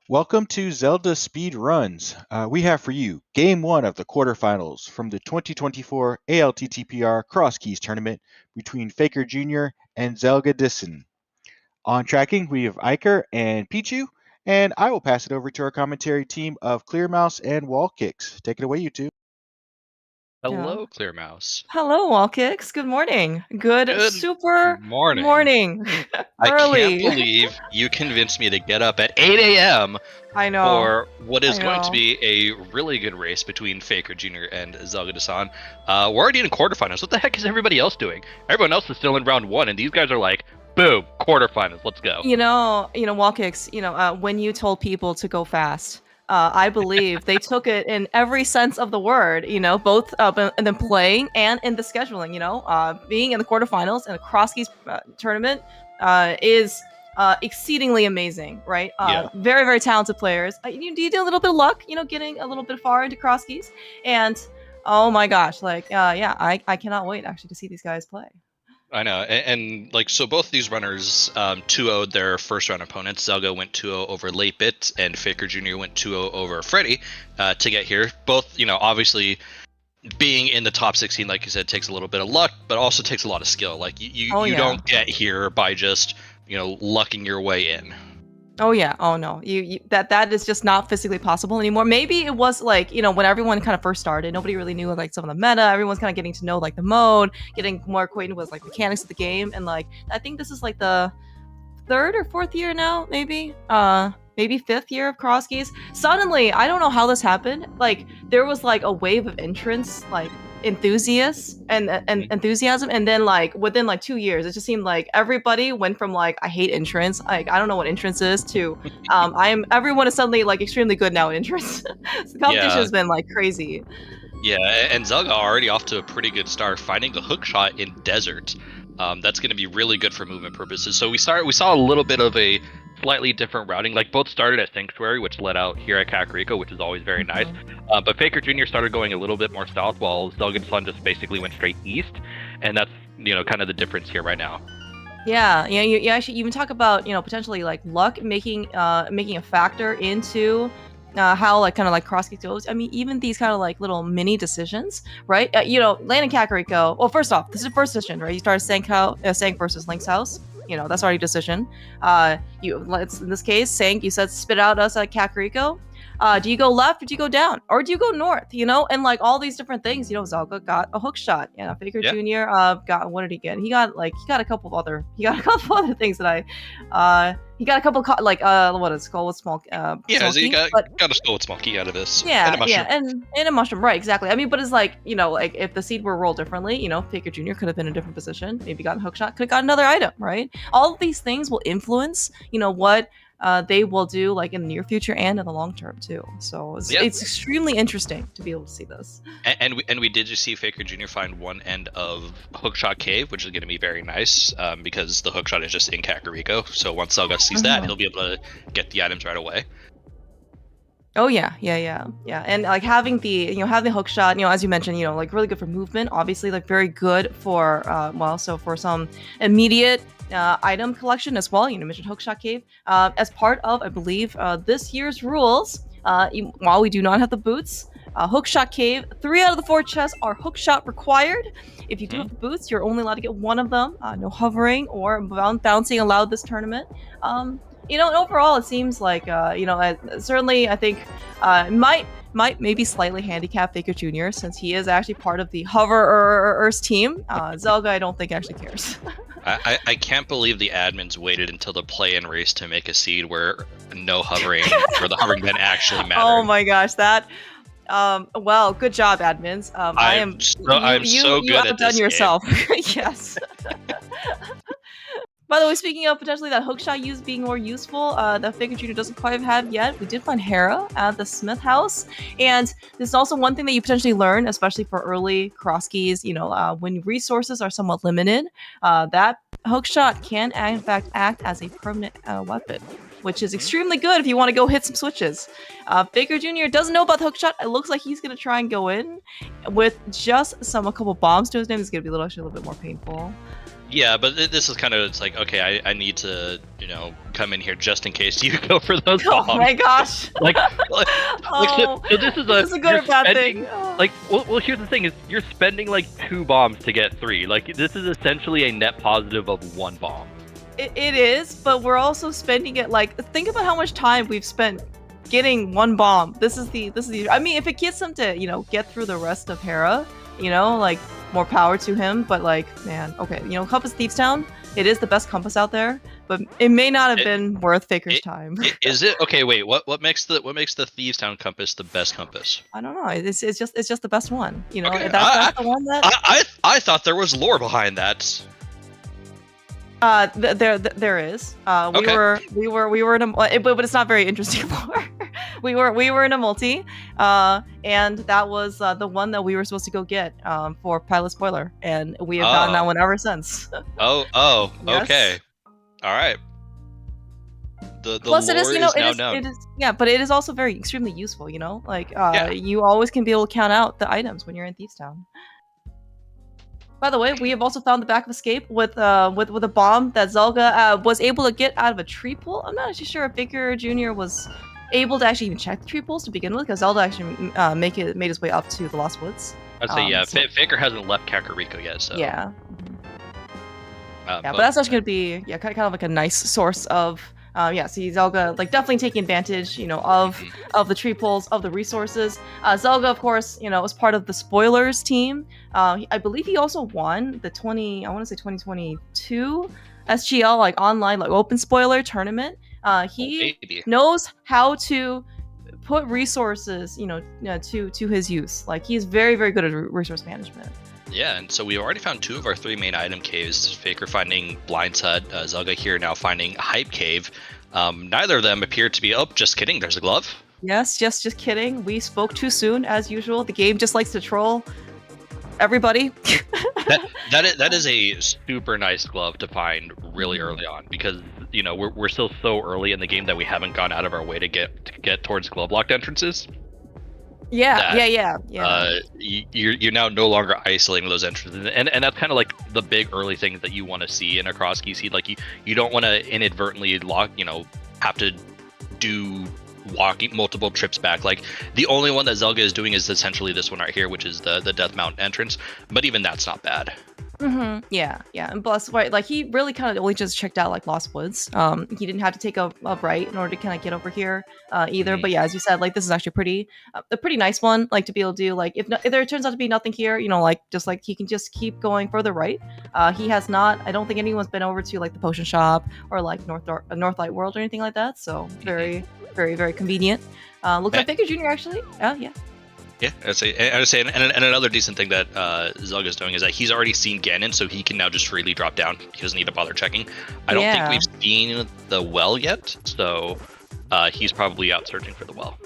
Welcome to Zelda Speedruns. We have for you Game 1 of the quarterfinals from the 2024 ALttPR Crosskeys Tournament between Faker Jr. and zelgadissan. On tracking, we have Iker and Pichu, and I will pass it over to our commentary team of Clear Mouse and Wall Kicks. Take it away, you two. Yeah. Hello, Clear Mouse. Hello, Wallkicks. Good morning. Good Good super morning. morning. I can't Early. believe you convinced me to get up at 8 a.m. I know. for what is I going to know. be a really good race between Faker Jr. and ZelgaDissan. We're already in quarterfinals. What the heck is everybody else doing? Everyone else is still in round one, and these guys are like, boom, quarterfinals, let's go. Wallkicks, when you told people to go fast, I believe they took it in every sense of the word, both in the playing and in the scheduling, being in the quarterfinals and the Crosskeys tournament is exceedingly amazing, right? Yeah. Very, very talented players. You need a little bit of luck, getting a little bit far into Crosskeys. And oh my gosh, I cannot wait actually to see these guys play. I know, and like, so both these runners 2-0'd their first round opponents. Zelga went 2-0 over Late Bit, and Faker Jr. went 2-0 over Freddy to get here. Both, obviously being in the top 16, like you said, takes a little bit of luck, but also takes a lot of skill. Like, you don't get here by just, lucking your way in. Oh yeah. Oh no. That is just not physically possible anymore. Maybe it was like, when everyone kind of first started, nobody really knew like some of the meta. Everyone's kind of getting to know like the mode, getting more acquainted with like mechanics of the game, and like I think this is like the third or fourth year now, maybe fifth year of Crosskeys. Suddenly, I don't know how this happened. Like there was like a wave of entrants, like enthusiasts and enthusiasm, and then like within like 2 years, it just seemed like everybody went from like I hate entrance, like I don't know what entrance is, to everyone is suddenly like extremely good now at entrance. So the competition has been like crazy. Yeah, and Zelga already off to a pretty good start, finding the hook shot in Desert. That's going to be really good for movement purposes. So we saw a little bit of a slightly different routing. Like both started at Sanctuary, which led out here at Kakariko, which is always very nice. But Faker Jr. started going a little bit more south, while zelgadissan just basically went straight east, and that's kind of the difference here right now. Yeah, you actually even talk about potentially like luck making a factor into how like kind of like Crosskeys goes. I mean, even these kind of like little mini decisions, right? Landing Kakariko. Well, first off, this is the first decision, right? You start Sank versus Link's house. That's already a decision. Let's in this case, Sank, you said spit out us at Kakariko. Do you go left or do you go down? Or do you go north? And like all these different things, Zelga got a hook shot. Faker Jr. Got, what did he get? He got a couple of other things that he got a couple of what is it called with small he got a skull with small key out of this. Yeah, and a mushroom. yeah, and a mushroom, right? Exactly. I mean, but it's like like if the seed were rolled differently, Faker Jr. could have been in a different position. Maybe got a hook shot, could have got another item, right? All of these things will influence, what they will do like in the near future and in the long term too. So it's extremely interesting to be able to see this. And we did just see Faker Jr. find one end of Hookshot Cave, which is going to be very nice because the hookshot is just in Kakariko. So once Zelga sees that, he'll be able to get the items right away. Oh yeah, and like having the having the hook shot, as you mentioned, like really good for movement. Obviously, like very good for so for some immediate item collection as well. You mentioned Hookshot Cave as part of, I believe, this year's rules. While we do not have the boots, Hookshot Cave, 3 out of the 4 chests are hookshot required. If you do have the boots, you're only allowed to get one of them. No hovering or bouncing allowed this tournament. And overall, it seems like certainly I think might maybe slightly handicap Faker Jr. since he is actually part of the hoverers team. Zelga, I don't think actually cares. I can't believe the admins waited until the play-in race to make a seed where no hovering, where the hovering then actually mattered. Oh my gosh, that. Well, good job, admins. I'm so good at this yourself. Yes. By the way, speaking of potentially that hookshot use being more useful, that Faker Jr. doesn't quite have yet, we did find Hera at the Smith house. And this is also one thing that you potentially learn, especially for early Crosskeys, when resources are somewhat limited, that hookshot can in fact act as a permanent weapon, which is extremely good if you want to go hit some switches. Faker Jr. doesn't know about the hookshot. It looks like he's going to try and go in with just a couple bombs to his name. It's going to be actually a little bit more painful. Yeah, but this is kind of, it's like, okay, I need to, come in here just in case you go for those bombs. Oh my gosh. So this is a good or bad thing. Like, well, here's the thing: is you're spending like 2 bombs to get 3. Like, this is essentially a net positive of 1 bomb. It is, but we're also spending it like, think about how much time we've spent getting 1 bomb. This is the. I mean, if it gets him to get through the rest of Hera, like more power to him. But like, man, okay, Compass Thieves Town. It is the best compass out there, but it may not have been worth Faker's time. Is it? Okay, wait. What makes the Thieves Town compass the best compass? I don't know. It's just the best one. Okay, that's the one that. I thought there was lore behind that. There is. We were in a, but it's not very interesting lore. we were in a multi, and that was the one that we were supposed to go get for pilot spoiler, and we have gotten that one ever since. Oh, Yes. Okay, all right. The Plus, lore it is, now known. it is, yeah, but it is also very extremely useful. You always can be able to count out the items when you're in Thieves Town. By the way, we have also found the back of escape with a bomb that Zelda was able to get out of a tree pool. I'm not actually sure if Faker Jr. was able to actually even check the tree pools to begin with, because Zelda actually made his way up to the Lost Woods. I'd say Faker hasn't left Kakariko yet, so yeah. But that's actually gonna be kind of like a nice source of. See Zelda like definitely taking advantage, of the tree pulls, of the resources. Zelda, of course, was part of the spoilers team. I believe he also won the 2022 SGL like online like open spoiler tournament. He knows how to put resources, to his use. Like, he's very, very good at resource management. Yeah, and so we already found 2 of our 3 main item caves. Faker finding Blind Hut, Zelda here now finding Hype Cave. Neither of them appear to be. Oh, just kidding. There's a glove. Yes, just kidding. We spoke too soon, as usual. The game just likes to troll everybody. that is a super nice glove to find really early on, because we're still so early in the game that we haven't gone out of our way to get towards glove locked entrances. Yeah. You're now no longer isolating those entrances, and that's kind of like the big early things that you want to see in a Crosskeys seed. Like, you don't want to inadvertently have to do walking multiple trips back. Like, the only one that Zelda is doing is essentially this one right here, which is the Death Mountain entrance, but even that's not bad. Yeah, and plus, right, like, he really kind of only just checked out like Lost Woods. He didn't have to take a right in order to kind of get over here either. But yeah, as you said, like, this is actually a pretty nice one, like, to be able to do. Like, if there turns out to be nothing here, just like he can just keep going further right. He has not. I don't think anyone's been over to like the potion shop or like Northlight World or anything like that. So very, very, very convenient. Looks like Faker Jr. actually. Oh yeah. Yeah, I'd say, and another decent thing that Zelga's doing is that he's already seen Ganon, so he can now just freely drop down. He doesn't need to bother checking. I don't think we've seen the well yet, so he's probably out searching for the well.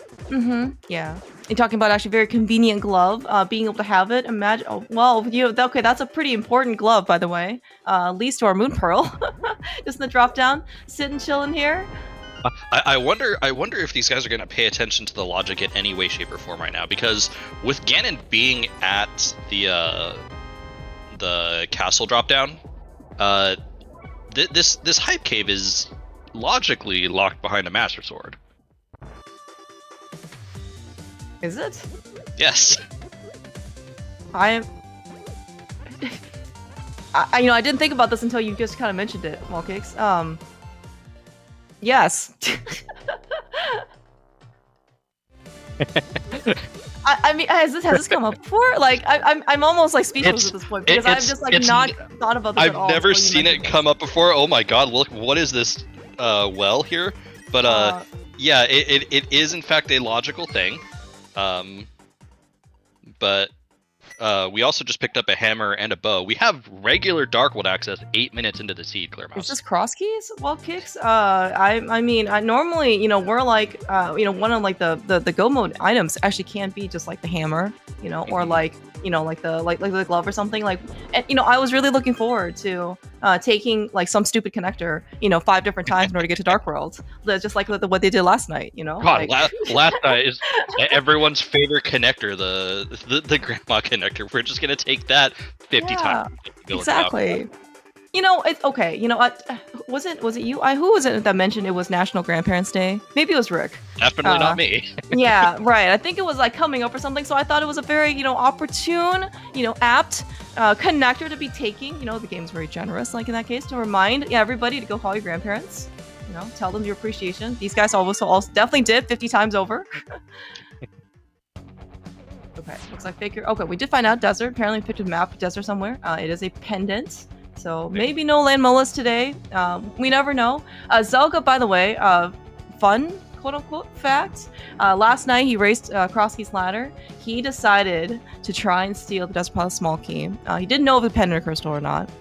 Yeah. You're talking about actually very convenient glove, being able to have it. Imagine. Oh, well, okay, that's a pretty important glove, by the way. Leads to our Moon Pearl, just in the drop down, sitting chilling here. I wonder if these guys are going to pay attention to the logic in any way, shape, or form right now, because with Ganon being at the castle drop down, this Hype Cave is logically locked behind a Master Sword. Is it? Yes. I didn't think about this until you just kind of mentioned it, Malcakes. Yes. I mean, has this come up before? Like, I'm almost like speechless at this point, because I've just like not thought about this at all. I've never seen it come up before. Oh my god! Look, what is this well here? But yeah, it is in fact a logical thing. But we also just picked up a hammer and a bow. We have regular Darkwood access 8 minutes into the seed, Clearmouse. Is this Crosskeys? Well, Kicks. I mean, normally, we're like, one of like the go mode items actually can be just like the hammer, or like, like the glove or something. Like, and I was really looking forward to taking like some stupid connector, 5 different times in order to get to Dark World. Just like what they did last night, God, like... last night is everyone's favorite connector, the grandma connector. We're just gonna take that 50 times. Exactly. You know, it's okay. You know, was it you? Who was it that mentioned it was National Grandparents' Day? Maybe it was Rick. Definitely not me. Yeah, right. I think it was like coming up or something. So I thought it was a very, opportune, apt connector to be taking. The game's very generous, like in that case, to remind everybody to go call your grandparents. Tell them your appreciation. These guys also definitely did 50 times over. Okay, looks like Faker. Okay, we did find out desert. Apparently, we picked a map desert somewhere. It is a pendant. So maybe no land mollas today. We never know. Zelda, by the way, fun quote-unquote fact. Last night he raced Crosskeys ladder. He decided to try and steal the Desert Palace small key. He didn't know if the pendant crystal or not.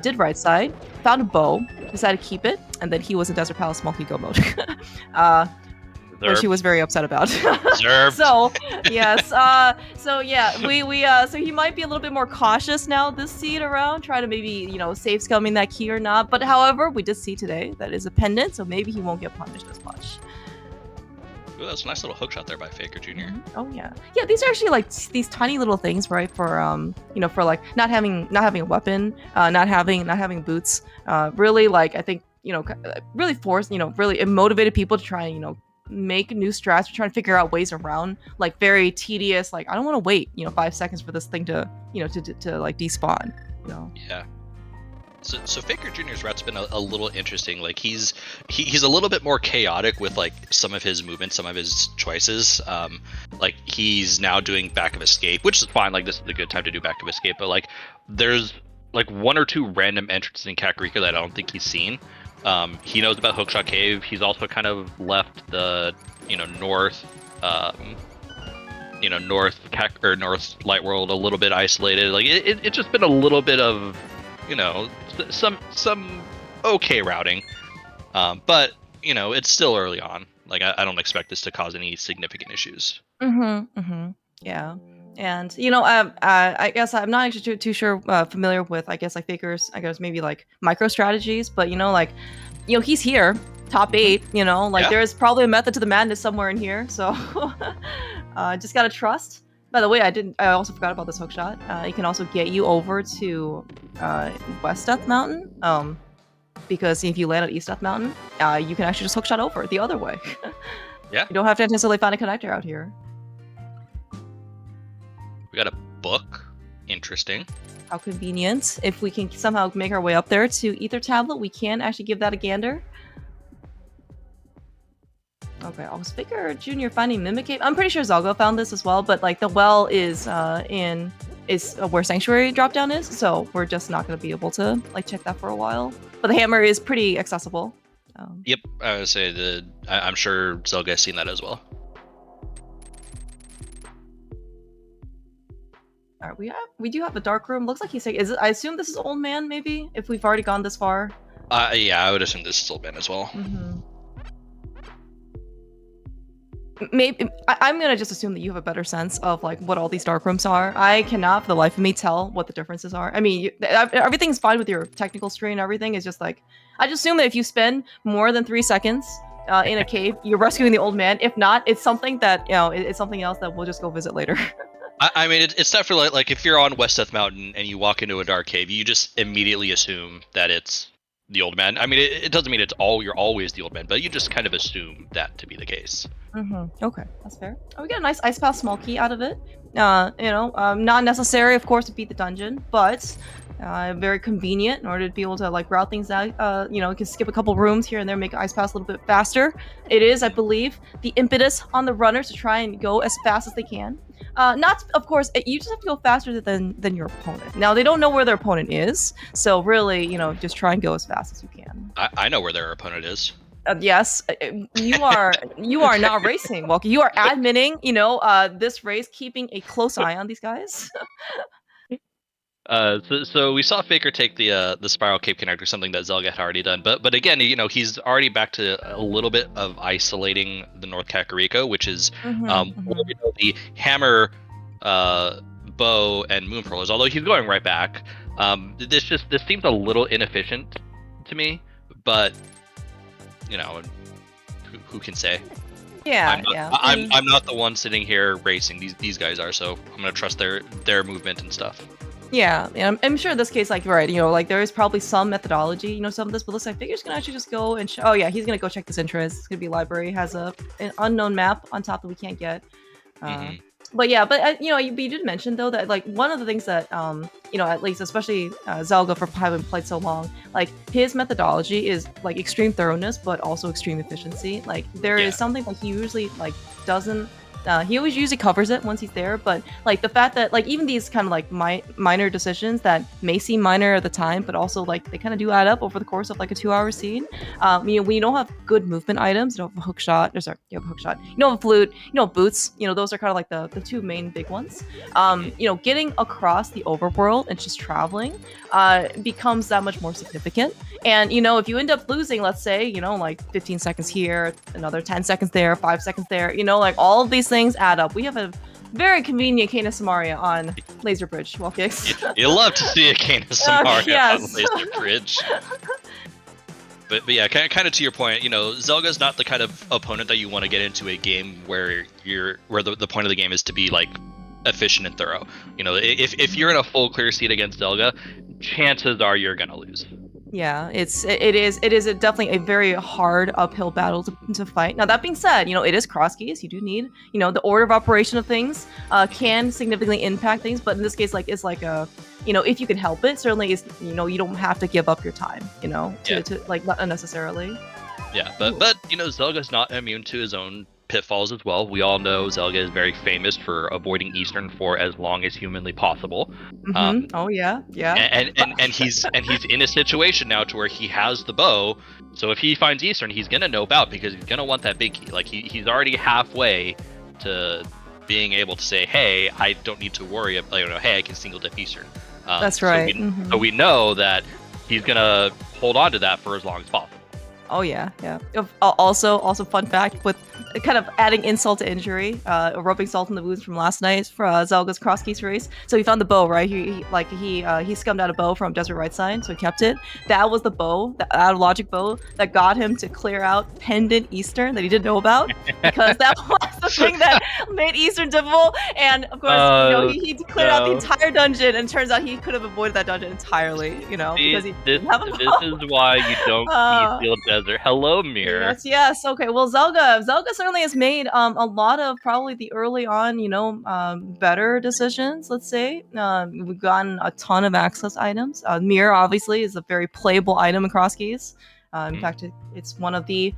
Did right side, found a bow, decided to keep it, and then he was in Desert Palace small key go mode. Which he was very upset about. So yes, so he might be a little bit more cautious now this seed around, try to maybe safe scumming that key or not. But however, we did see today that is a pendant, so maybe he won't get punished as much. Ooh, that's a nice little hook shot there by Faker Jr. Mm-hmm. Oh yeah, these are actually like these tiny little things, right? For for like not having a weapon, not having boots. Really, like I think really forced, really it motivated people to try and make new strats. We're trying to figure out ways around like very tedious, like I don't want to wait 5 seconds for this thing to to like despawn. Yeah. So Faker Jr.'s route's been a little interesting. Like he's a little bit more chaotic with like some of his movements, some of his choices. Like he's now doing back of escape, which is fine. Like this is a good time to do back of escape. But like there's like 1 or 2 random entrances in Kakariko that I don't think he's seen. He knows about Hookshot Cave. He's also kind of left the north North Light World a little bit isolated. Like it's just been a little bit of some okay routing, but it's still early on. Like I don't expect this to cause any significant issues. Yeah. And I guess I'm not actually too sure familiar with like Faker's maybe like micro strategies, but he's here top 8. There's probably a method to the madness somewhere in here. So just gotta trust. By the way, I also forgot about this hook shot. It can also get you over to West Death Mountain. Because if you land at East Death Mountain, you can actually just hook shot over the other way. Yeah. You don't have to necessarily find a connector out here. We got a book. Interesting. How convenient. If we can somehow make our way up there to Ether Tablet, we can actually give that a gander. Okay, I was Faker Jr. finding Mimic Cave. I'm pretty sure Zelda found this as well, but like the well is where Sanctuary dropdown is, so we're just not going to be able to like check that for a while. But the hammer is pretty accessible. Yep, I would say I'm sure Zelda has seen that as well. All right, we do have a dark room. Looks like he's saying, I assume this is Old Man, maybe, if we've already gone this far. Yeah, I would assume this is Old Man as well. Mm-hmm. Maybe I'm gonna just assume that you have a better sense of like what all these dark rooms are. I cannot for the life of me tell what the differences are. I mean, everything's fine with your technical screen and everything. It's just like I just assume that if you spend more than 3 seconds in a cave, you're rescuing the old man. If not, it's something that it's something else that we'll just go visit later. I mean, it's definitely like if you're on West Death Mountain and you walk into a dark cave, you just immediately assume that it's the old man. I mean, it doesn't mean you're always the old man, but you just kind of assume that to be the case. Okay, that's fair. Oh, we got a nice Ice Path small key out of it. Not necessary, of course, to beat the dungeon, but very convenient in order to be able to like route things out. You can skip a couple rooms here and there, make Ice Pass a little bit faster. It is, I believe, the impetus on the runners to try and go as fast as they can. Not, of course, you just have to go faster than your opponent. Now, they don't know where their opponent is, so really, just try and go as fast as you can. I know where their opponent is. Yes, you are not racing, Walkie. You are adminning, this race, keeping a close eye on these guys. So we saw Faker take the Spiral Cape Connector, something that Zelga had already done. But again, he's already back to a little bit of isolating the North Kakariko, which is where we know the hammer, bow, and moon pearlers. Although he's going right back. This seems a little inefficient to me, but who can say? Yeah, I'm not the one sitting here racing. These guys are, so I'm gonna trust their movement and stuff. Yeah, and I'm sure in this case, like, right, like there is probably some methodology, some of this, but looks like Figure's gonna actually just go and oh yeah, he's gonna go check this interest. It's gonna be library, has an unknown map on top that we can't get. But yeah, but you did mention though that like one of the things that at least especially Zelda for having played so long, like his methodology is like extreme thoroughness, but also extreme efficiency. Like there is something that he usually like doesn't. He always usually covers it once he's there, but like the fact that like even these kind of like minor decisions that may seem minor at the time, but also like they kind of do add up over the course of like a 2-hour scene. When you don't have good movement items, you don't have a hook shot. Sorry, you have a hook shot. You don't have a flute. Boots. Those are kind of like the two main big ones. Getting across the overworld and just traveling becomes that much more significant. And if you end up losing, let's say, like 15 seconds here, another 10 seconds there, 5 seconds there, like all of these things add up. We have a very convenient Kana Samaria on Laser Bridge wall kicks. You love to see a Kana Samaria on Laser Bridge. But yeah, kind of to your point, Zelga's not the kind of opponent that you want to get into a game where the point of the game is to be like efficient and thorough. If you're in a full clear seat against Zelda, chances are you're gonna lose. Yeah, it is definitely a very hard uphill battle to fight. Now that being said, it is Crosskeys. You do need, the order of operation of things can significantly impact things, but in this case, like it's like a, if you can help it, certainly is, you don't have to give up your time, to like not unnecessarily. Yeah, but Zelga's not immune to his own pitfalls as well. We all know Zelda is very famous for avoiding Eastern for as long as humanly possible. Oh yeah. And he's in a situation now to where he has the bow. So if he finds Eastern, he's gonna know about because he's gonna want that big key. Like he's already halfway to being able to say, hey, I don't need to worry about, hey, I can single dip Eastern. That's right. So we know that he's gonna hold on to that for as long as possible. Oh yeah. Also, fun fact with kind of adding insult to injury, rubbing salt in the wounds from last night for Zelga's Crosskeys race. So he found the bow, right? He scummed out a bow from Desert Right Side, so he kept it. That was the bow, the out of logic bow that got him to clear out Pendant Eastern that he didn't know about, because that was the thing that made Eastern difficult. And of course, he cleared out the entire dungeon, and turns out he could have avoided that dungeon entirely. Because he didn't have a bow. This is why you don't Steel Desert. Hello, Mirror. Yes. Okay. Well, Zelga certainly has made a lot of probably the early on, better decisions. Let's say we've gotten a ton of access items. Mirror obviously is a very playable item in Crosskeys. In fact, it's one of the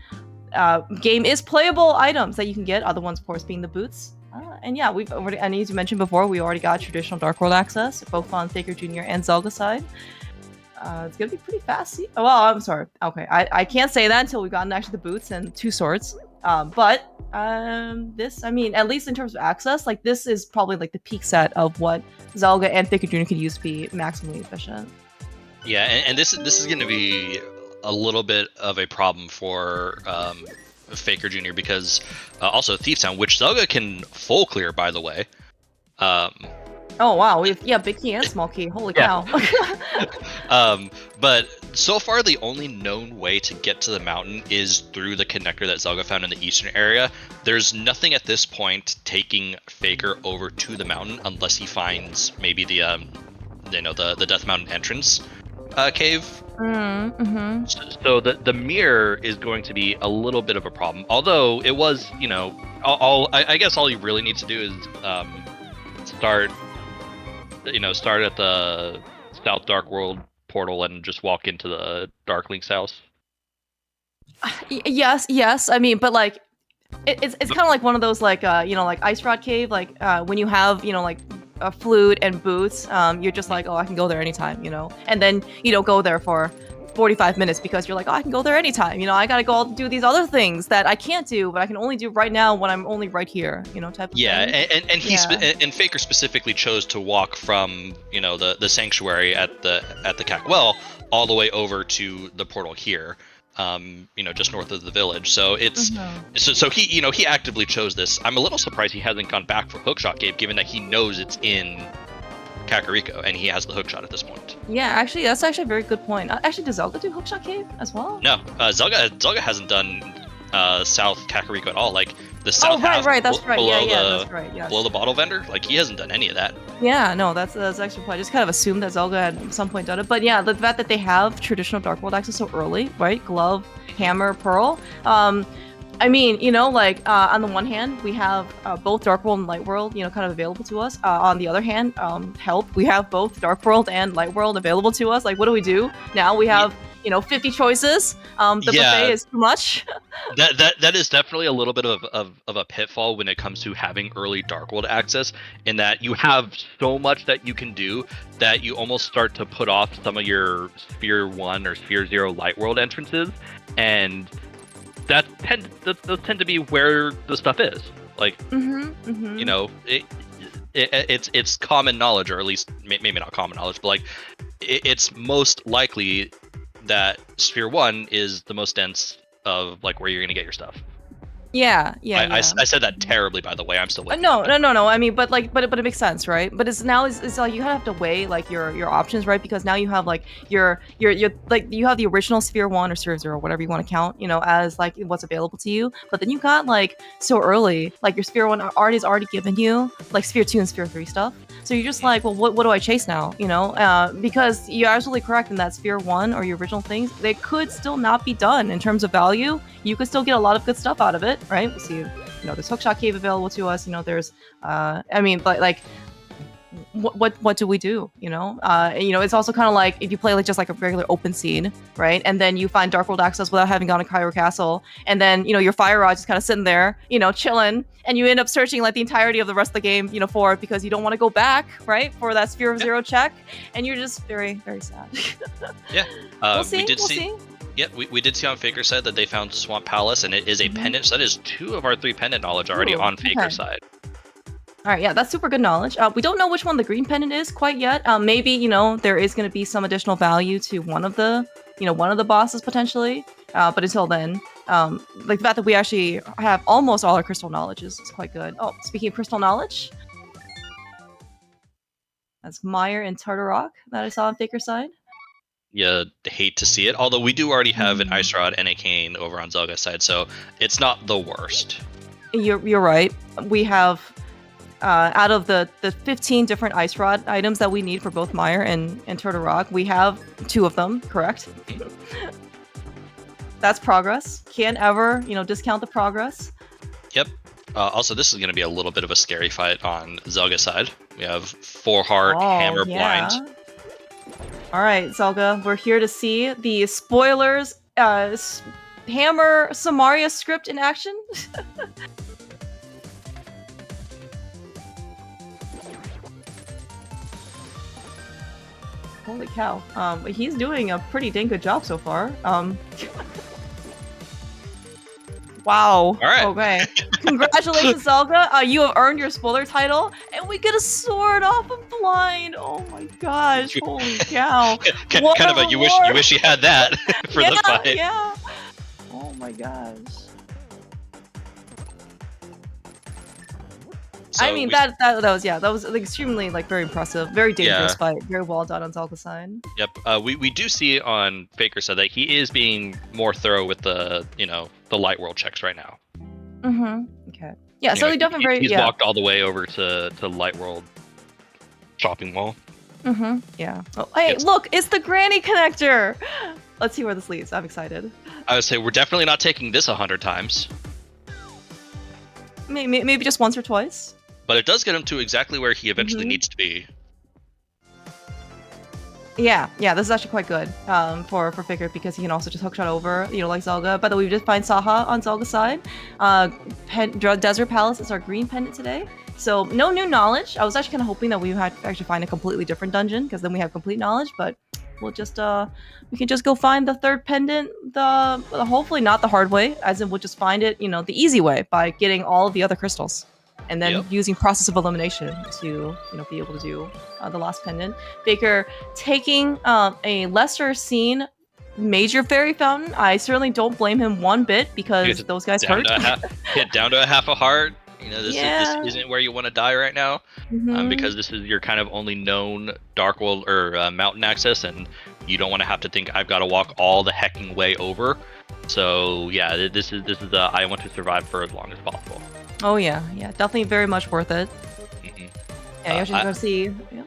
game is playable items that you can get. Other ones, of course, being the boots. And yeah, we've already, and as you mentioned before, we already got traditional Dark World access, both on Faker Jr. and Zelda side. It's gonna be pretty fast. Oh, well, I'm sorry. Okay, I can't say that until we've gotten actually the boots and 2 swords. But this, I mean, at least in terms of access, like this is probably like the peak set of what Zelda and Faker Jr. could use to be maximally efficient. Yeah, and this is going to be a little bit of a problem for Faker Jr. because also Thieves Town, which Zelda can full clear, by the way. Oh wow, big key and small key. Holy cow. But so far the only known way to get to the mountain is through the connector that Zelda found in the eastern area. There's nothing at this point taking Faker over to the mountain unless he finds maybe the Death Mountain entrance cave. So the mirror is going to be a little bit of a problem. Although it was, I guess all you really need to do is start at the South Dark World portal and just walk into the Dark Link's house. Yes. I mean, but like, it's kind of like one of those like like Ice Rod Cave, like when you have like a flute and boots, you're just like, oh, I can go there anytime, and then you don't go there for 45 minutes because you're like, oh, I can go there anytime, I gotta go do these other things that I can't do, but I can only do right now when I'm only right here, type of thing. And Faker specifically chose to walk from the sanctuary at the Cackwell all the way over to the portal here, just north of the village. So it's so he he actively chose this. I'm a little surprised he hasn't gone back for Hookshot Cave, given that he knows it's in Kakariko and he has the hookshot at this point. Yeah, actually, that's actually a very good point. Actually, does Zelda do Hookshot Cave as well? No, Zelda hasn't done South Kakariko at all. Like the south half. Right, that's right. Below Yeah, the, that's right. Yes. Below the bottle vendor, like he hasn't done any of that. Yeah, no, that's extra point. I just kind of assumed that Zelda had at some point done it, but yeah, the fact that they have traditional Dark World access so early, right? Glove, hammer, pearl. I mean, you know, like on the one hand, we have both Dark World and Light World, you know, kind of available to us. On the other hand, help, we have both Dark World and Light World available to us. Like, what do we do now? We have, you know, 50 choices. The buffet is too much. that is definitely a little bit of a pitfall when it comes to having early Dark World access, in that you have so much that you can do that you almost start to put off some of your Sphere 1 or Sphere 0 Light World entrances, and those tend to be where the stuff is. Like, you know, it's common knowledge, or at least maybe not common knowledge, but like it's most likely that Sphere 1 is the most dense of like where you're gonna get your stuff. Yeah. I said that terribly, by the way. I'm still with no. I mean, but it makes sense, right? But it's like you kind of have to weigh like your options, right? Because now you have like your like you have the original Sphere 1 or Sphere 0, whatever you want to count, you know, as like what's available to you. But then you got like so early, like your Sphere 1 has already given you like Sphere 2 and Sphere 3 stuff. So you're just like, well, what do I chase now? You know, because you're absolutely correct in that Sphere 1 or your original things, they could still not be done in terms of value. You could still get a lot of good stuff out of it, right? We see, you know, there's Hookshot Cave available to us. You know, there's, I mean, but like, what do we do? You know, it's also kind of like if you play like just like a regular open scene, right? And then you find Dark World access without having gone to Cairo Castle, and then you know your Fire Rod is kind of sitting there, you know, chilling, and you end up searching like the entirety of the rest of the game, you know, for it because you don't want to go back, right, for that Sphere of Zero check, and you're just very, very sad. Yeah, we'll see. Yep, we did see on Faker's side that they found Swamp Palace, and it is a pendant. So that is 2 of our 3 pendant knowledge already on Faker's side. All right, yeah, that's super good knowledge. We don't know which one the green pendant is quite yet. Maybe, you know, there is going to be some additional value to one of the bosses potentially. But until then, like the fact that we actually have almost all our crystal knowledge is quite good. Oh, speaking of crystal knowledge, that's Meyer and Tartarok that I saw on Faker's side. You hate to see it, although we do already have an Ice Rod and a Cane over on Zelga's side, so it's not the worst. You're right. We have out of the 15 different Ice Rod items that we need for both Meyer and Tartarok, we have 2 of them, correct? That's progress. Can't ever, you know, discount the progress. Yep. Also, this is going to be a little bit of a scary fight on Zelga's side. We have 4 heart, hammer, blind. All right, Zelga, we're here to see the spoilers. Hammer Samaria script in action. Holy cow. He's doing a pretty dang good job so far. Wow. All right. Okay. Congratulations, Zelda. You have earned your spoiler title, and we get a sword off of blind. Oh my gosh. Holy cow. Kind of a you wish you had that for the fight. Yeah. Oh my gosh. So I mean that was like, extremely like very impressive, very dangerous fight, very well done on Zelda's side. Yep. We do see on Faker side that he is being more thorough with the Light World checks right now. Okay. Yeah. So he definitely he's walked all the way over to Light World shopping mall. Yeah. Oh, hey, look, it's the Granny connector. Let's see where this leads. I'm excited. I would say we're definitely not taking this 100 times. Maybe just once or twice. But it does get him to exactly where he eventually needs to be. Yeah, this is actually quite good for Faker because he can also just hookshot over, like Zelda. By the way, we did find Saha on Zelda's side. Desert Palace is our green pendant today. So no new knowledge. I was actually kind of hoping that we had to actually find a completely different dungeon because then we have complete knowledge. But we'll just we can just go find the 3rd pendant. Hopefully not the hard way, as in we'll just find it, the easy way by getting all of the other crystals. And then using process of elimination to, be able to do the last pendant. Baker taking a lesser seen major fairy fountain. I certainly don't blame him one bit because those guys hurt. Down to a half a heart. This isn't where you want to die right now, because this is your kind of only known Dark World or mountain access, and you don't want to have to think I've got to walk all the hecking way over. So yeah, this is I want to survive for as long as possible. Oh yeah, yeah, definitely very much worth it. Mhm. Yeah, you should go see. Yeah.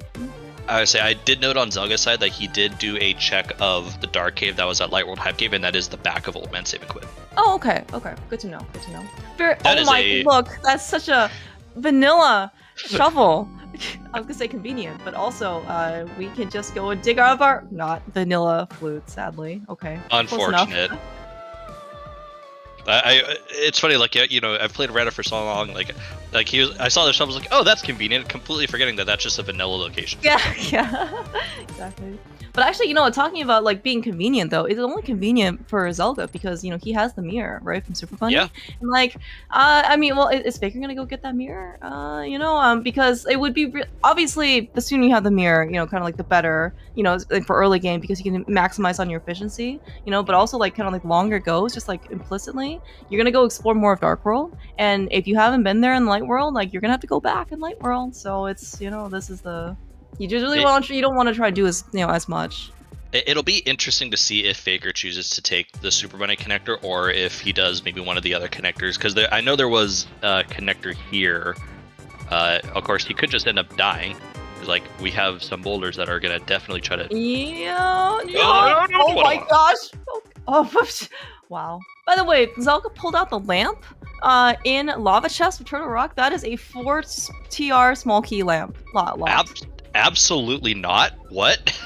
I would say I did note on Zelga's side that he did do a check of the Dark Cave that was at Light World Hype Cave, and that is the back of Old Man Save and Quit. Oh, okay, okay, good to know. Good to know. That oh is my, look, that's such a vanilla shovel. I was gonna say convenient, but also we can just go and dig out of our not vanilla flute. Sadly, okay. Close enough. Unfortunate. It's funny, like, you know, I've played Reddit for so long, like I saw the shovels, like, oh, that's convenient, completely forgetting that that's just a vanilla location. Yeah, yeah, exactly. But actually, you know, talking about like being convenient though, it's only convenient for Zelda because you know he has the mirror, right, from Super Bunny. Yeah. And like, I mean, well, is Faker gonna go get that mirror? You know, because it would be obviously the sooner you have the mirror, you know, kind of like the better, you know, like for early game because you can maximize on your efficiency, you know. But also like kind of like longer goes, just like implicitly, you're gonna go explore more of Dark World, and if you haven't been there in Light World, like you're gonna have to go back in Light World. So it's, you know, this is the you just really you don't want to try to do as, you know, as much. It'll be interesting to see if Faker chooses to take the Super Bunny connector or if he does maybe one of the other connectors, because I know there was a connector here. Of course, he could just end up dying. Like, we have some boulders that are gonna definitely try to. Yeah. Oh my gosh. Oh, wow. By the way, Zelda pulled out the lamp in Lava Chest with Turtle Rock. That is a 4TR small key lamp. Absolutely not. What?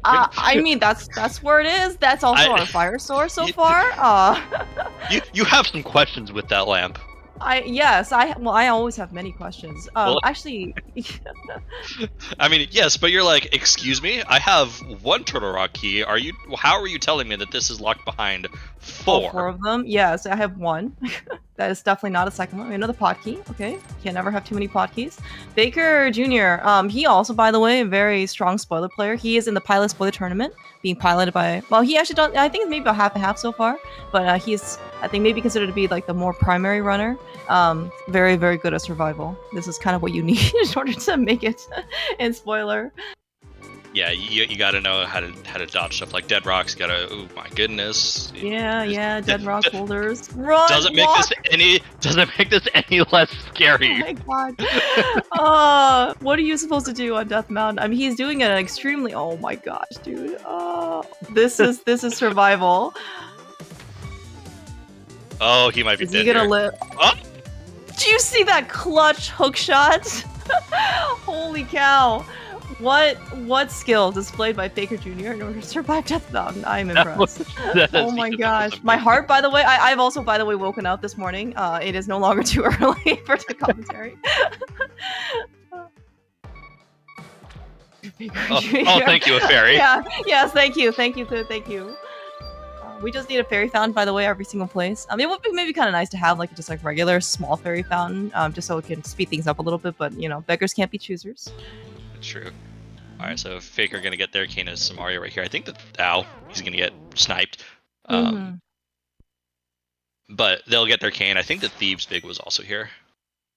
I mean, that's where it is. That's also our fire source so far. You have some questions with that lamp. I always have many questions. Actually, I mean, yes, but you're like, excuse me, I have one Turtle Rock key. How are you telling me that this is locked behind four? All 4 of them. Yes, I have one. That is definitely not a second one. Another pod key. Okay, can't never have too many pod keys. Baker Jr. He also, by the way, a very strong spoiler player. He is in the pilot spoiler tournament, being piloted by. Well, he actually don't. I think it's maybe about half and half so far, but he's, I think, maybe considered to be like the more primary runner. Very, very good at survival. This is kind of what you need in order to make it in spoiler. Yeah, you gotta know how to dodge stuff like dead rocks. You gotta, oh my goodness. Yeah, dead rock boulders. Run. Doesn't make this any less scary. Oh my god. What are you supposed to do on Death Mountain? I mean, he's doing an extremely. Oh my gosh, dude. This is survival. Oh, he might be dead. Is he gonna here. live? Oh! Did you see that clutch hook shot? Holy cow. What skill displayed by Faker Jr. in order to survive Death Mountain? I'm impressed. Oh my gosh. My heart, by the way, I've also, by the way, woken up this morning. It is no longer too early for the commentary. Oh, thank you, a fairy. Yeah, yes, thank you. We just need a fairy fountain, by the way, every single place. It would be maybe kind of nice to have like just like regular small fairy fountain, just so it can speed things up a little bit. But you know, beggars can't be choosers. True. All right, so Faker gonna get there. Kane has some Mario right here. I think that he's gonna get sniped. But they'll get their Kane. I think that Thieves Big was also here.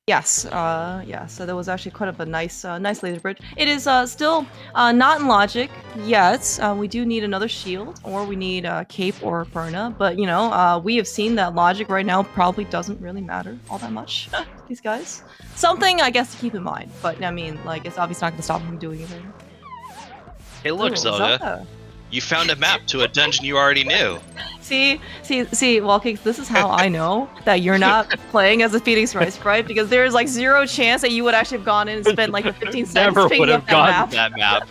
Yes, yeah, so there was actually quite a nice laser bridge. It is still not in logic yet. We do need another shield, or we need Cape or Perna, but you know, we have seen that logic right now probably doesn't really matter all that much. These guys. Something, I guess, to keep in mind, but I mean, like, it's obviously not going to stop him doing anything. Hey, look, Zelda. You found a map to a dungeon you already knew. See, Wallcakes, this is how I know that you're not playing as a Phoenix Wright sprite, because there's like 0 chance that you would actually have gone in and spent like the 15 cents Never picking would have up gotten that map.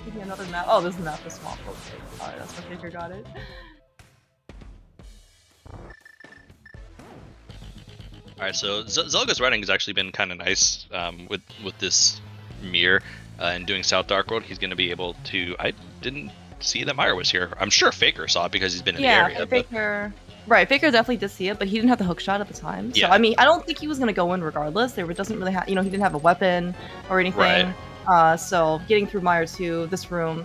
Give me another map. Oh, this map is small. Okay. Alright, that's what Faker got it. Alright, so Zelga's running has actually been kind of nice with this mirror. And doing South Dark World, he's going to be able to. I didn't see that Meyer was here. I'm sure Faker saw it because he's been in the area. Faker. Right, Faker definitely did see it, but he didn't have the hook shot at the time. So yeah. I mean, I don't think he was going to go in regardless. There doesn't really have, you know, he didn't have a weapon or anything. Right. So getting through Meyer to this room,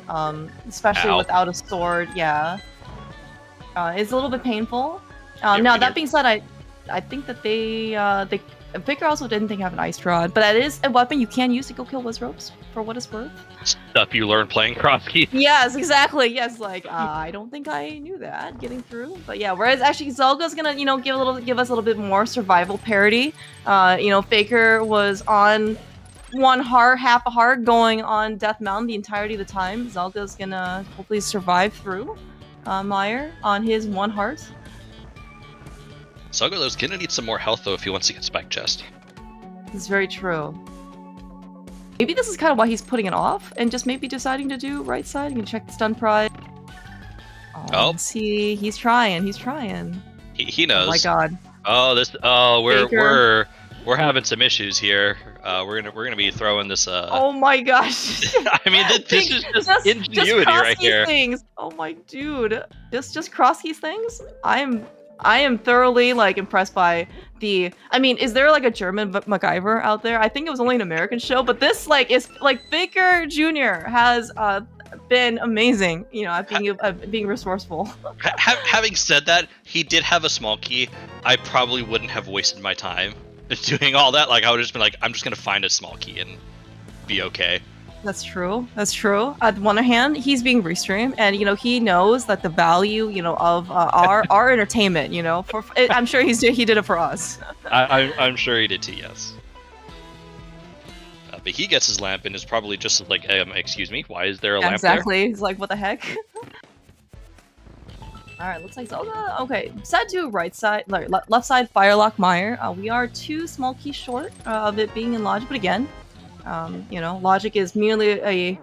especially without a sword, yeah, it's a little bit painful. Now that being said, I think that they Faker also didn't think I have an Ice Rod, but that is a weapon you can use to go kill Wizropes, for what it's worth. Stuff you learn playing Crosskeys. Yes, exactly. Yes, like I don't think I knew that getting through, but yeah. Whereas actually Zelda's gonna, give us a little bit more survival parity. Faker was on one heart, half a heart, going on Death Mountain the entirety of the time. Zelda's gonna hopefully survive through Meyer on his one heart. Zelda though's gonna need some more health though if he wants to get Spike Chest. This is very true. Maybe this is kind of why he's putting it off and just maybe deciding to do right side. You can check the stun pride. Oh, see, he's trying. He's trying. He knows. Oh my god. Oh, Faker. we're having some issues here. We're gonna be throwing this. Oh my gosh. I mean, this is just ingenuity right here. Things. Oh my dude. Just Crosskeys things. I am thoroughly like impressed by the. I mean, is there like a German MacGyver out there? I think it was only an American show, but this like is like Faker Jr. has been amazing. At being resourceful. Having said that, he did have a small key. I probably wouldn't have wasted my time doing all that. Like I would have just been like, I'm just gonna find a small key and be okay. That's true. That's true. On the one hand, he's being restreamed, and he knows that the value, of our entertainment, I'm sure he did it for us. I'm sure he did too. Yes. But he gets his lamp and is probably just like, excuse me, why is there a lamp there? Exactly. He's like, what the heck? All right, looks like Zelda. Okay, set to right side, left side, Firelock Meyer. We are 2 small keys short of it being in logic, but again. Logic is merely a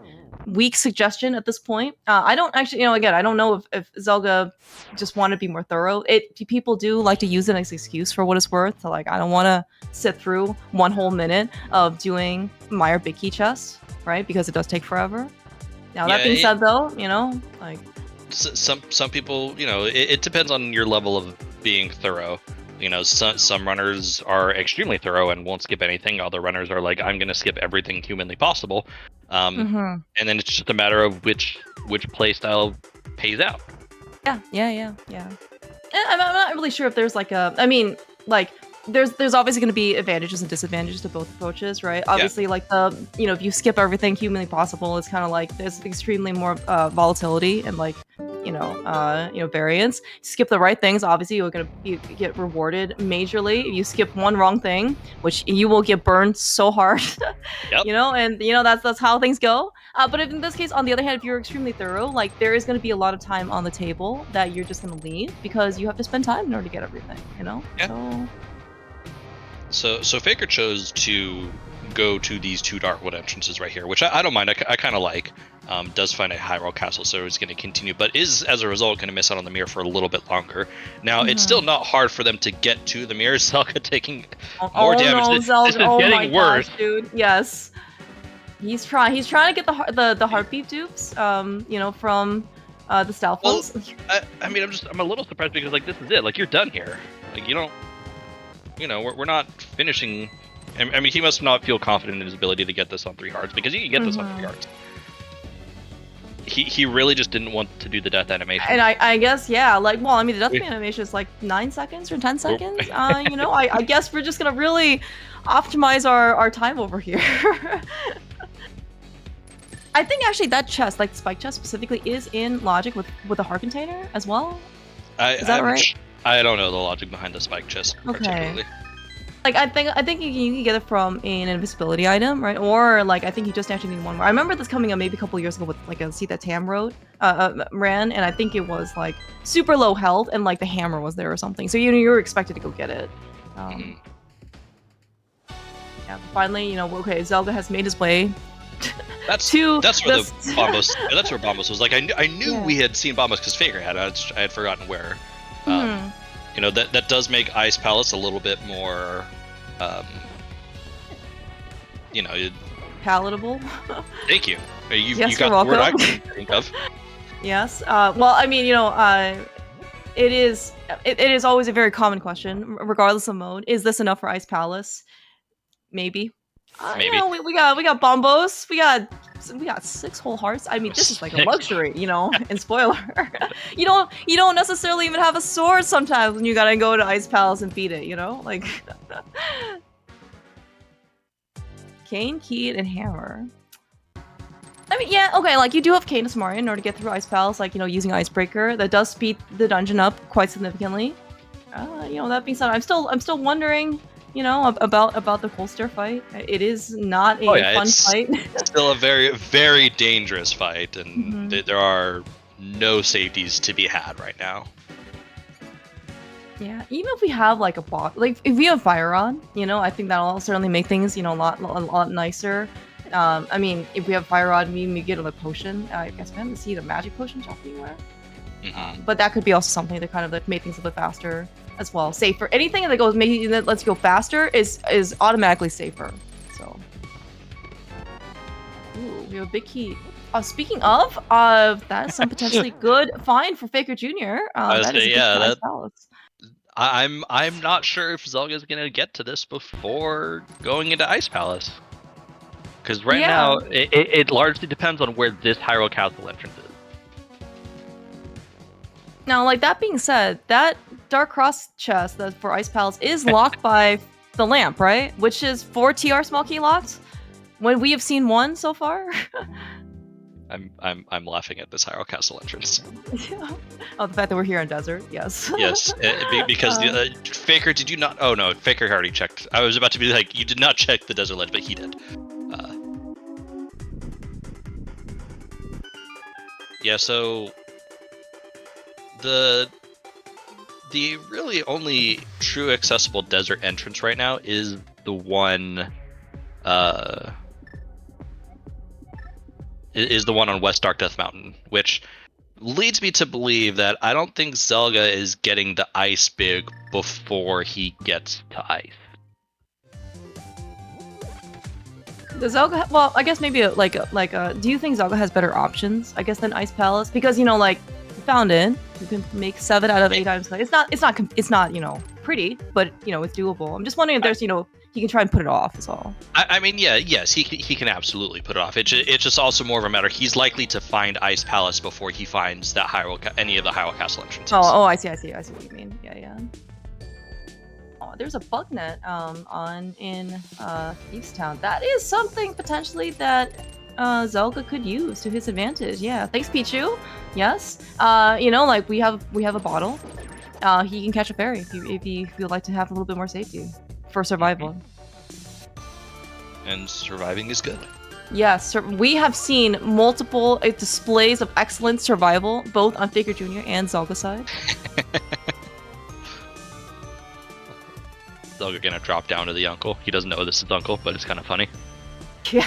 weak suggestion at this point. I don't actually, again, I don't know if Zelda just want to be more thorough. People do like to use it as an excuse for what it's worth. So, like, I don't want to sit through 1 whole minute of doing Meyer big key chest, right? Because it does take forever. Now, that being said, though, like... Some people, it depends on your level of being thorough. Some runners are extremely thorough and won't skip anything. Other runners are like, I'm going to skip everything humanly possible. And then it's just a matter of which play style pays out. Yeah. And I'm not really sure if there's like a... I mean, like, there's obviously going to be advantages and disadvantages to both approaches, right? Obviously, like if you skip everything humanly possible, it's kind of like there's extremely more volatility and like variance. Skip the right things, obviously you're gonna get rewarded majorly. If you skip one wrong thing, which you will get burned so hard. Yep. That's how things go. But if in this case, on the other hand, if you're extremely thorough, like there is going to be a lot of time on the table that you're just going to leave because you have to spend time in order to get everything. Yeah. So Faker chose to go to these 2 Darkwood entrances right here, which I don't mind. I kind of like. Does find a high roll castle, so it's going to continue, but is as a result going to miss out on the mirror for a little bit longer. Now it's still not hard for them to get to the mirror. Zelda taking more damage. No, this is my getting worse, gosh, dude. Yes, he's trying to get the heartbeat dupes. From the stealth falls. Well, I mean, I'm a little surprised because like this is it. Like you're done here. Like you don't. We're not finishing. I mean, he must not feel confident in his ability to get this on 3 hearts because he can get this on 3 hearts. He really just didn't want to do the death animation. And I guess, yeah, like, well, I mean, the death animation is like 9 seconds or 10 seconds. I guess we're just going to really optimize our time over here. I think actually that chest, like Spike chest specifically, is in logic with a heart container as well. Is that right? I don't know the logic behind the Spike chest particularly. Like I think you can get it from an invisibility item, right? Or like I think you just actually need one more. I remember this coming up maybe a couple of years ago with like a seat that Tam ran, and I think it was like super low health, and like the hammer was there or something. So you were expected to go get it. Yeah, finally, okay, Zelda has made his way. That's where Bombos was. Like I knew we had seen Bombos because Faker had. I had forgotten where. That does make Ice Palace a little bit more, palatable. Thank you. You yes, got you're the word I welcome. couldn't think of. Yes. Well, I mean, it is always a very common question, regardless of mode. Is this enough for Ice Palace? Maybe. Maybe. We got Bombos. We got 6 whole hearts. I mean, this is like a luxury, and spoiler. you don't necessarily even have a sword sometimes when you gotta go to Ice Palace and beat it, like Kane, Key, and Hammer. I mean, yeah, okay, like, you do have Kane and Samaria in order to get through Ice Palace, like, you know, using Icebreaker. That does speed the dungeon up quite significantly. You know, that being said, I'm still wondering, you know, about the Colster fight. It is not a fun fight. Still a very, very dangerous fight, and there are no safeties to be had right now. Yeah, even if we have like a bot, like if we have Fire on, you know, I think that'll certainly make things, you know, a lot nicer. I mean, if we have Fire Rod, we get a potion. I guess we haven't seen a magic potion shop anywhere. But that could be also something that kind of like make things a bit faster as well. Safer. Anything that goes that lets you go faster is automatically safer. So, ooh, we have a big key. Speaking of, that is some potentially good find for Faker Jr. That is yeah, I'm not sure if Zelga's gonna get to this before going into Ice Palace. Because right now, it largely depends on where this Hyrule Castle entrance is. Now, like, that being said, that Dark Cross chest that for Ice Palace is locked by the lamp, right? Which is 4 TR small key locks, when we have seen 1 so far. I'm laughing at this Hyrule Castle entrance. Oh, the fact that we're here in desert, yes. Yes, because Faker, did you not? Oh no, Faker already checked. I was about to be like, you did not check the desert ledge, but he did. Yeah, so the really only true accessible desert entrance right now is the one on West Dark Death Mountain, which leads me to believe that I don't think Zelda is getting the ice big before he gets to ice. Does Zelda? Well, I guess maybe like do you think Zelda has better options, I guess, than Ice Palace? Because, you know, like, found it, you can make 7 out of 8 items. It's not you know, pretty, but, you know, it's doable. I'm just wondering if there's, you know, he can try and put it off is all. I mean, yes, he can absolutely put it off. It's just also more of a matter. He's likely to find Ice Palace before he finds that any of the Hyrule Castle entrances. Oh, I see what you mean. Yeah. Oh, there's a bug net in Thieves Town. That is something potentially that Zelda could use to his advantage. Yeah, thanks, Pichu. Yes. You know, like, we have a bottle. He can catch a fairy if you would like to have a little bit more safety for survival. And surviving is good. Yes, we have seen multiple displays of excellent survival, both on Faker Jr. and Zelda side. Zelda gonna drop down to the uncle. He doesn't know this is uncle, but it's kind of funny. Yeah.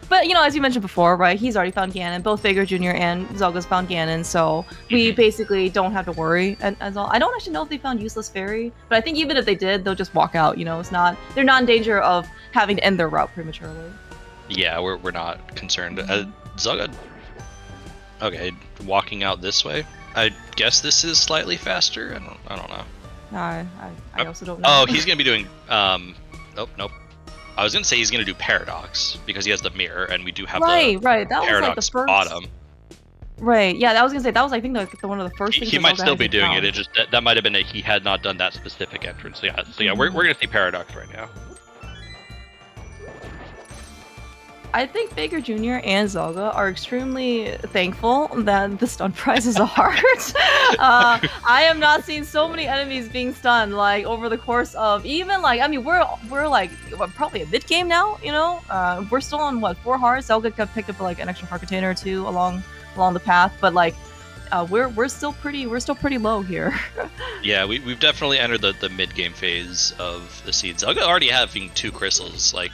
But, you know, as you mentioned before, right, he's already found Ganon. Both Faker Jr. and Zelda's found Ganon, so we basically don't have to worry as all. I don't actually know if they found Useless Fairy, but I think even if they did, they'll just walk out, you know. They're not in danger of having to end their route prematurely. Yeah, we're not concerned. Zelda, okay, walking out this way. I guess this is slightly faster. I don't know. I also don't know. Oh, he's gonna be doing nope. I was gonna say he's gonna do Paradox because he has the mirror, and we do have right. That Paradox was like the first bottom. Right. Yeah, I was gonna say that was, I think, one of the first things. He might still be doing it. It just that might have been he had not done that specific entrance. So yeah, we're gonna see Paradox right now. I think Faker Jr. and Zelda are extremely thankful that the stun prizes are hard. I am not seeing so many enemies being stunned, like, over the course of even, like, I mean, we're like probably a mid game now, you know. We're still on 4 hearts. Zelda got picked up like an extra heart container or 2 along the path, but like we're still pretty low here. Yeah, we've definitely entered the mid game phase of the seed. Zelda already having 2 crystals, like,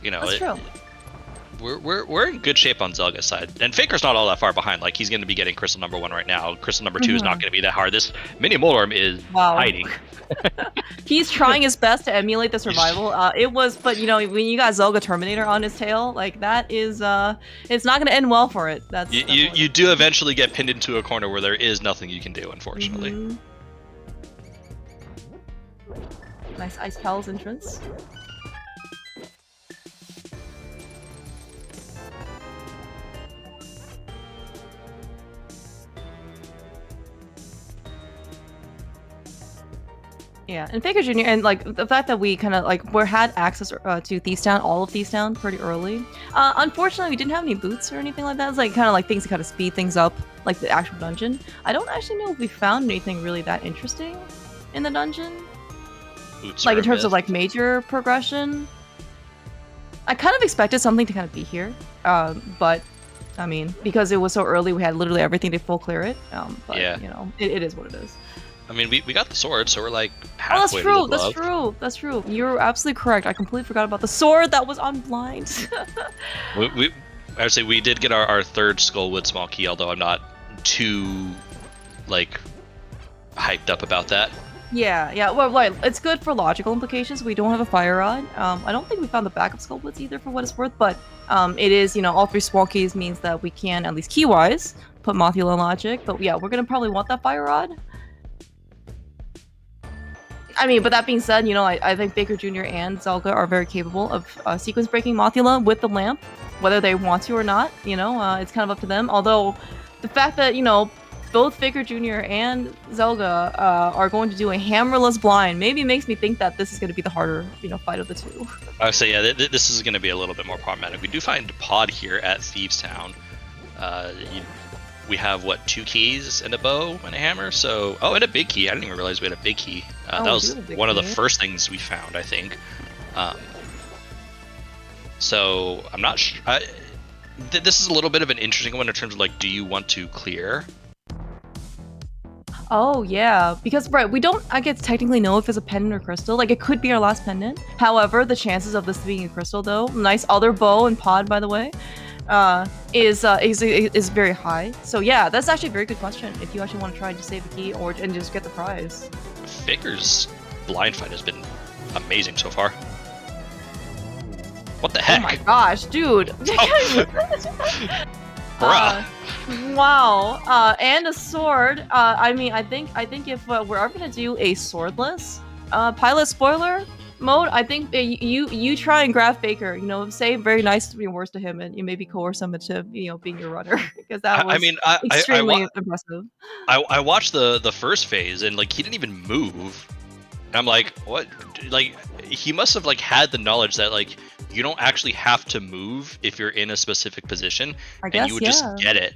you know. That's true. We're in good shape on Zelga's side, and Faker's not all that far behind. Like, he's going to be getting crystal number 1 right now. Crystal number 2 is not going to be that hard. This mini Molorm is hiding. He's trying his best to emulate the survival. But, you know, when you got Zelda Terminator on his tail, like, that is it's not going to end well for it. You do eventually get pinned into a corner where there is nothing you can do, unfortunately. Nice Ice Palace entrance. Yeah, and Faker Jr. and like the fact that we kind of like had access to Thieves Town, all of Thieves Town, pretty early. Unfortunately, we didn't have any boots or anything like that. It's like kind of like things to kind of speed things up, like the actual dungeon. I don't actually know if we found anything really that interesting in the dungeon. Boots like are in terms a of like major progression. I kind of expected something to kind of be here, but I mean, because it was so early, we had literally everything to full clear it. But Yeah. you know, it is what it is. I mean, we got the sword, so we're like Oh, halfway that's to true. the That's glove. true. That's true. You're absolutely correct. I completely forgot about the sword that was on blind. I would say we did get our third Skullwood small key, although I'm not too like hyped up about that. Yeah. Well, like, it's good for logical implications. We don't have a fire rod. I don't think we found the backup Skullwoods either, for what it's worth. But it is, you know, all 3 small keys means that we can, at least key-wise, put Mothula in logic. But yeah, we're gonna probably want that fire rod. I mean, but that being said, you know, I think Faker Jr. and Zelda are very capable of sequence breaking Mothula with the lamp, whether they want to or not. You know, it's kind of up to them. Although, the fact that, you know, both Faker Jr. and Zelda are going to do a hammerless blind maybe makes me think that this is going to be the harder, you know, fight of the two. I would say, yeah, this is going to be a little bit more problematic. We do find Pod here at Thieves Town. We have, what, 2 keys and a bow and a hammer? So, oh, and a big key. I didn't even realize we had a big key. That was one of the first things we found, I think. So, I'm not sure. This is a little bit of an interesting one in terms of, like, do you want to clear? Oh, yeah. Because, right, we don't, I guess, technically know if it's a pendant or crystal. Like, it could be our last pendant. However, the chances of this being a crystal, though, nice other bow and pod, by the way, is very high. So yeah, that's actually a very good question. If you actually want to try to save a key and just get the prize. Faker's blind fight has been amazing so far. What the heck? Oh my gosh, dude! Wow. And a sword. I mean, I think if we're ever gonna do a swordless pilot spoiler mode, I think you try and grab Faker, you know, say very nice words to him, and you maybe coerce him into, you know, being your runner, because that was extremely impressive. I watched the first phase, and like he didn't even move, and I'm like, what? Like he must have like had the knowledge that like you don't actually have to move if you're in a specific position, and you would just get it.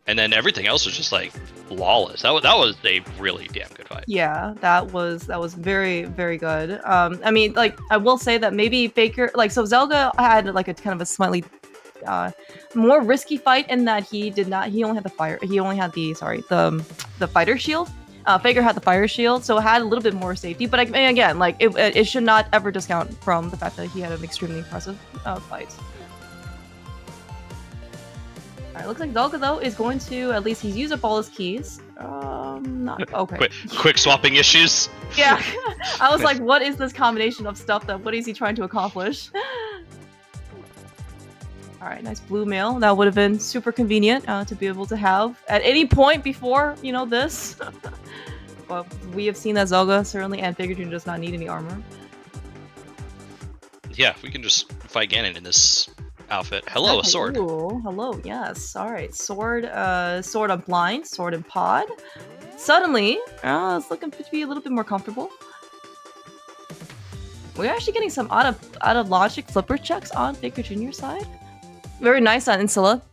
And then everything else was just like flawless. That was a really damn good fight. Yeah, that was very, very good. I mean, like, I will say that maybe Faker, like, so Zelda had like a kind of a slightly more risky fight in that he only had the fighter shield. Faker had the fire shield, so it had a little bit more safety. But again, like, it should not ever discount from the fact that he had an extremely impressive fight. Alright, looks like Zelda, though, is going to, at least he's used up all his keys. Not okay. Quick swapping issues. Yeah, I was like, what is this combination of stuff what is he trying to accomplish? Alright, nice blue mail. That would have been super convenient to be able to have at any point before, you know, this. But we have seen that Zelda, certainly, and Faker Jr. does not need any armor. Yeah, we can just fight Ganon in this outfit. Hello, okay, a sword. Ooh, hello, yes. Alright, sword on blind, sword and pod. Suddenly, it's looking to be a little bit more comfortable. We're actually getting some out of logic flipper checks on Faker Jr.'s side. Very nice on Insula.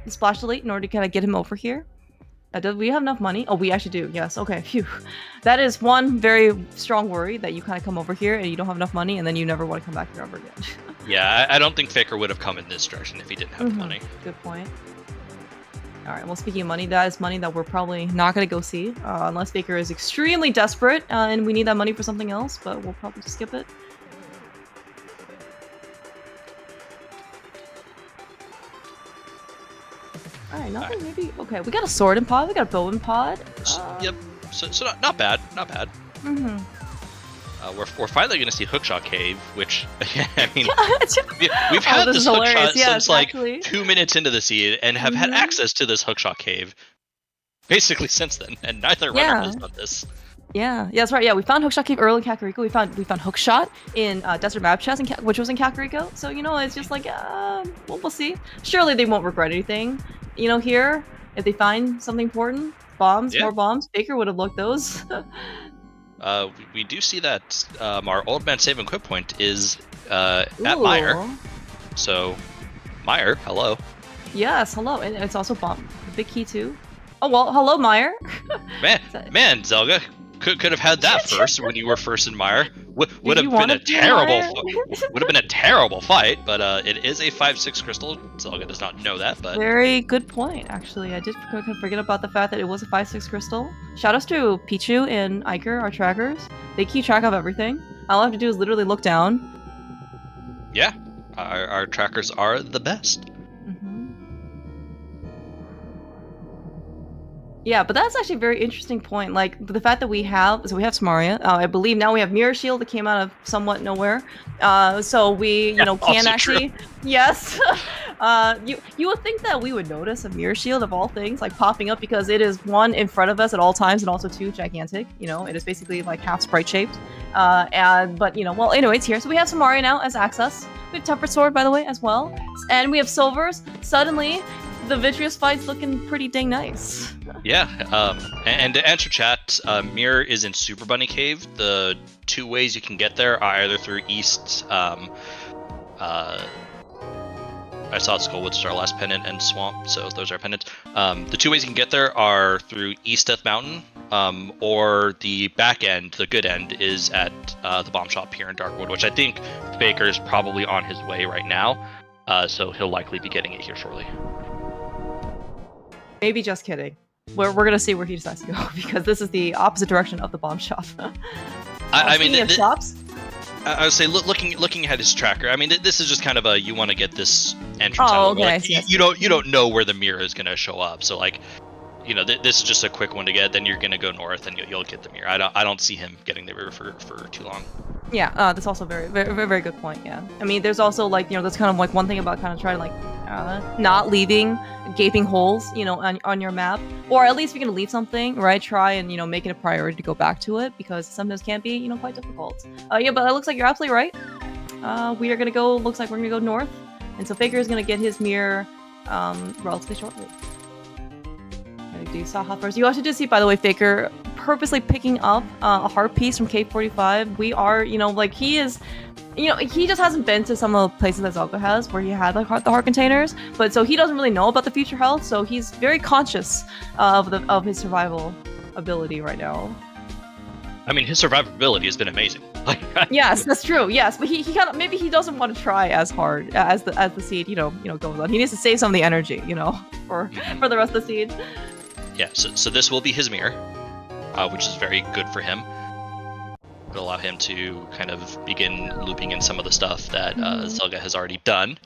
Splash delete in order to kind of get him over here. Do we have enough money? Oh, we actually do. Yes. Okay. Phew. That is one very strong worry, that you kind of come over here and you don't have enough money, and then you never want to come back here ever again. Yeah, I don't think Faker would have come in this direction if he didn't have the money. Good point. All right. Well, speaking of money, that is money that we're probably not going to go see unless Faker is extremely desperate and we need that money for something else. But we'll probably just skip it. Alright, nothing maybe. Okay, we got a sword and pod, we got a bow and pod. Yep. So not bad, not bad. We're finally going to see Hookshot Cave, which I mean, we've had this Hookshot since like 2 minutes into the seed, and have had access to this Hookshot Cave basically since then, and neither runner has done this. Yeah, that's right. Yeah, we found Hookshot Cave early in Kakariko. We found Hookshot in Desert Map Chest, which was in Kakariko. So, you know, it's just like, we'll see. Surely they won't regret anything. You know, here, if they find something important, bombs, more bombs, Faker would have looked those. we do see that our old man save and quit point is at Meyer. Ooh. So, Meyer, hello. Yes, hello. And it's also Big Key too. Oh well, hello, Meyer. Man, Zelga could have had that first when you were first in Meyer. Would have been a terrible fight, but it is a 5/6 crystal. Zelga does not know that, but very good point. Actually, I did forget about the fact that it was a 5/6 crystal. Shoutouts to Pichu and Iker, our trackers. They keep track of everything. All I have to do is literally look down. Yeah, our trackers are the best. Yeah, but that's actually a very interesting point. Like the fact that we have Samaria. I believe now we have Mirror Shield that came out of somewhat nowhere. So we, can actually. True. Yes. You would think that we would notice a Mirror Shield of all things, like popping up because it is one in front of us at all times and also two gigantic. It is basically like half sprite shaped. Well, anyway, it's here. So we have Samaria now as access. We have Tempered Sword, by the way, as well, and we have Silvers. Suddenly, the Vitreous fight's looking pretty dang nice. Yeah, and to answer chat, Mirror is in Super Bunny Cave. The two ways you can get there are either through East, I saw Skullwood Star last Pendant and Swamp, so those are Pendants. The two ways you can get there are through East Death Mountain, or the back end, the good end, is at the bomb shop here in Darkwood, which I think Faker is probably on his way right now, so he'll likely be getting it here shortly. Maybe just kidding. We're gonna see where he decides to go because this is the opposite direction of the bomb shop. I mean, shops. I would say looking at his tracker. I mean, this is just kind of a you want to get this entrance. Oh, out okay. Like, you don't know where the mirror is gonna show up. So like, this is just a quick one to get. Then you're gonna go north and you'll get the mirror. I don't see him getting the river for too long. Yeah, that's also very, very, very good point. Yeah, I mean, there's also like that's kind of like one thing about kind of trying to like not leaving gaping holes, on your map, or at least if you're gonna leave something, right? Try and make it a priority to go back to it because sometimes can be quite difficult. Yeah, but it looks like you're absolutely right. We are gonna go. Looks like we're gonna go north, and so Faker is gonna get his mirror relatively shortly. You saw how first. You also did see, by the way, Faker purposely picking up a heart piece from K45. We are, he is, he just hasn't been to some of the places that Zelda has where he had like the heart containers, but so he doesn't really know about the future health, so he's very conscious of his survival ability right now. I mean, his survivability has been amazing. Yes, that's true. Yes, but he kind of maybe he doesn't want to try as hard as the seed goes on. He needs to save some of the energy, for the rest of the seed. Yeah, so this will be his mirror, which is very good for him. It'll allow him to kind of begin looping in some of the stuff that Zelga has already done.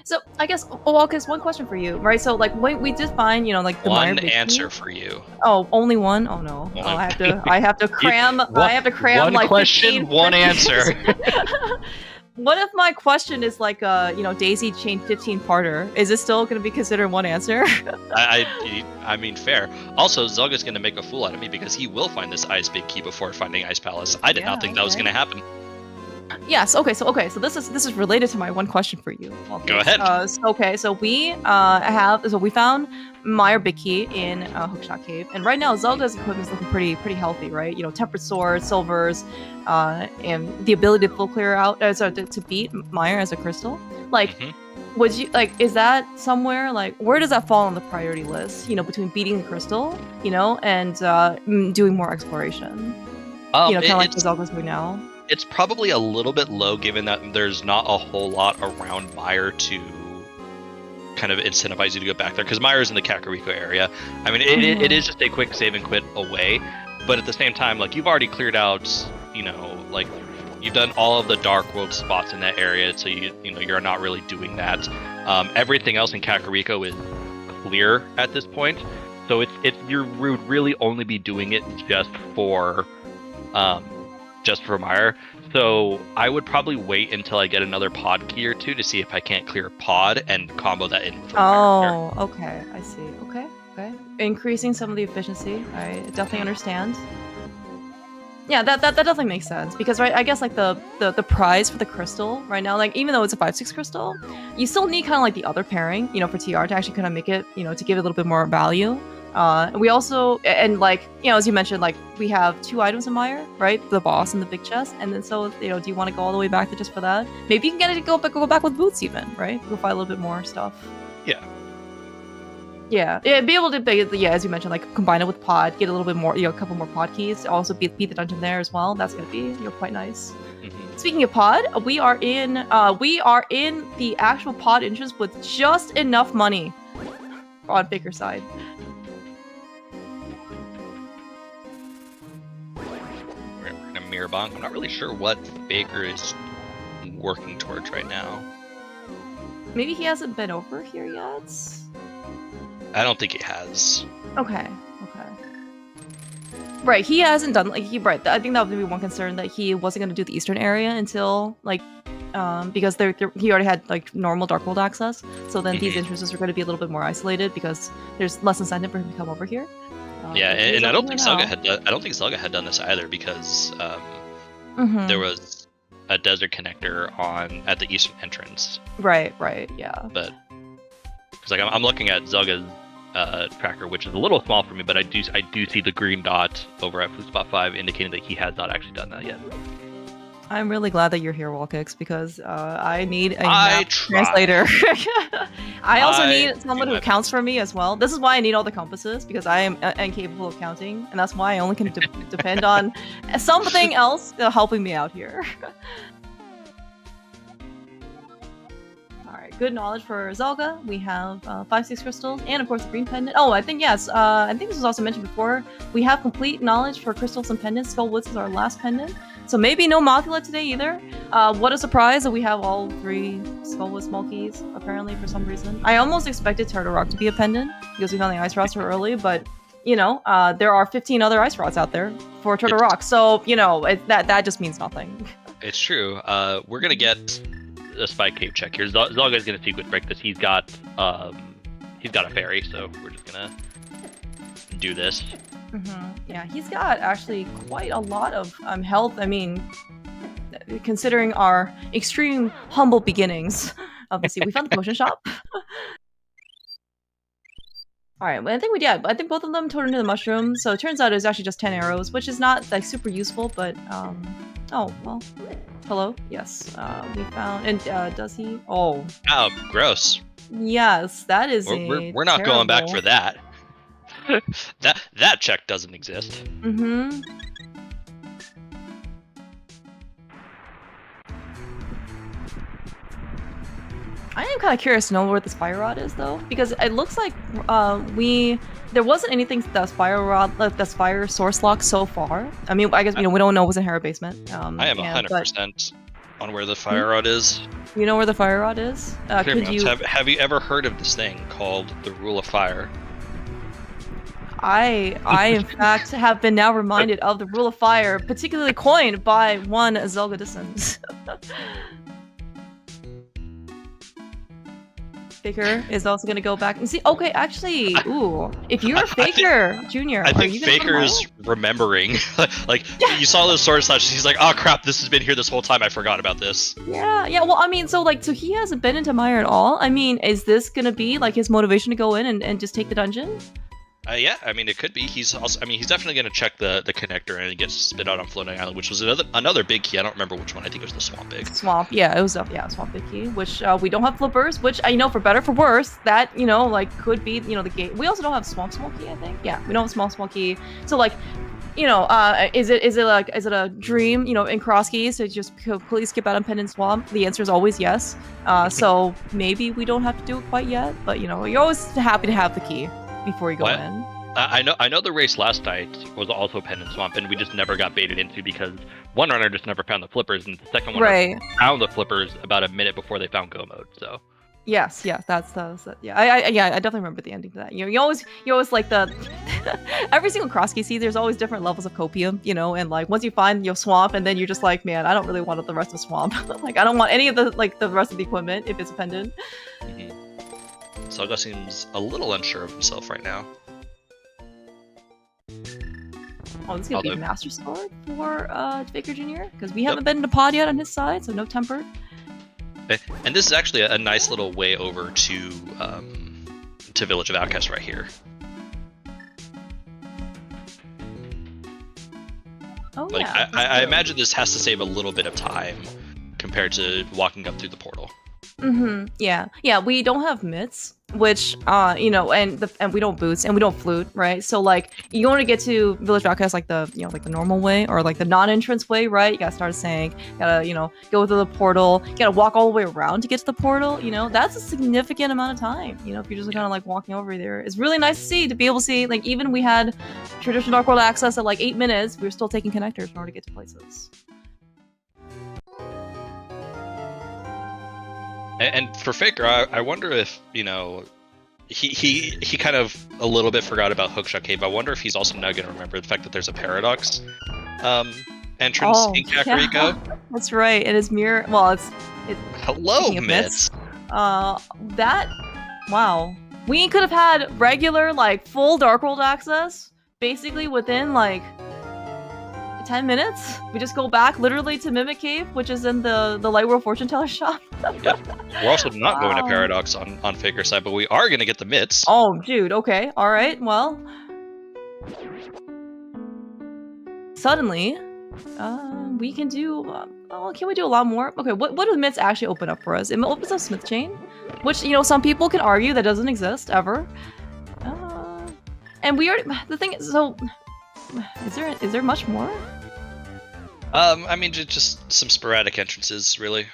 So I guess, Walkus, one question for you, right? So like we did find, like the one answer for you. Oh, only one? Oh no! Oh, I have to cram. I have to cram one like question, 15, one answer. What if my question is like Daisy Chain 15-parter? Is it still going to be considered one answer? I mean, fair. Also, Zelga's going to make a fool out of me because he will find this Ice Big Key before finding Ice Palace. I did not think that was going to happen. Yes. Okay. So this is related to my one question for you. Okay. Go ahead. So we we found Meyer Big Key in Hookshot Cave, and right now Zelda's equipment is looking pretty healthy, right? Tempered Sword, Silvers, and the ability to full clear out, to beat Meyer as a crystal. Like, would you is that somewhere like where does that fall on the priority list? Between beating the crystal, and doing more exploration. Kind of like what Zelda's doing now. It's probably a little bit low given that there's not a whole lot around Meyer to kind of incentivize you to go back there, because Meyer's in the Kakariko area. I mean, it is just a quick save and quit away, but at the same time, like, you've already cleared out, like, you've done all of the Dark World spots in that area, so you're not really doing that. Everything else in Kakariko is clear at this point, so you would really only be doing it just for Meyer. So I would probably wait until I get another pod key or two to see if I can't clear a pod and combo that in for Meyer. Okay, I see. Okay. Increasing some of the efficiency, I definitely understand. Yeah, that definitely makes sense, because right, I guess like the prize for the crystal right now, like even though it's a 5/6 crystal, you still need kind of like the other pairing, for TR to actually kind of make it, to give it a little bit more value. We also, and like, you know, as you mentioned, like we have 2 items in Mire, right? The boss and the big chest. And then so, you know, do you want to go all the way back to just for that? Maybe you can get it to go back with boots even, right? Go find a little bit more stuff. Yeah. Yeah, be able to, yeah, as you mentioned, like combine it with pod, get a little bit more, you know, a couple more pod keys. Also beat the dungeon there as well. That's gonna be, you know, quite nice. Speaking of pod, we are in the actual pod entrance with just enough money on Faker's side. We're in a mirror bonk. I'm not really sure what Faker is working towards right now. Maybe he hasn't been over here yet. I don't think he has. Okay. Right, he hasn't done, like, right, I think that would be one concern, that he wasn't going to do the eastern area until, like, because he already had, like, normal Dark World access, so then these entrances are going to be a little bit more isolated, because there's less incentive for him to come over here. Yeah, and I don't think Zelda had done this either, because there was a desert connector at the eastern entrance. Right, yeah. But, because, like, I'm looking at Zelga's tracker, which is a little small for me, but I do see the green dot over at Food Spot 5 indicating that he has not actually done that yet. I'm really glad that you're here, Wallkicks, because I need a map translator. I also need someone who counts for me as well. This is why I need all the compasses, because I am incapable of counting, and that's why I only can depend on something else helping me out here. Good knowledge for Zelda. We have 5-6 crystals, and of course the green pendant. Oh, I think yes. I think this was also mentioned before. We have complete knowledge for crystals and pendants. Skullwoods is our last pendant, so maybe no Mothula today either. What a surprise that we have all 3 Skullwood small keys apparently for some reason. I almost expected Turtle Rock to be a pendant because we found the ice rods so early, but you know, there are 15 other ice rods out there for Turtle Rock, so you know that just means nothing. It's true. We're gonna get a spike cave check here. Zelga's gonna sequence break this. He's got a fairy, so we're just gonna do this. Yeah, he's got actually quite a lot of health. I mean, considering our extreme humble beginnings. Obviously, we found the potion shop. All right, well, I think we did. I think both of them turned into the mushroom. So it turns out it was actually just 10 arrows, which is not like super useful, but oh well. Hello? Yes. We found, and does he? Oh, gross. Yes, that is we're not going back for that. that check doesn't exist. I am kind of curious to know where the Spire Rod is, though, because it looks like there wasn't anything that Spire Source Lock so far. I mean, I guess we don't know what's in Hera Basement. I am 100% on where the Fire Rod is. You know where the Fire Rod is? Have you ever heard of this thing called the Rule of Fire? I in fact have been now reminded of the Rule of Fire, particularly coined by one ZelgaDissan. Faker is also going to go back and see. Okay, actually, ooh, if you're a Faker Junior, I think Faker is remembering. Like, you saw those sword slashes. He's like, oh crap, this has been here this whole time. I forgot about this. Yeah. Well, I mean, so he hasn't been into Mire at all. I mean, is this going to be like his motivation to go in and just take the dungeon? Yeah, I mean, it could be. He's definitely going to check the connector and get spit out on Floating Island, which was another big key. I don't remember which one. I think it was the Swamp Big. Swamp, yeah, it was Swamp Big Key, which we don't have flippers, which I know for better for worse, that, you know, like could be, you know, the gate. We also don't have Swamp Small Key, I think. Yeah, we don't have Small Key. So like, you know, is it a dream, you know, in Crosskeys to just completely skip out on Pendant Swamp? The answer is always yes. So maybe we don't have to do it quite yet, but you know, you're always happy to have the key before you go in. I know the race last night was also Pendant Swamp, and we just never got baited into because one runner just never found the flippers, and the second one found the flippers about a minute before they found Go Mode. So yes, that's I definitely remember the ending to that. You always like the every single Crosskey see, there's always different levels of copium, you know, and like once you find your swamp, and then you're just like, man, I don't really want the rest of swamp. Like I don't want any of the rest of the equipment if it's a pendant. Zelda seems a little unsure of himself right now. Oh, this is gonna be a Master Sword for Faker Jr. because we haven't been in the pod yet on his side, so no tempered. And this is actually a nice little way over to Village of Outcasts right here. Oh Like yeah. I imagine this has to save a little bit of time compared to walking up through the portal. Yeah. Yeah. We don't have mitts, which you know, and we don't boots and we don't flute, right? So like, you want to get to Village Outcast like the like the normal way or like the non-entrance way, right? You gotta start saying, gotta go through the portal, you gotta walk all the way around to get to the portal. You know, that's a significant amount of time. You know, if you're just kind of like walking over there, it's really nice to see to be able to see. Like even we had traditional Dark World access at like 8 minutes, we were still taking connectors in order to get to places. And for Faker, I wonder if, he kind of a little bit forgot about Hookshot Cave. I wonder if he's also now going to remember the fact that there's a Paradox entrance in Kakariko. Yeah. That's right. It is mirror. Well, it's Hello, Mitts. Wow. We could have had regular, like, full Dark World access basically within, like, 10 minutes. We just go back literally to Mimic Cave, which is in the Light World Fortune Teller shop. Yep. We're also not going to Paradox on Faker's side, but we are going to get the mitts. Oh, dude. Okay. All right. Well, suddenly, we can do. Can we do a lot more? Okay. What do the mitts actually open up for us? It opens up Smith Chain, which some people can argue that doesn't exist ever. And we are. The thing is, so is there much more? I mean, just some sporadic entrances, really.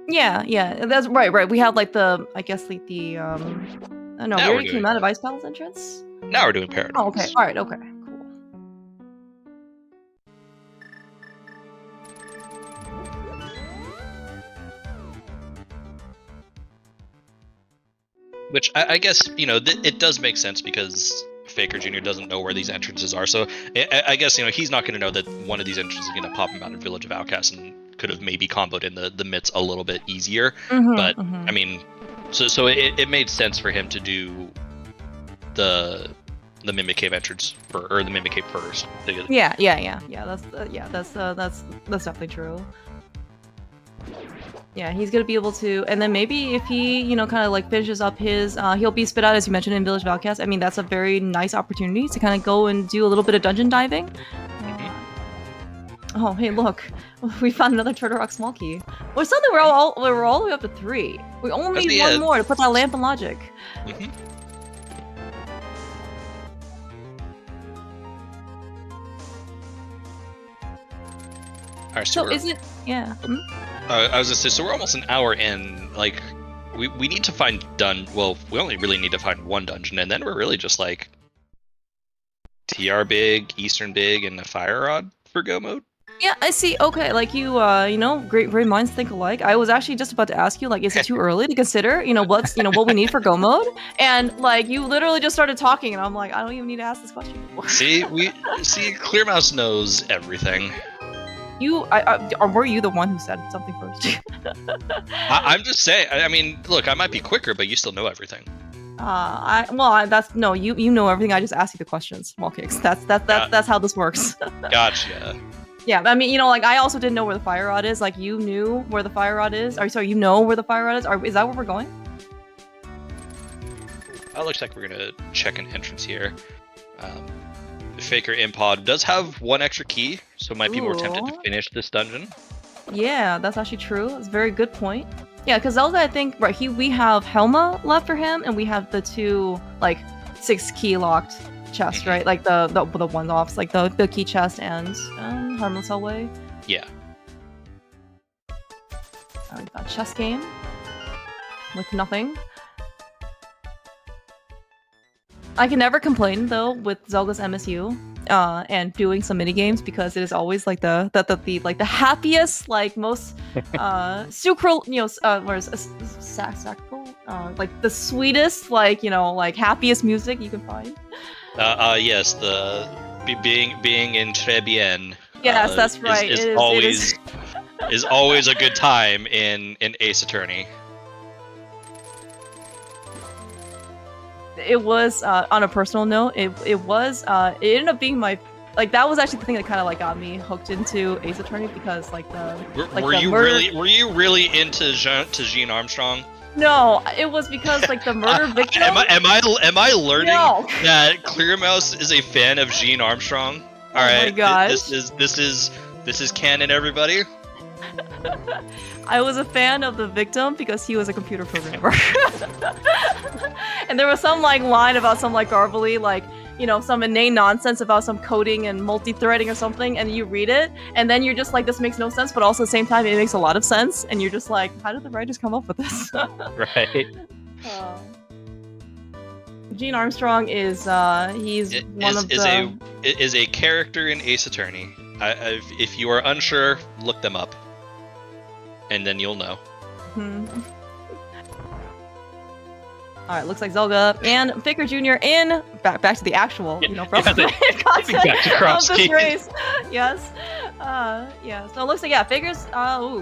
Yeah, that's right. We have like I guess like the no, we already came out of Ice Palace entrance. Now we're doing Paradox. Oh, okay. All right. Okay. Cool. Which I guess it does make sense because Faker Jr. doesn't know where these entrances are, so I guess he's not going to know that one of these entrances is going to pop him out of Village of Outcasts and could have maybe comboed in the mitts a little bit easier. But I mean, so it made sense for him to do the Mimic Cave entrance or the Mimic Cave first. Yeah. That's definitely true. Yeah, he's gonna be able to, and then maybe if he, kind of like finishes up his, he'll be spit out as you mentioned in Village of Outcasts. I mean, that's a very nice opportunity to kind of go and do a little bit of dungeon diving. Oh, hey, look, we found another Turtle Rock small key. Well, suddenly we're all the way up to 3. We only need one more to put that lamp in logic. Alright, so is it? Yeah. I was gonna say, so we're almost an hour in. Like, we need to find Well, we only really need to find one dungeon, and then we're really just like TR big, Eastern big, and a Fire Rod for go mode. Yeah, I see. Okay, like great minds think alike. I was actually just about to ask you, like, is it too early to consider, what we need for go mode? And like, you literally just started talking, and I'm like, I don't even need to ask this question anymore. See, Clear Mouse knows everything. Or were you the one who said something first? I'm just saying. I mean, look, I might be quicker, but you still know everything. You know everything. I just asked you the questions, small kicks. That's how this works. Gotcha. Yeah, I mean, like, I also didn't know where the Fire Rod is. Like, you knew where the Fire Rod is. You know where the Fire Rod is. Is that where we're going? It looks like we're gonna check an entrance here. Faker Impod does have one extra key, so might be more tempted to finish this dungeon. Yeah, that's actually true. It's a very good point. Yeah, because Zelda, I think, right, we have Helma left for him, and we have the 2, like, 6 key locked chests, right? Like the one-offs, like the key chest and Harmless Hellway. Yeah. We've got chess game with nothing. I can never complain though with Zelda's MSU and doing some mini games because it is always like the happiest, like most sucral, sacral, like the sweetest, like happiest music you can find. Yes, the being in Très Bien. Yes, that's right. Is always a good time in Ace Attorney. It was on a personal note. It ended up being my, like, that was actually the thing that kind of like got me hooked into Ace Attorney because were you really into Jean Armstrong? No, it was because like the murder victim. Am I learning that Clear Mouse is a fan of Jean Armstrong? All right. my gosh. This is canon, everybody. I was a fan of the victim because he was a computer programmer. And there was some like line about some like garbly like, you know, some inane nonsense about some coding and multi-threading or something, and you read it, and then you're just like, this makes no sense, but also at the same time it makes a lot of sense, and you're just like, how did the writers come up with this? Right. Gene Armstrong is is a character in Ace Attorney. If you are unsure, look them up, and then you'll know. All right, looks like Zelda and Faker Jr. in back to the actual, you know, content back to of this race. Yes, yeah. So it looks like Faker's.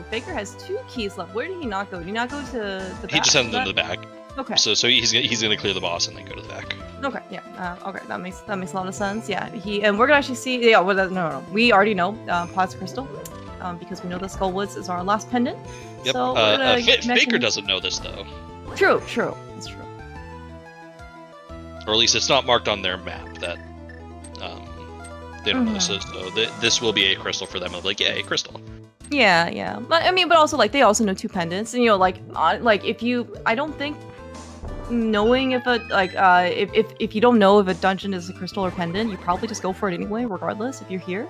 Faker has 2 keys left. Where did he not go? Did he not go to the back? He just sends them to the back. Okay. So he's gonna clear the boss and then go to the back. Okay. Yeah. Okay. That makes a lot of sense. Yeah. And we're gonna actually see. Yeah. Well, no. We already know Pots Crystal, because we know the Skullwoods is our last pendant. Yep. So Faker doesn't know this though. True. It's true. Or at least it's not marked on their map that they don't know. So this will be a crystal for them. Of like, yeah, a crystal. Yeah. But I mean, but also like they also know 2 pendants, and you know, like if you, I don't think knowing if a if you don't know if a dungeon is a crystal or pendant, you probably just go for it anyway, regardless if you're here.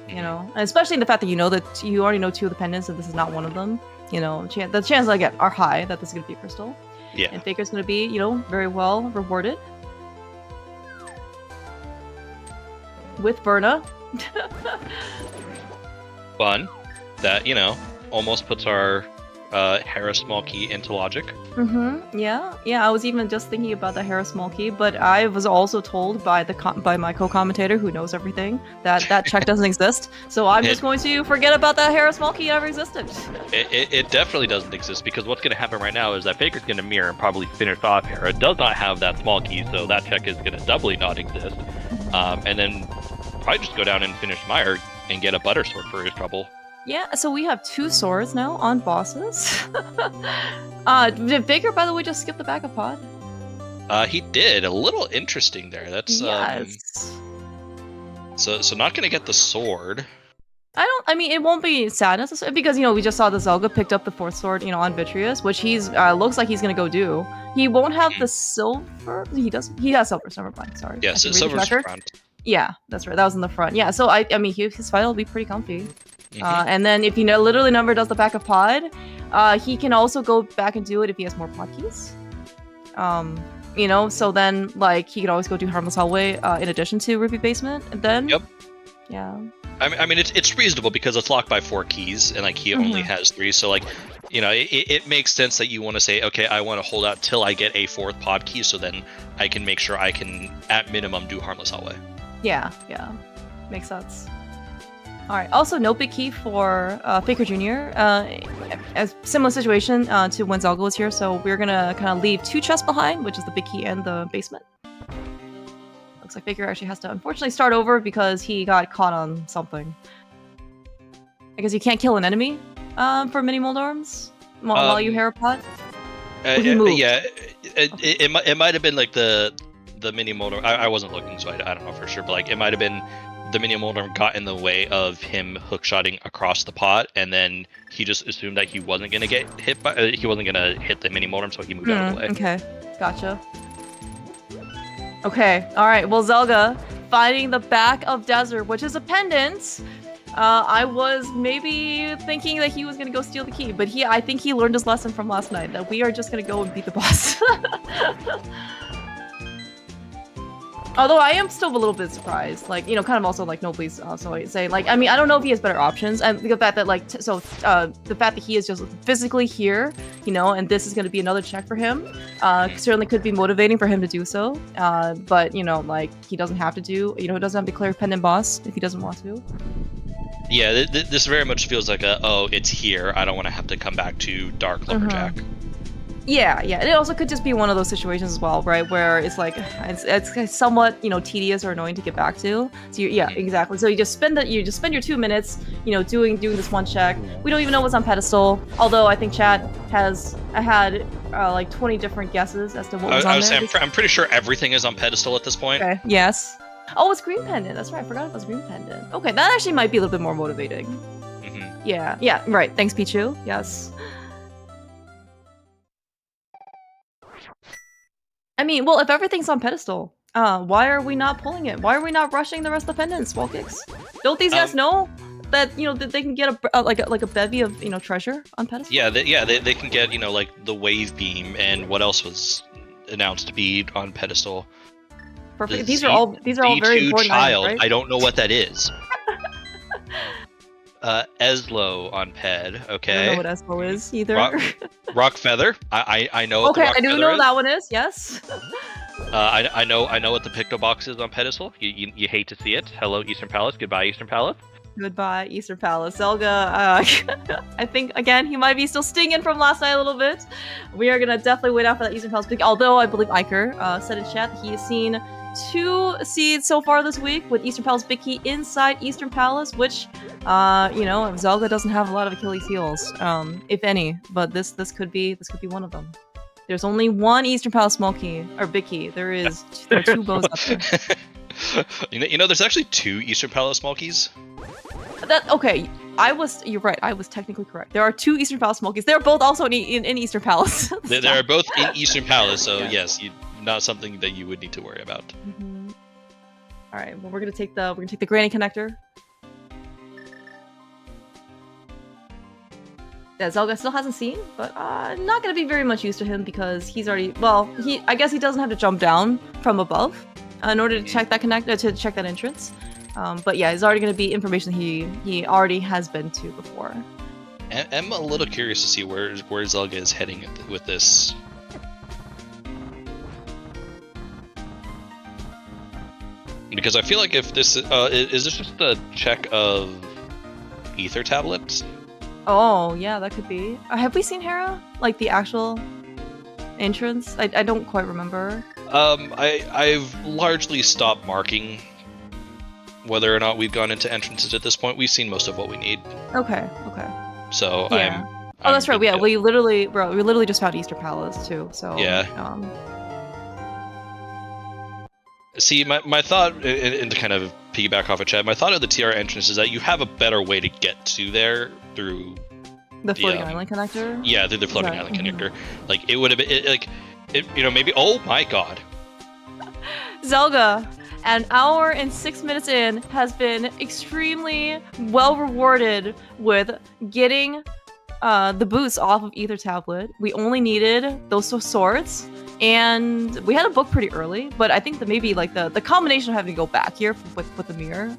You know, and especially in the fact that you know that you already know 2 of the pendants, and this is not one of them. You know, the chances again are high that this is going to be a crystal. Yeah. And Faker's going to be, you know, very well rewarded with Verna. Fun. That, you know, almost puts our Hera small key into logic. Yeah. I was even just thinking about the Hera small key, but I was also told by my co-commentator who knows everything that check doesn't exist. So I'm just going to forget about that Hera small key ever existed. It definitely doesn't exist, because what's going to happen right now is that Faker's going to mirror and probably finish off Hera. Does not have that small key, so that check is going to doubly not exist. And then probably just go down and finish Meyer and get a butter sword for his trouble. Yeah, so we have 2 swords now on bosses. Did Faker, by the way, just skip the backup pod? He did. A little interesting there. That's yes. So not gonna get the sword. I mean, it won't be sad necessarily, because, you know, we just saw the Zelda picked up the 4th sword, you know, on Vitreous, which he's looks like he's gonna go do. He won't have the silver. He does. He has silver. Never mind. Sorry. Yeah, so silver's front. Yeah, that's right. That was in the front. Yeah, so I mean, his fight will be pretty comfy. And then if he literally number does the backup pod, he can also go back and do it if he has more pod keys. You know, so then like he could always go do Harmless Hallway in addition to Ruby Basement, and then yeah. I mean, it's reasonable because it's locked by 4 keys, and like he only has 3. So like, you know, it makes sense that you want to say, okay, I want to hold out till I get a 4th pod key, so then I can make sure I can at minimum do Harmless Hallway. Yeah, makes sense. All right. Also, no big key for Faker Jr. A similar situation to when Zelda was here, so we're gonna kind of leave 2 chests behind, which is the big key and the basement. Looks like Faker actually has to unfortunately start over because he got caught on something. I guess you can't kill an enemy for mini Moldorms while you Hera pot. Yeah, it might have been like the mini Moldorm. I wasn't looking, so I don't know for sure, but like it might have been the mini Moldorm got in the way of him hookshotting across the pot, and then he just assumed that he wasn't gonna get hit by he wasn't gonna hit the mini Moldorm, so he moved out of the way. Okay, gotcha. Okay, all right. Well, Zelda finding the back of Desert, which is a pendant. I was maybe thinking that he was gonna go steal the key, but I think he learned his lesson from last night that we are just gonna go and beat the boss. Although I am still a little bit surprised, like, you know, kind of also like Nobly's also saying, like, I mean, I don't know if he has better options, and the fact that like the fact that he is just physically here, you know, and this is going to be another check for him, certainly could be motivating for him to do so. But you know, like he doesn't have to do, you know, he doesn't have to declare pendant boss if he doesn't want to. Yeah, this very much feels like it's here. I don't want to have to come back to Dark Lumberjack. Yeah, and it also could just be one of those situations as well, right, where it's like it's somewhat, you know, tedious or annoying to get back to. So exactly. So you just spend your 2 minutes, you know, doing this one check. We don't even know what's on pedestal, although I think chat had like 20 different guesses as to what was on there. I'm pretty sure everything is on pedestal at this point. Okay. Yes. Oh, it's Green Pendant. That's right. I forgot it was Green Pendant. Okay, that actually might be a little bit more motivating. Yeah, right. Thanks, Pichu. Yes. I mean, well, if everything's on pedestal, why are we not pulling it? Why are we not rushing the rest of the pendants, Wall Kicks? Don't these guys know that that they can get like a bevy of treasure on pedestal? Yeah, they can get like the wave beam and what else was announced to be on pedestal. Perfect. These are all very important child. items, right? I don't know what that is. Eslo on Ped. Okay. I don't know what Eslo is either. Rock Feather. I know. What okay, the Rock I do Feather know is. that one is. Yes. I know what the Picto Box is on pedestal. You hate to see it. Hello, Eastern Palace. Goodbye, Eastern Palace. Goodbye, Eastern Palace. Zelga, I think, again, he might be still stinging from last night a little bit. We are going to definitely wait out for that Eastern Palace pick, although I believe Iker said in chat he has seen 2 seeds so far this week with Eastern Palace Big Key inside Eastern Palace, which, Zelda doesn't have a lot of Achilles heels, if any, but this could be one of them. There's only one Eastern Palace Small Key, or Big Key. There are 2 bows up there. There's actually 2 Eastern Palace Small Keys. Okay, you're right. I was technically correct. There are 2 Eastern Palace Smokies. They're both also in Eastern Palace. They are both in Eastern Palace, so yes, not something that you would need to worry about. All right. Well, we're gonna take the granny connector. That Zelda still hasn't seen, but not gonna be very much use to him because he's already. Well, I guess he doesn't have to jump down from above in order to check that check that entrance. But yeah, it's already going to be information he already has been to before. I'm a little curious to see where Zelda is heading with this. Because I feel like if this is this just a check of ether tablets? Oh yeah, that could be. Have we seen Hera? Like the actual entrance? I don't quite remember. I've largely stopped marking whether or not we've gone into entrances at this point. We've seen most of what we need. Okay. So yeah. That's right. Yeah, we literally just found Easter Palace too. So yeah. See, my thought, and to kind of piggyback off of Chad, my thought of the TR entrance is that you have a better way to get to there through the floating island connector. Yeah, through the floating island connector. Like it would have been maybe. Oh my god. Zelda, an hour and 6 minutes in, has been extremely well rewarded with getting the boots off of Ether Tablet. We only needed those swords, and we had a book pretty early, but I think that maybe like the combination of having to go back here with the mirror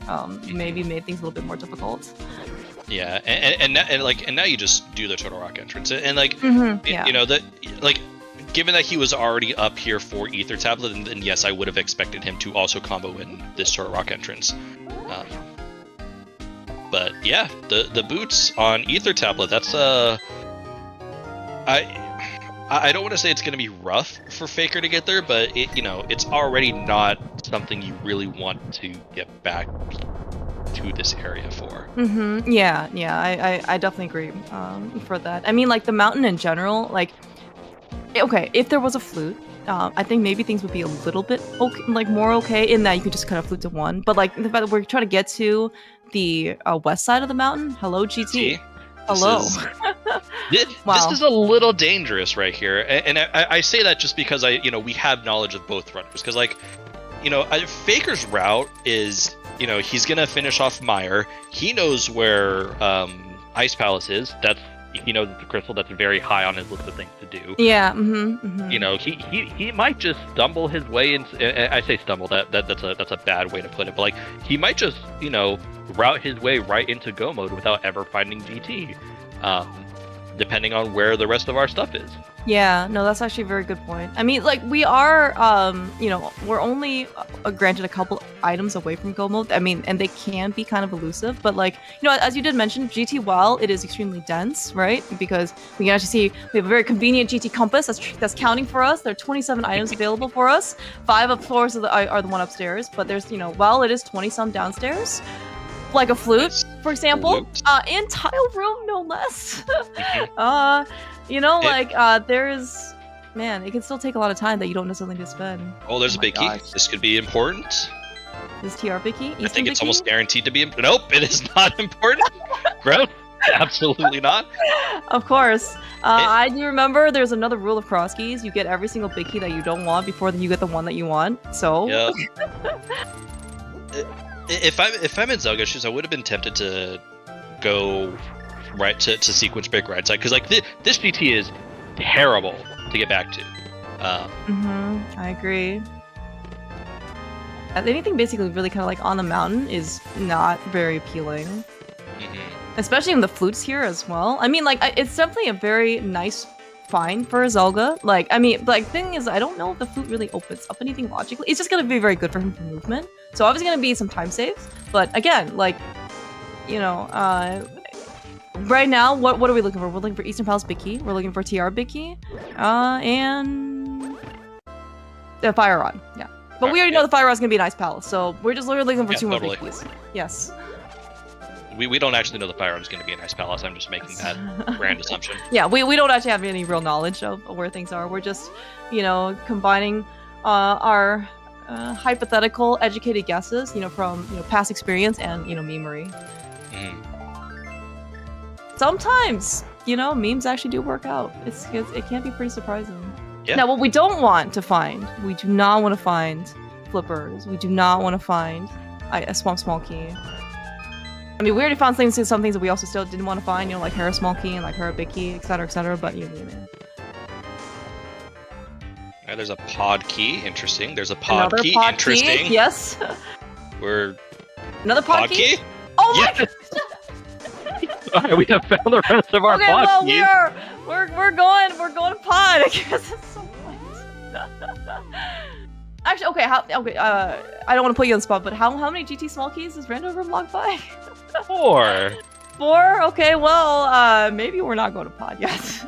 maybe made things a little bit more difficult. Yeah, and now you just do the Turtle Rock entrance, and given that he was already up here for Ether Tablet, and yes, I would have expected him to also combo in this Turtle Rock entrance. But yeah, the boots on Ether Tablet, that's I don't want to say it's going to be rough for Faker to get there, but it's already not something you really want to get back to this area for. Yeah, I definitely agree for that. I mean, like the mountain in general, like, okay, if there was a flute, I think maybe things would be a little bit more okay in that you could just kind of flute to one. But like the fact that we're trying to get to the west side of the mountain. Hello, GT. Hello. This is a little dangerous right here, and I say that just because we have knowledge of both runners. Because Faker's route is he's gonna finish off Meyer. He knows where Ice Palace is. He knows it's a crystal that's very high on his list of things to do. Yeah. He might just stumble his way into. I say stumble. That's a bad way to put it. But he might just route his way right into Go mode without ever finding GT. Depending on where the rest of our stuff is. Yeah, no, that's actually a very good point. I mean, like, we are, we're only granted a couple items away from Go mode. I mean, and they can be kind of elusive, but as you did mention, GT, while it is extremely dense, right? Because we can actually see we have a very convenient GT compass that's counting for us. There are 27 items available for us. 5 of floors are the one upstairs, but there's, while it is 20-some downstairs, like a flute, for example, in tile room, no less. There's, man, it can still take a lot of time that you don't necessarily need to spend. Oh, there's a big key. This could be important. This TR Vicky? I think it's almost guaranteed to be. Nope, it is not important. Bro, absolutely not. Of course. I do remember there's another rule of cross keys. You get every single big key that you don't want before you get the one that you want. So. Yep. If I'm in Zelga's shoes, I would have been tempted to go right to sequence break right side, because like this GT is terrible to get back to. I agree. Anything basically really kind of like on the mountain is not very appealing. Especially in the flutes here as well. I mean, like, it's definitely a very nice find for Zelda. Like, I mean, like, thing is, I don't know if the flute really opens up anything logically. It's just gonna be very good for him for movement. So obviously gonna be some time saves. But again, like, you know, right now, what are we looking for? We're looking for Eastern Palace big key. We're looking for TR big key. And the Fire Rod. Yeah. But we already know the Fire Rod's gonna be an Ice Palace, so we're just literally looking for two more big keys. Yes. We don't actually know the Fire Rod is going to be an Ice Palace. I'm just making that grand assumption. Yeah, we don't actually have any real knowledge of where things are. We're just, you know, combining our hypothetical, educated guesses, you know, from past experience and memery. Sometimes, memes actually do work out. It can be pretty surprising. Yeah. Now, what we don't want to find, we do not want to find flippers. We do not want to find a small key. I mean, we already found some things that we also still didn't want to find, like her small key and like her big key, etc., but There's a pod key, interesting. There's a pod Another key, pod interesting. Key. Yes. We're another pod key? Oh my god! Alright, we have found the rest of our pod keys. We're going pod. I guess it's so fun. Actually, okay. I don't want to put you on the spot, but how many GT small keys is Randover blocked by? 4. 4? Okay, well, maybe we're not going to pod yet.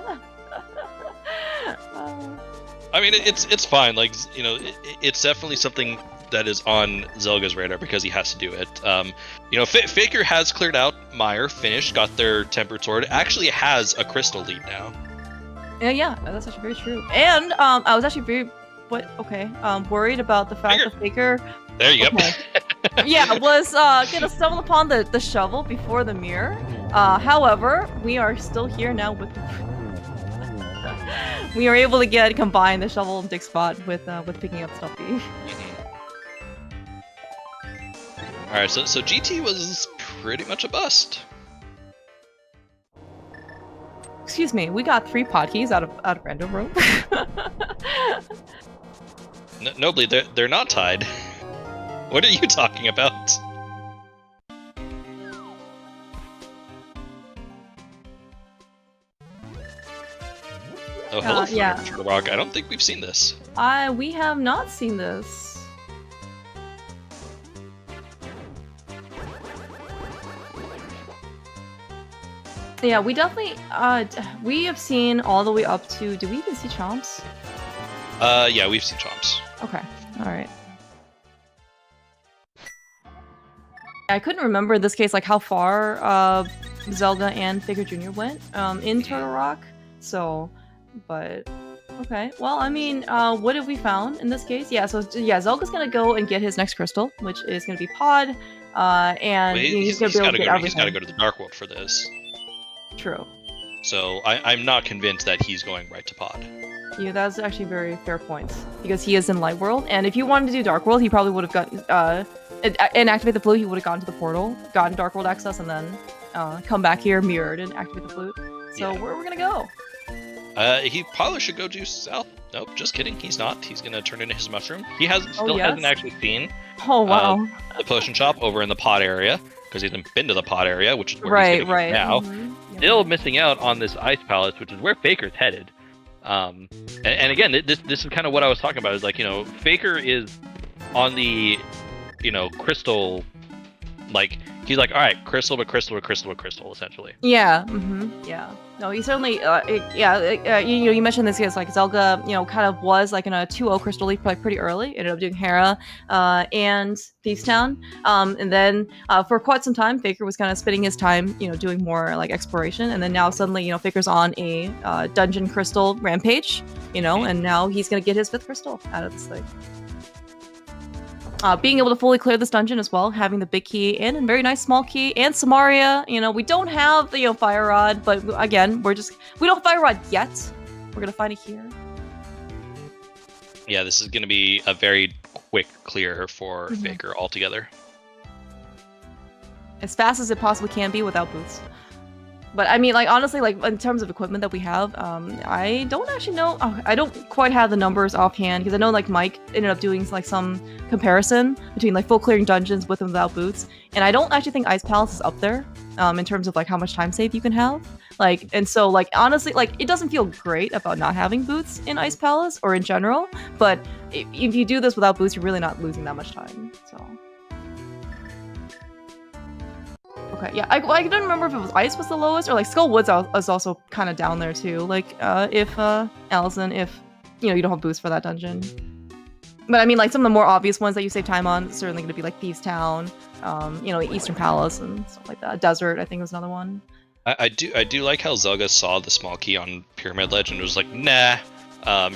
I mean, it's fine. Like, it's definitely something that is on Zelga's radar because he has to do it. Faker has cleared out. Meyer finished, got their tempered sword. Actually has a crystal lead now. Yeah, that's actually very true. And I was actually worried about the fact that Faker. There you go. Was gonna stumble upon the shovel before the mirror. However, we are still here now with. We are able to combine the shovel and dig spot with picking up Stumpy. All right, so GT was pretty much a bust. Excuse me, we got 3 pod keys out of random room. Nobly, they're not tied. What are you talking about? Oh, hello, Turtle Rock. I don't think we've seen this. We have not seen this. Yeah, we definitely, we have seen all the way up to, do we even see Chomps? Yeah, we've seen Chomps. Okay, alright. I couldn't remember in this case, like, how far, Zelda and Faker Jr. went, in Turtle Rock, so, but, okay. Well, I mean, what have we found in this case? Yeah, so, yeah, Zelda's gonna go and get his next crystal, which is gonna be Pod, and he's gonna be able to get everything. He's gotta go to the Dark World for this. True. So I'm not convinced that he's going right to Pod. Yeah, that's actually very fair points. Because he is in Light World, and if he wanted to do Dark World, he probably would have gotten, and activate the flute, he would have gone to the portal, gotten Dark World access, and then come back here, mirrored, and activate the flute. So where are we gonna go? He probably should go due south. Nope, just kidding. He's not. He's gonna turn into his mushroom. He hasn't actually seen the potion shop over in the pod area, because he hasn't been to the pod area, which is where he's gonna go now. Still missing out on this Ice Palace, which is where Faker's headed. And again, this is kind of what I was talking about. Is like, Faker is on the, crystal, like, he's like, all right, crystal to crystal to crystal to crystal, essentially. Yeah. Yeah. No, he certainly. You mentioned this is like Zelda. Kind of was like in a 2-0 crystal leaf, like pretty early. Ended up doing Hera, and Thieves Town. And then for quite some time, Faker was kind of spending his time, doing more like exploration. And then now suddenly, Faker's on a dungeon crystal rampage. And now he's gonna get his 5th crystal out of this thing. Being able to fully clear this dungeon as well, having the big key and a very nice small key, and Samaria. You know, we don't have the fire rod, but again, we don't have fire rod yet. We're gonna find it here. Yeah, this is gonna be a very quick clear for Faker altogether. As fast as it possibly can be without boots. But I mean, like, honestly, like, in terms of equipment that we have, I don't actually know. I don't quite have the numbers offhand, because I know, like, Mike ended up doing, like, some comparison between, like, full clearing dungeons with and without boots. And I don't actually think Ice Palace is up there in terms of, like, how much time save you can have. Like, and so, like, honestly, like, it doesn't feel great about not having boots in Ice Palace or in general. But if you do this without boots, you're really not losing that much time. So. Okay, yeah, I don't remember if it was Ice was the lowest, or like Skull Woods is also kind of down there too. Like, if Allison, if you don't have boosts for that dungeon. But I mean, like, some of the more obvious ones that you save time on, certainly going to be like Thieves Town, Eastern Palace and stuff like that. Desert, I think, was another one. I do like how Zelga saw the small key on Pyramid Ledge and was like, nah.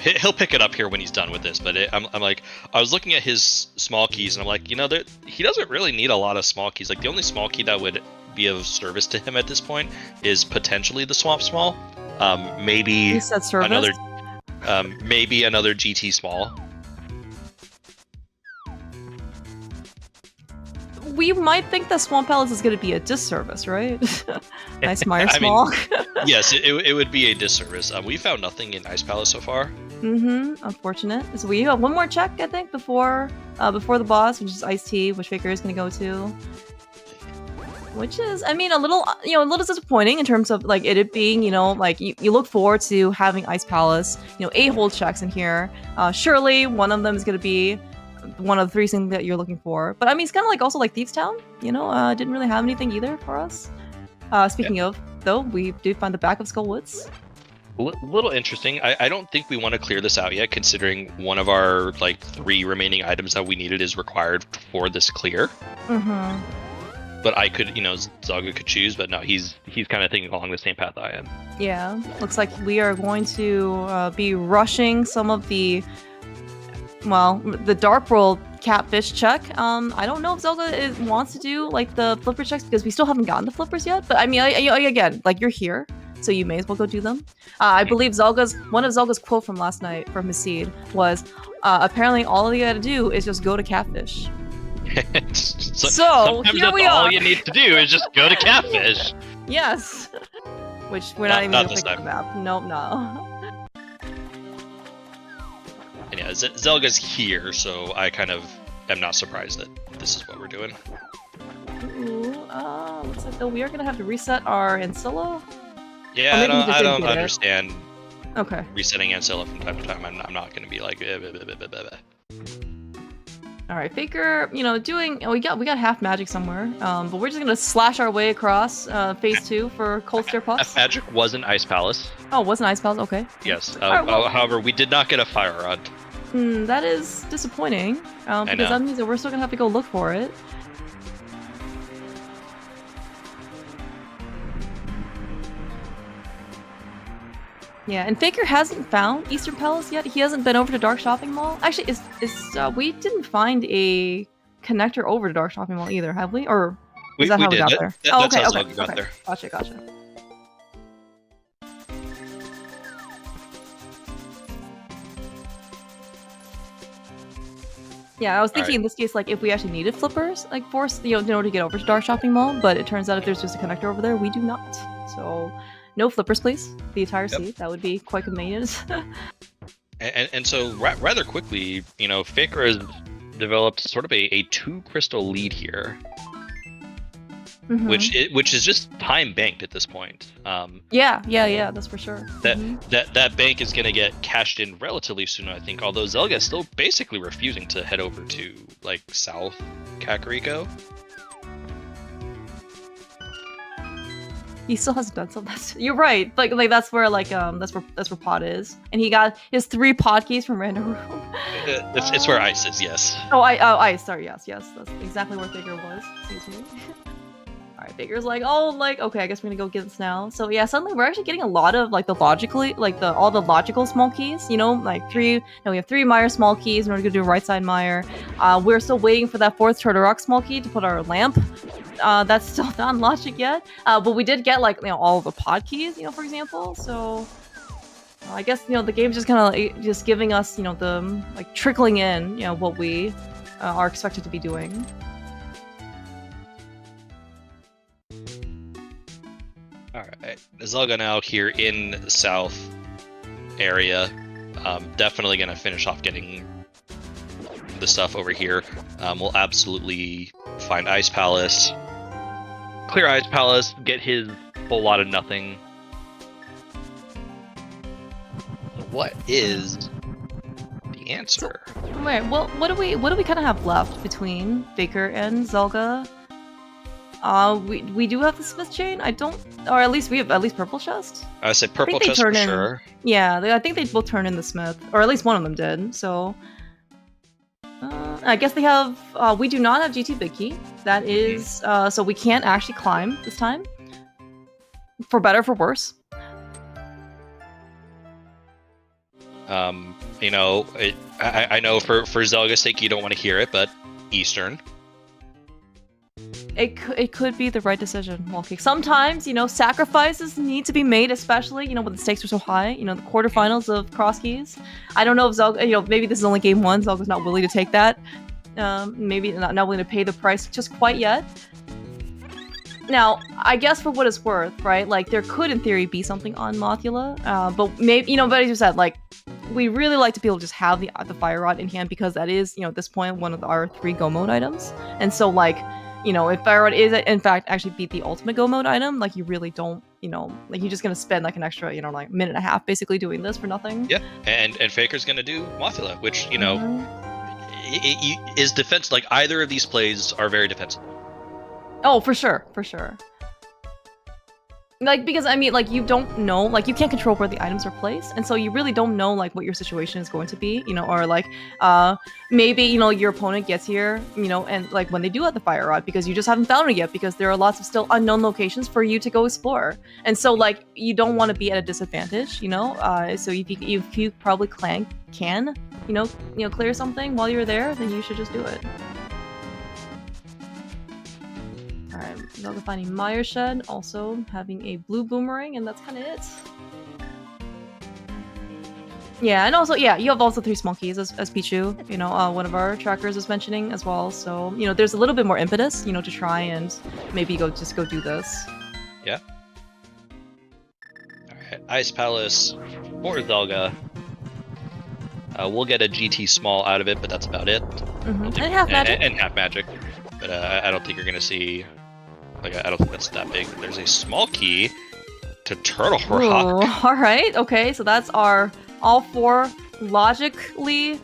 He'll pick it up here when he's done with this, but I'm like, I was looking at his small keys and I'm like, he doesn't really need a lot of small keys. Like, the only small key that would be of service to him at this point is potentially the Swamp Small. Maybe another GT Small. We might think that Swamp Palace is going to be a disservice, right? Nice Meyer Small. Yes, it would be a disservice. We found nothing in Ice Palace so far. Unfortunate. So we have one more check, I think, before the boss, which is Ice Tea, which Faker is going to go to. Which is, I mean, a little disappointing in terms of, like, it being, like, you look forward to having Ice Palace, 8 hold checks in here. Surely one of them is going to be one of the 3 things that you're looking for. But I mean, it's kind of like also like Thieves Town, didn't really have anything either for us. Speaking of, though, we did find the back of Skull Woods. A little interesting. I don't think we want to clear this out yet, considering one of our, like, 3 remaining items that we needed is required for this clear. But I could, Zelga could choose, but no, he's kind of thinking along the same path I am. Yeah, looks like we are going to be rushing some of the Dark World Catfish check. I don't know if Zelda wants to do, like, the flipper checks, because we still haven't gotten the flippers yet. But I mean, again, like, you're here, so you may as well go do them. I believe one of Zelga's quote from last night from his seed was, apparently all you gotta do is just go to Catfish. So here we are. All you need to do is just go to Catfish. Yes. Which we're not even gonna pick the map. Nope, no. And yeah, Zelga's here, so I kind of am not surprised that this is what we're doing. Ooh, looks like though we are gonna have to reset our Ancilla. Yeah, I don't understand. Okay. Resetting Ancilla from time to time. I'm not gonna be like. All right, Faker, we got half magic somewhere, but we're just gonna slash our way across phase 2 for Cold Stare Puffs. Half magic was an Ice Palace. Oh, it was an Ice Palace. Okay. Yes. However, we did not get a fire rod. That is disappointing, because that means that we're still gonna have to go look for it. Yeah, and Faker hasn't found Eastern Palace yet. He hasn't been over to Dark Shopping Mall. Actually, we didn't find a connector over to Dark Shopping Mall either, have we? Or is that how we got there? That's how we got there. Gotcha. Yeah, I was thinking in this case, like, if we actually needed flippers, like, in order to get over to Dark Shopping Mall, but it turns out if there's just a connector over there, we do not. So, no flippers, please. The entire seat. That would be quite convenient. and so, rather quickly, Faker has developed sort of a 2 crystal lead here. Which is just time banked at this point. Yeah, that's for sure. That bank is going to get cashed in relatively soon, I think. Although Zelga is still basically refusing to head over to, like, South Kakariko. He still hasn't done something. You're right. Like that's where that's where Pod is, and he got his 3 pod keys from Random Room. It's where Ice is. Yes. Ice. Sorry. Yes. That's exactly where Faker was. Excuse me. Alright, Baker's like, oh, like, okay, I guess we're gonna go get this now. So yeah, suddenly we're actually getting a lot of like all the logical small keys, you know, like we have 3 Meyer small keys in order to do a right side Meyer. We're still waiting for that 4th Turtle small key to put our lamp. That's still not in logic yet. But we did get like, all of the pod keys, for example. So I guess, the game's just kind of just giving us, the like trickling in, what we are expected to be doing. Alright, Zelda now here in South area. Definitely gonna finish off getting the stuff over here. We'll absolutely find Ice Palace. Clear Ice Palace, get his whole lot of nothing. What is the answer? Right, well, what do we kind of have left between Baker and Zelda? We do have the Smith chain. Or at least we have Purple Chest. I said Purple Chest for sure. Yeah, I think they both turn in the Smith, or at least one of them did. So, I guess they have. We do not have GT Big Key. That is, so we can't actually climb this time. For better, for worse. I know for Zelda's sake you don't want to hear it, but Eastern. It could be the right decision, Wallcake. Sometimes, sacrifices need to be made, especially, when the stakes are so high. The quarterfinals of Crosskeys. I don't know if Zelda, maybe this is only game 1. Zelda's not willing to take that. Maybe not willing to pay the price just quite yet. Now, I guess for what it's worth, right? Like, there could, in theory, be something on Mothula. But maybe, but as you said, like, we really like to be able to just have the Fire Rod in hand because that is, at this point, one of our 3 Go Mode items. And so, like, if Fire Rod is, in fact, actually beat the ultimate Go Mode item, like, you really don't, like, you're just gonna spend, like, an extra, like, minute and a half basically doing this for nothing. Yeah, and Faker's gonna do Mothula, which, is defense, like, either of these plays are very defensible. Oh, for sure. Like, because, I mean, like, you don't know, like, you can't control where the items are placed, and so you really don't know, like, what your situation is going to be, or, like, maybe, your opponent gets here, and, like, when they do have the Fire Rod, because you just haven't found it yet, because there are lots of still unknown locations for you to go explore, and so, like, you don't want to be at a disadvantage, so if you probably can, clear something while you're there, then you should just do it. Alright, Zelda finding Meyer Shed, also having a blue boomerang, and that's kind of it. Yeah, and also, yeah, you have also 3 small keys as Pichu, one of our trackers was mentioning as well, so, there's a little bit more impetus, to try and maybe go do this. Yeah. Alright, Ice Palace for Zelda. We'll get a GT small out of it, but that's about it. And half magic. And half magic. But I don't think you're going to see... Like, I don't think that's that big. There's a small key to Turtle Rock. Alright, okay, so that's all 4 logically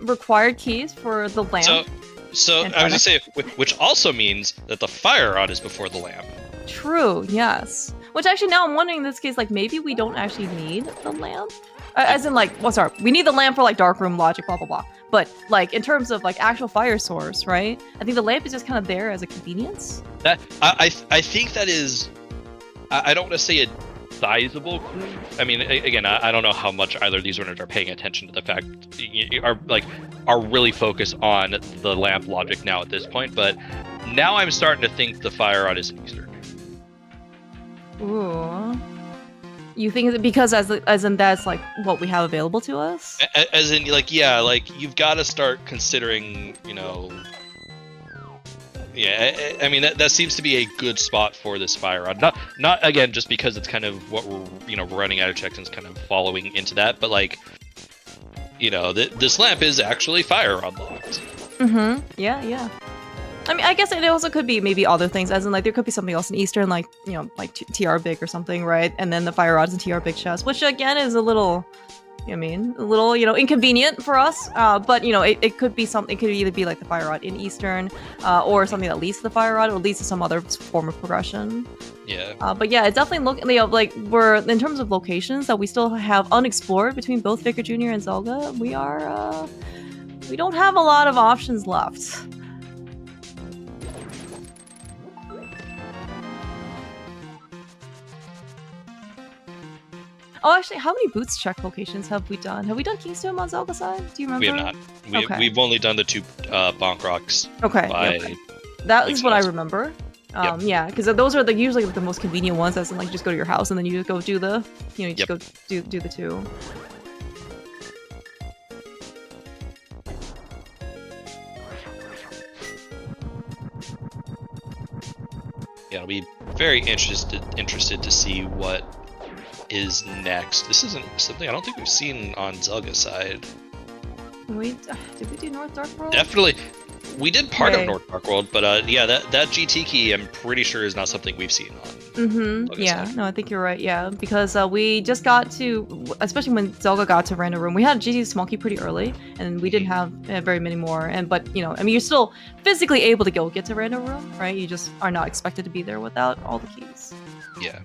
required keys for the lamp. So I was going to say, which also means that the Fire Rod is before the lamp. True, yes. Which actually now I'm wondering in this case, like, maybe we don't actually need the lamp? As in, like, well, sorry, we need the lamp for, like, dark room logic, blah, blah, blah. But, like, in terms of, like, actual fire source, right? I think the lamp is just kind of there as a convenience. That I think that is... I don't want to say a sizable clue. I mean, again, I don't know how much either of these runners are paying attention to the fact... Are really focused on the lamp logic now at this point, but now I'm starting to think the Fire Rod is Eastern. Ooh... You think that because as in that's like what we have available to us? As in, like, yeah, like you've got to start considering, yeah. I mean that seems to be a good spot for this Fire Rod. Not again just because it's kind of what we're running out of checks and it's kind of following into that, but like, this lamp is actually Fire Rod locked. Yeah. I mean, I guess it also could be maybe other things, as in, like, there could be something else in Eastern, like, like TR Big or something, right? And then the Fire Rod's in TR Big chest, which, again, is a little, inconvenient for us. But, it could be something, it could either be, like, the Fire Rod in Eastern, or something that leads to the Fire Rod, or leads to some other form of progression. Yeah. But, yeah, it definitely like, we're, in terms of locations that we still have unexplored between both Faker Jr. and Zelda, we don't have a lot of options left. Oh, actually, how many boots check locations have we done? Have we done Keystone on Zelda side? Do you remember? We have not. We've only done the 2 bonk rocks. Okay. By okay. That is what I spells. remember. Yep. Yeah, because those are usually the most convenient ones. As in, like, just go to your house and then you just go do the, you just go do the 2. Yeah, I'll be very interested to see what is next. This isn't something I don't think we've seen on Zelga's side. Did we do North Dark World? Definitely, we did part of Okay. North Dark World, but yeah, that GT key I'm pretty sure is not something we've seen on. Zelga's Yeah. side. No, I think you're right. Yeah, because we just got to, especially when Zelda got to Random Room, we had GT small key pretty early, and we didn't have very many more. But I mean, you're still physically able to get to Random Room, right? You just are not expected to be there without all the keys. Yeah.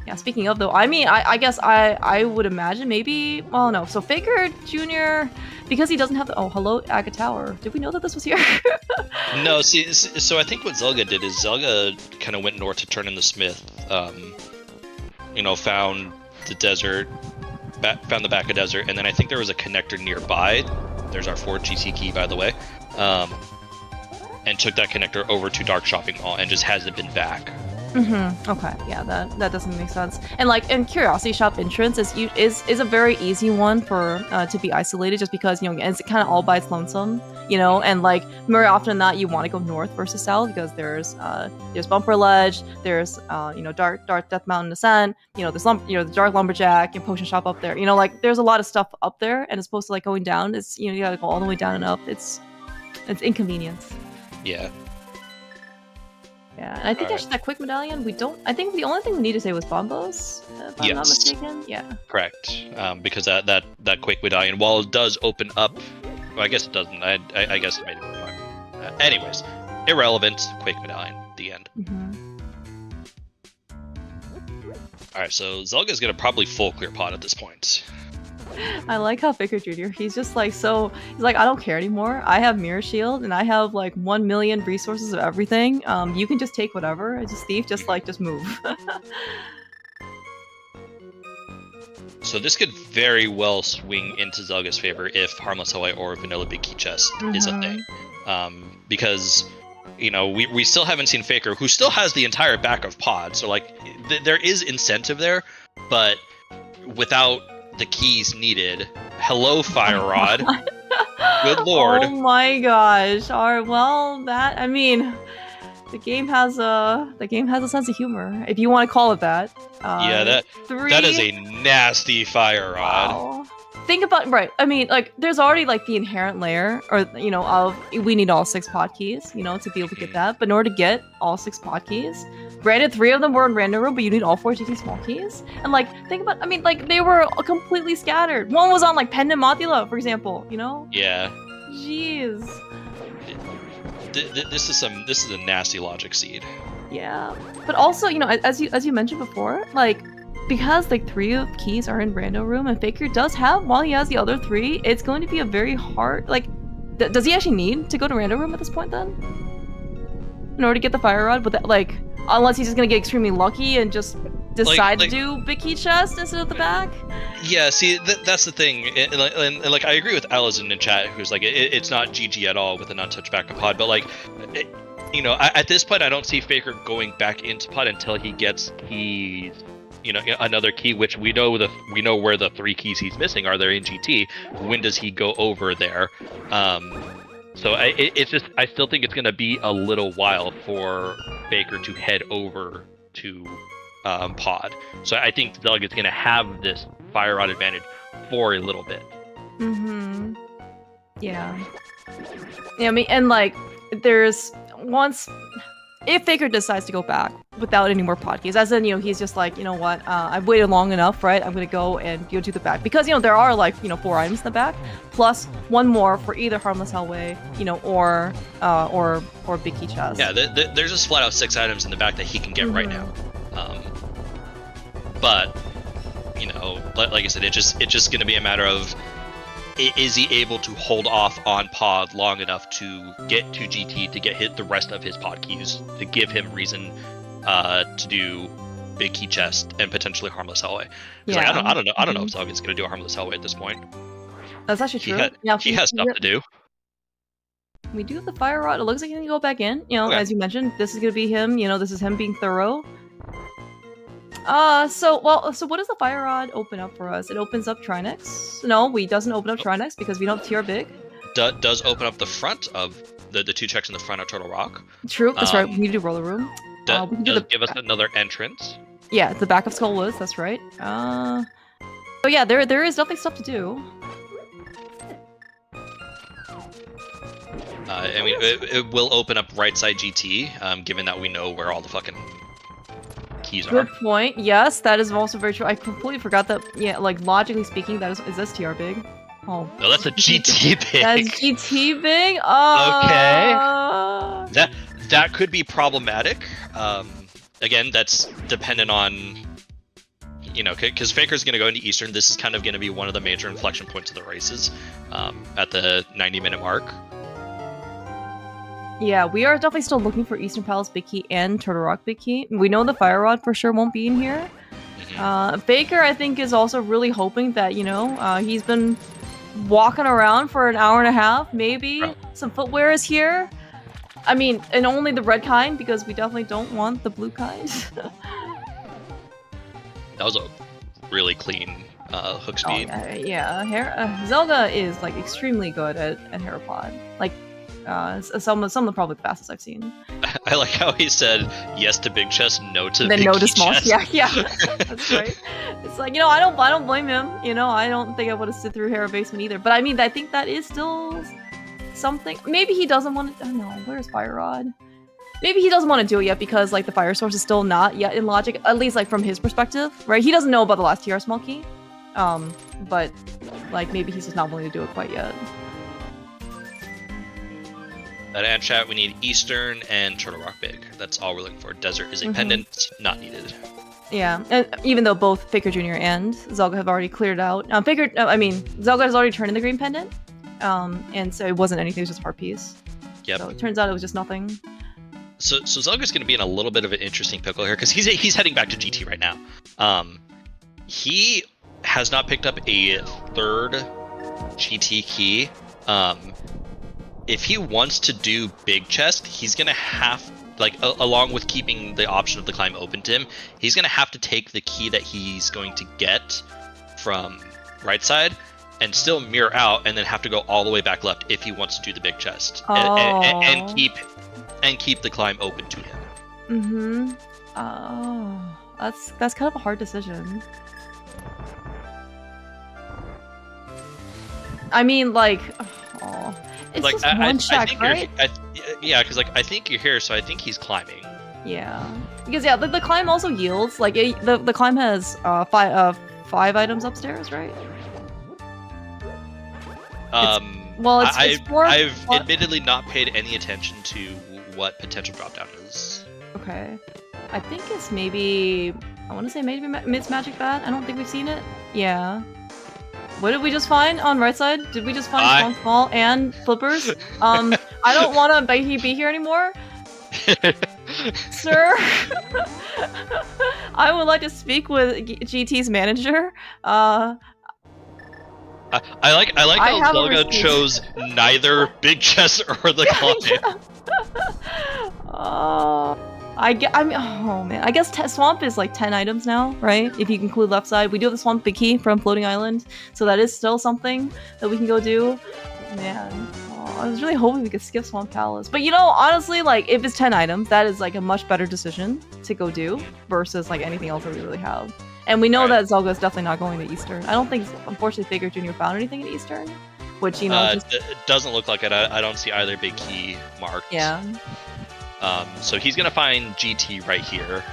Yeah, speaking of though, I mean, I guess I would imagine maybe, well, no. So Faker Jr., because he doesn't have the, oh, hello, Aga Tower. Did we know that this was here? No, see, so I think what Zelga did is Zelga kind of went north to turn in the Smith. Found the desert, found the back of desert, and then I think there was a connector nearby. There's our 4 GT key, by the way. And took that connector over to Dark Shopping Mall and just hasn't been back. Okay, yeah, that doesn't make sense. And like, and Curiosity Shop entrance is a very easy one for to be isolated, just because it's kind of all by its lonesome, and like very often than not you want to go north versus south because there's Bumper Ledge, there's Dark Death Mountain Descent, there's the Dark Lumberjack and Potion Shop up there, like there's a lot of stuff up there, and as opposed to like going down, it's you gotta go all the way down and up. It's inconvenience. Yeah. Yeah, and I think actually that quick medallion, I think the only thing we need to say was Bombos, if I'm not mistaken. Yeah. Correct. Because that quick medallion, while it does open up, well, I guess it doesn't. I guess it made it fun. Anyways, irrelevant. Quick medallion. The end. All right, so Zelga's gonna probably full clear pod at this point. I like how Faker Jr., he's just like, he's like, I don't care anymore. I have Mirror Shield and I have like 1 million resources of everything. You can just take whatever. It's just thief, just move. So this could very well swing into Zelga's favor if Harmless Hawaii or Vanilla Big Key Chest is a thing. Because, we still haven't seen Faker, who still has the entire back of pod. So like, there is incentive there, but without the keys needed. Hello, Fire Rod. Good lord. Oh my gosh. I mean, the game has a sense of humor, if you want to call it that. That is a nasty Fire Rod. Wow. Think about, right, I mean, like, there's already like the inherent layer, or of we need all 6 pod keys, to be able to get that. But in order to get all 6 pod keys, granted 3 of them were in Random Room, but you need all 4 GT small keys. And like, think about, I mean, like, they were completely scattered. One was on like Pendant Mothula, for example, Yeah. Jeez. This is a nasty logic seed. Yeah, but also, as you mentioned before, like, because like 3 of the keys are in Rando Room, and Faker does have, while he has the other 3, it's going to be a very hard, like, does he actually need to go to Rando Room at this point then? In order to get the Fire Rod? But that, like, unless he's just gonna get extremely lucky and just decide to do Big Key Chest instead of the back? Yeah, see, that's the thing. And like, I agree with Allison in chat, who's like, it's not GG at all with an untouched back of pod, but like, at this point, I don't see Faker going back into pod until he gets keys, another key, which we know where the 3 keys he's missing are. They're in GT. When does he go over there? So I still think it's gonna be a little while for Faker to head over to pod. So I think Zelga's gonna have this Fire Rod advantage for a little bit. Yeah. I mean, and like, there's once, if Faker decides to go back without any more pod keys, as in, he's just like, you know what, I've waited long enough, right? I'm gonna go and go to the back, because there are like 4 items in the back, plus 1 more for either Harmless Hellway, or Big Key Chest. Yeah, there's just flat out 6 items in the back that he can get right now. But like I said, it's just gonna be a matter of, is he able to hold off on pod long enough to get to GT to get hit the rest of his pod keys to give him reason to do big key chest and potentially harmless hellway. Yeah. Like, I don't know if Zelga's gonna do a harmless hellway at this point. That's actually true. He has stuff to do. We do have the fire rod. It looks like he can go back in. You know, Okay. as you mentioned, this is gonna be him. You know, this is him being thorough. So what does the fire rod open up for us? It opens up Trinex. No, it doesn't open up Trinex because we don't have TR big. Does open up the front of the 2 checks in the front of Turtle Rock. True, that's right. We need to do roller room. We can do Give us another entrance. Yeah, the back of Skull Woods. That's right. So yeah, there is definitely stuff to do. I mean, it will open up right side GT, given that we know where all the fucking keys are. Good point. Yes, that is also very true. I completely forgot that. Yeah, like logically speaking, is this TR big? Oh. No, that's a GT big. That's GT big. Okay. That could be problematic. Again, that's dependent on, you know, because Faker's gonna go into Eastern. This is kind of gonna be one of the major inflection points of the races, at the 90-minute mark. Yeah, we are definitely still looking for Eastern Palace Big Key and Turtle Rock Big Key. We know the Fire Rod for sure won't be in here. Faker, I think, is also really hoping that, you know, he's been walking around for an hour and a half. Maybe some footwear is here. I mean, and only the red kind, because we definitely don't want the blue kind. That was a really clean hook speed. Yeah, Zelda is like extremely good at Herapod. Like, some of the probably the fastest I've seen. I like how he said yes to big chest, no to then big no to small. chest. Yeah, that's right. It's like, you know, I don't blame him. You know, I don't think I would have sit through Hera Basement either. But I mean, I think that is still something. Maybe he doesn't want to. Oh no, where's Fire Rod? Maybe he doesn't want to do it yet because like the fire source is still not yet in logic, at least like from his perspective, right? He doesn't know about the last TR small key, but like maybe he's just not willing to do it quite yet. And chat, we need Eastern and Turtle Rock Big. That's all we're looking for. Desert is a pendant, not needed. Yeah, and even though both Faker Jr. and Zelga have already cleared out, Zelga has already turned in the green pendant, and so it wasn't anything; it was just a heart piece. Yep. So it turns out it was just nothing. So Zelga's going to be in a little bit of an interesting pickle here because he's heading back to GT right now. He has not picked up a third GT key. If he wants to do big chest, he's gonna have, like, along with keeping the option of the climb open to him, he's gonna have to take the key that he's going to get from right side and still mirror out, and then have to go all the way back left if he wants to do the big chest and keep the climb open to him. Oh, that's kind of a hard decision. I mean, like, it's like, just one check, right? Yeah, because like I think you're here, so I think he's climbing. Yeah, because yeah, the climb also yields. Like the climb has five items upstairs, right? I've admittedly not paid any attention to what potential dropdown is. Okay, I think it's maybe, I want to say maybe Mid's Magic Bat. I don't think we've seen it. Yeah. What did we just find on right side? Did we just find small and flippers? I don't want to be here anymore. Sir, I would like to speak with GT's manager. I like how Zelga chose neither big chest or the climb. I guess Swamp is like 10 items now, right? If you include left side. We do have the Swamp Big Key from Floating Island, so that is still something that we can go do. Man, I was really hoping we could skip Swamp Palace. But you know, honestly, like, if it's 10 items, that is like a much better decision to go do versus like anything else that we really have. And we know that Zelga is definitely not going to Eastern. I don't think, unfortunately, Faker Jr. found anything in Eastern, which, you know, it doesn't look like it. I don't see either big key marked. Yeah. So he's going to find GT right here.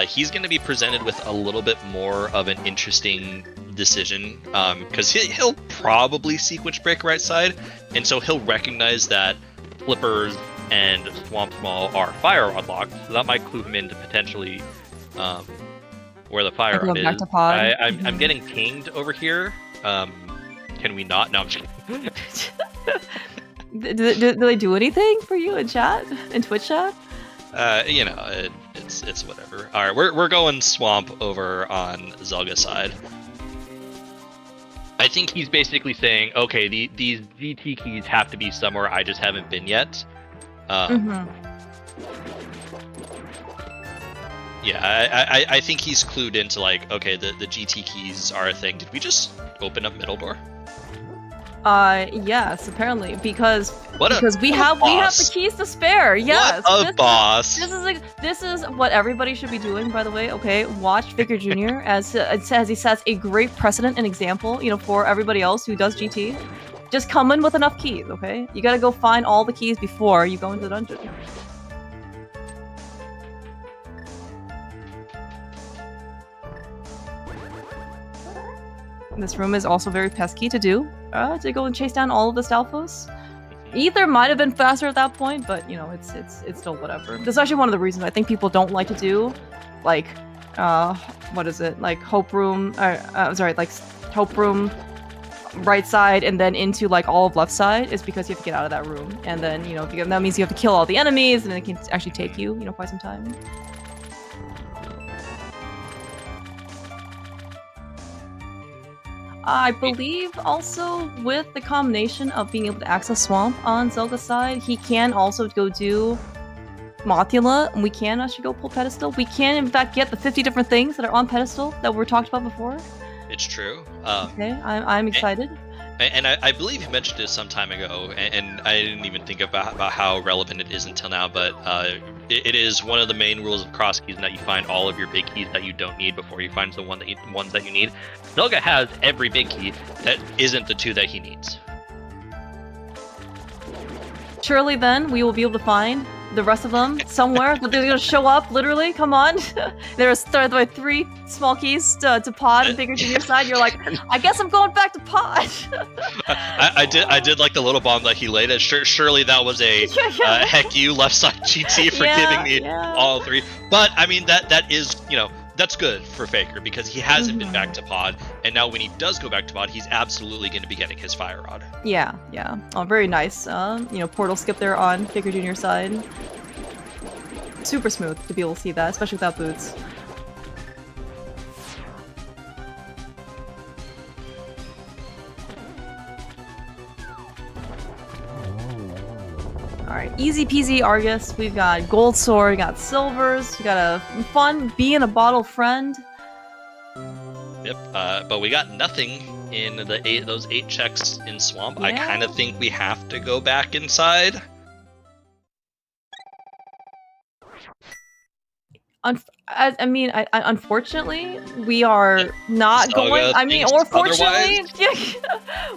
He's going to be presented with a little bit more of an interesting decision, because he'll probably sequence break right side, and so he'll recognize that Flippers and Swamp Small are fire rod locked, so that might clue him into potentially where the fire rod is. Back to pod. I'm getting pinged over here. Can we not? No, I'm just kidding. Do they do anything for you in chat? In Twitch chat? You know, it's whatever. All right, we're going swamp over on Zelga's side. I think he's basically saying, okay, these GT keys have to be somewhere I just haven't been yet. Yeah, I think he's clued into like, okay, the GT keys are a thing. Did we just open up middle door? Yes, apparently, because we have the keys to spare. Yes, what a boss. This is what everybody should be doing, by the way. Okay, watch Faker Jr. as he sets a great precedent and example, you know, for everybody else who does GT. Just come in with enough keys, okay? You gotta go find all the keys before you go into the dungeon. This room is also very pesky to do. To go and chase down all of the Stalfos. Ether might have been faster at that point, but you know, it's still whatever. This is actually one of the reasons I think people don't like to do, like, what is it? Like Hope Room, like Hope Room, right side, and then into like all of left side, is because you have to get out of that room, and then you know that means you have to kill all the enemies, and it can actually take you, you know, quite some time. I believe also with the combination of being able to access Swamp on Zelda's side, he can also go do Mothula, and we can actually go pull Pedestal. We can, in fact, get the 50 different things that are on Pedestal that were talked about before. It's true. Okay, I'm excited. And I believe you mentioned it some time ago, and I didn't even think about how relevant it is until now, but it is one of the main rules of cross keys that you find all of your big keys that you don't need before you find the ones that you need. Zelda has every big key that isn't the two that he needs. Surely then we will be able to find the rest of them somewhere. They're gonna show up, literally. Come on. There's 3 small keys to Pod and Faker Jr. side. You're like, I guess I'm going back to Pod. I did like the little bomb that he laid. Surely that was a heck you left side GT for giving me all 3. But I mean that is, you know, that's good for Faker because he hasn't been back to Pod, and now when he does go back to Pod, he's absolutely going to be getting his Fire Rod. Yeah. Oh, very nice. You know, portal skip there on Faker Jr. side. Super smooth to be able to see that, especially without boots. Alright, easy peasy Argus. We've got gold sword, we got silvers, we got a fun bee and a bottle friend. Yep, but we got nothing in those 8 checks in Swamp. Yeah. I kind of think we have to go back inside. Unfortunately, we are not going. I mean, or fortunately,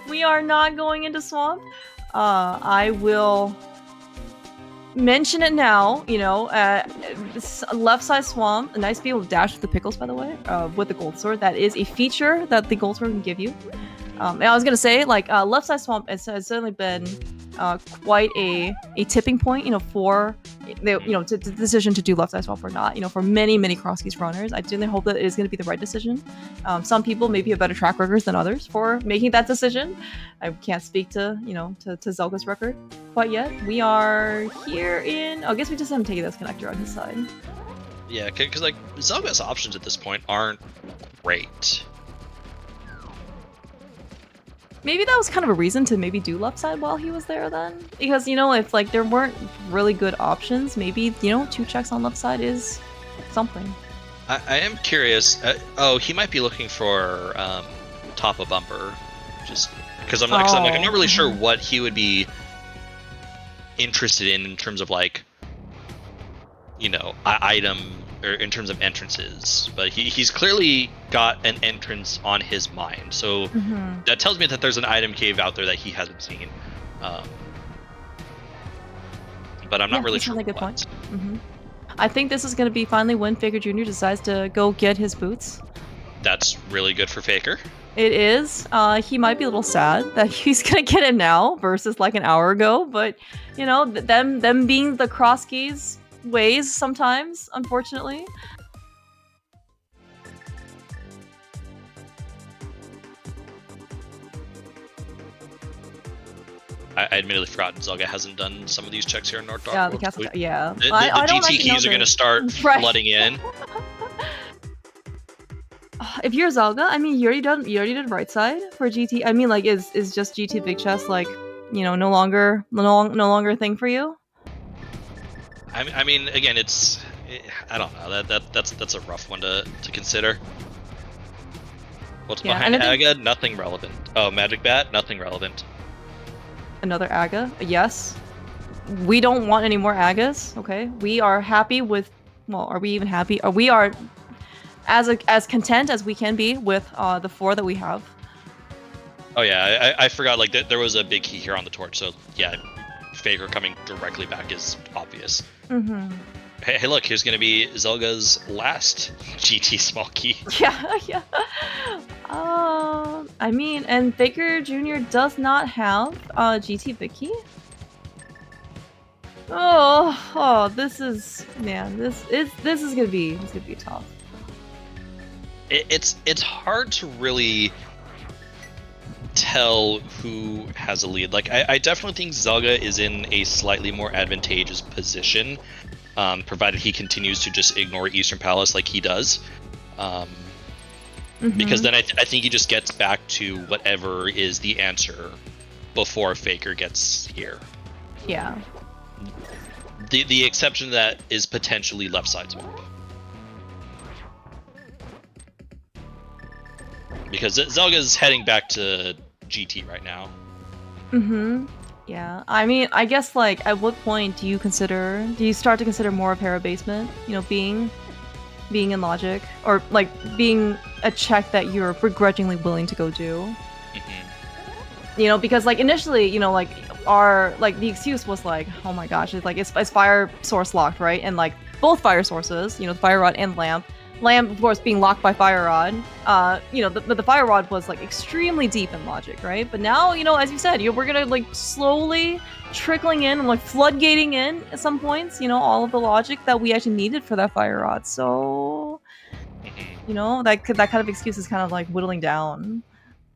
we are not going into Swamp. I will mention it now. You know, left side Swamp. Nice to be able to dash with the pickles, by the way, with the gold sword. That is a feature that the gold sword can give you. And I was gonna say, like, left side Swamp has certainly been quite a tipping point, you know, for the decision to do left side Swamp or not. You know, for many Crosskeys runners, I genuinely hope that it is going to be the right decision. Some people maybe have better track records than others for making that decision. I can't speak to Zelga's record quite yet. We are here in. I guess we just haven't taken this connector on his side. Yeah, because like Zelga's options at this point aren't great. Maybe that was kind of a reason to maybe do left side while he was there then? Because, you know, if like there weren't really good options, maybe, you know, 2 checks on left side is something. I am curious. He might be looking for top of bumper. Just because I'm not really sure what he would be interested in terms of like, you know, item or in terms of entrances, but he's clearly got an entrance on his mind, so that tells me that there's an item cave out there that he hasn't seen, but I'm not really sure what. Point. I think this is going to be finally when Faker Jr. decides to go get his boots. That's really good for Faker. It is. He might be a little sad that he's going to get it now versus like an hour ago, but you know, them being the Crosskeys ways sometimes, unfortunately. I admittedly forgot Zelda hasn't done some of these checks here in North Dark Yeah, the World. castle. Yeah. The I don't GT actually know keys are going to start Right. flooding in. If you're Zelda, I mean, you already did right side for GT. I mean, like, is just GT big chest like, you know, no longer a thing for you? I mean, again, I don't know. That's a rough one to consider. What's Yeah, behind and I think- Aga? Nothing relevant. Oh, Magic Bat? Nothing relevant. Another Aga? Yes. We don't want any more Agas. Okay, we are happy with. Well, are we even happy? We are as content as we can be with the 4 that we have. Oh yeah, I forgot. Like there was a big key here on the torch. So yeah, Faker coming directly back is obvious. Mm-hmm. Hey, look, here's gonna be Zelga's last GT small key. Yeah, yeah. I mean, and Faker Jr. does not have GT big key. Oh, this is gonna be tough. It's hard to really tell who has a lead. Like I definitely think Zelda is in a slightly more advantageous position, provided he continues to just ignore Eastern Palace like he does. Because then I think he just gets back to whatever is the answer before Faker gets here. Yeah. The exception to that is potentially left side swap. Because Zelga's heading back to GT right now. Yeah. I mean, I guess, like, at what point do you start to consider more of Hera basement? You know, being in logic, or like being a check that you're begrudgingly willing to go do. You know, because like initially, you know, like the excuse was like, oh my gosh, it's like it's fire source locked, right? And like both fire sources, you know, fire rod and lamp, of course being locked by fire rod. You know, the fire rod was like extremely deep in logic, right? But now, you know, as you said, we're gonna like slowly trickling in and like floodgating in at some points, you know, all of the logic that we actually needed for that fire rod. So, you know, that kind of excuse is kind of like whittling down.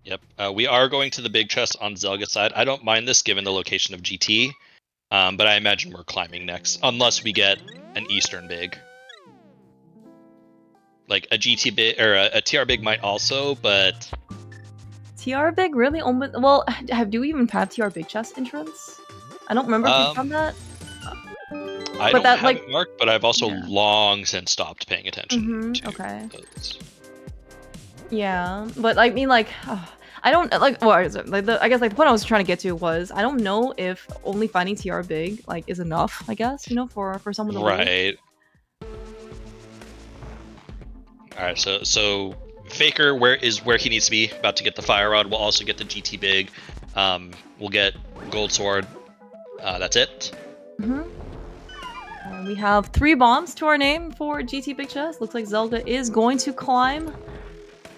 Yep. We are going to the big chest on Zelga's side. I don't mind this given the location of GT, but I imagine we're climbing next, unless we get an Eastern big. Like a GT big or a TR big might also, but TR big really only. Well, do we even have TR big chest entrance? I don't remember if we've done that. I don't have it marked, but I've also long since stopped paying attention. Okay. Yeah, but I mean, like, I don't like. Well, I guess like the point I was trying to get to was I don't know if only finding TR big like is enough. I guess, you know, for someone to right. All right, so Faker where he needs to be, about to get the fire rod. We'll also get the GT big. We'll get gold sword. That's it. We have 3 bombs to our name for GT big chest. Looks like Zelda is going to climb.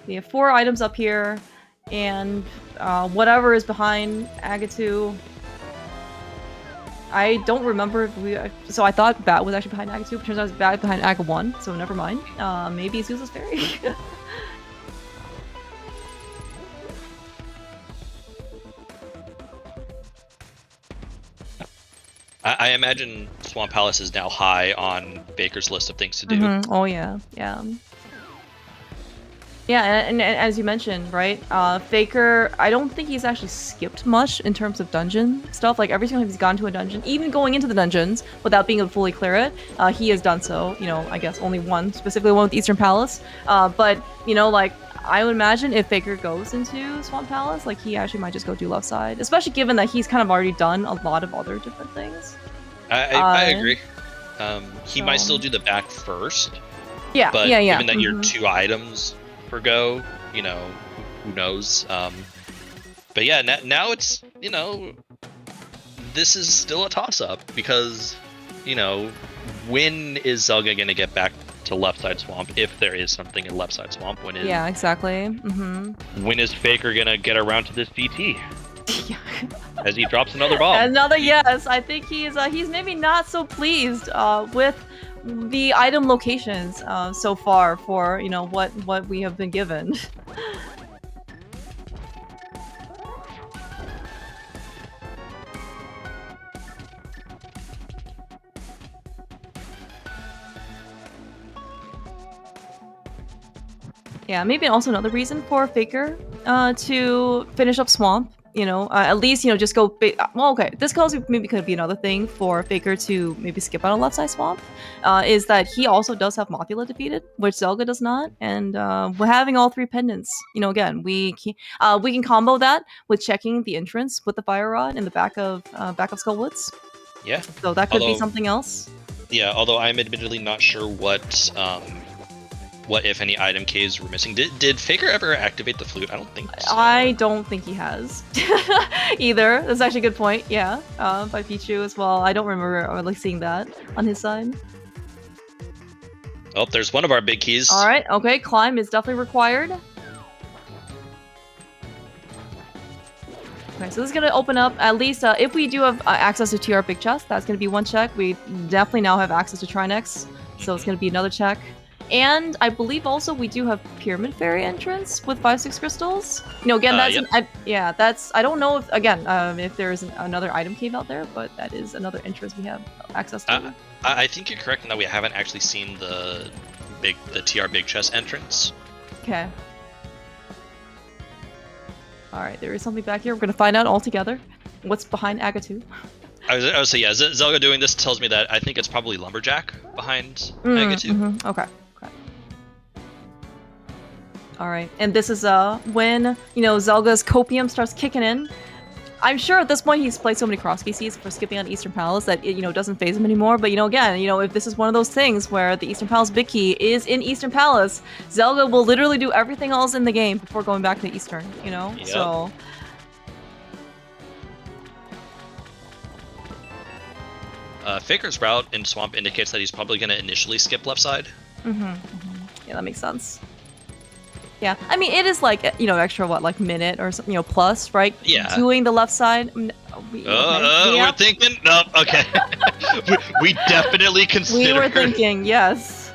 We have 4 items up here, and whatever is behind Aga2. I don't remember if we. So I thought Bat was actually behind Aga2, but turns out it's Bat behind Aga1, so never mind. Maybe it's Zeus's Fairy. I imagine Swamp Palace is now high on Baker's list of things to do. Oh yeah, yeah. Yeah, and as you mentioned, right, Faker, I don't think he's actually skipped much in terms of dungeon stuff. Like, every time he's gone to a dungeon, even going into the dungeons without being able to fully clear it, he has done so. You know, I guess only one, specifically one with Eastern Palace. But, you know, like, I would imagine if Faker goes into Swamp Palace, like, he actually might just go do left side. Especially given that he's kind of already done a lot of other different things. I agree. He might still do the back first. Yeah, but yeah. given that you're 2 items per go, you know, who knows? But yeah, now it's, you know, this is still a toss-up because, you know, when is Zelda gonna get back to left side swamp, if there is something in left side swamp? When is exactly. When is Faker gonna get around to this GT? As he drops another bomb. Yes. I think he's maybe not so pleased with the item locations so far for, you know, what we have been given. Yeah, maybe also another reason for Faker to finish up Swamp. At least just go. Well, okay. This also maybe could be another thing for Faker to maybe skip out on left side Swamp. Is that he also does have Mothula defeated, which Zelda does not, and we're having all 3 pendants. Again, we can combo that with checking the entrance with the Fire Rod in the back of Skullwoods. Yeah. So that could be something else. Yeah, although I'm admittedly not sure what if any item keys were missing. Did Faker ever activate the flute? I don't think so. I don't think he has either. That's actually a good point. Yeah, by Pichu as well. I don't remember seeing that on his side. Oh, there's one of our big keys. All right. Okay, climb is definitely required. Okay, so this is going to open up, at least if we do have access to TR Big Chest, that's going to be one check. We definitely now have access to Trinex, so it's going to be another check. And I believe also we do have Pyramid Fairy entrance with 5-6 crystals. Again, that's I don't know if, again, if there's another item cave out there, but that is another entrance we have access to. I think you're correct in that we haven't actually seen the TR Big Chest entrance. Okay. Alright, there is something back here. We're going to find out all together what's behind Agatu. I was say, yeah, Zelda doing this tells me that I think it's probably Lumberjack behind Agatu. Okay. Alright, and this is when, Zelga's copium starts kicking in. I'm sure at this point he's played so many Crosskey seeds for skipping on Eastern Palace that it, doesn't phase him anymore. But, again, if this is one of those things where the Eastern Palace big key is in Eastern Palace, Zelda will literally do everything else in the game before going back to Eastern, Yep. So... Faker's route in Swamp indicates that he's probably going to initially skip left side. Yeah, that makes sense. Yeah, I mean, it is like, extra, minute or something, plus, right? Yeah. Doing the left side. We're thinking? No, okay. we definitely considered. We were thinking, yes.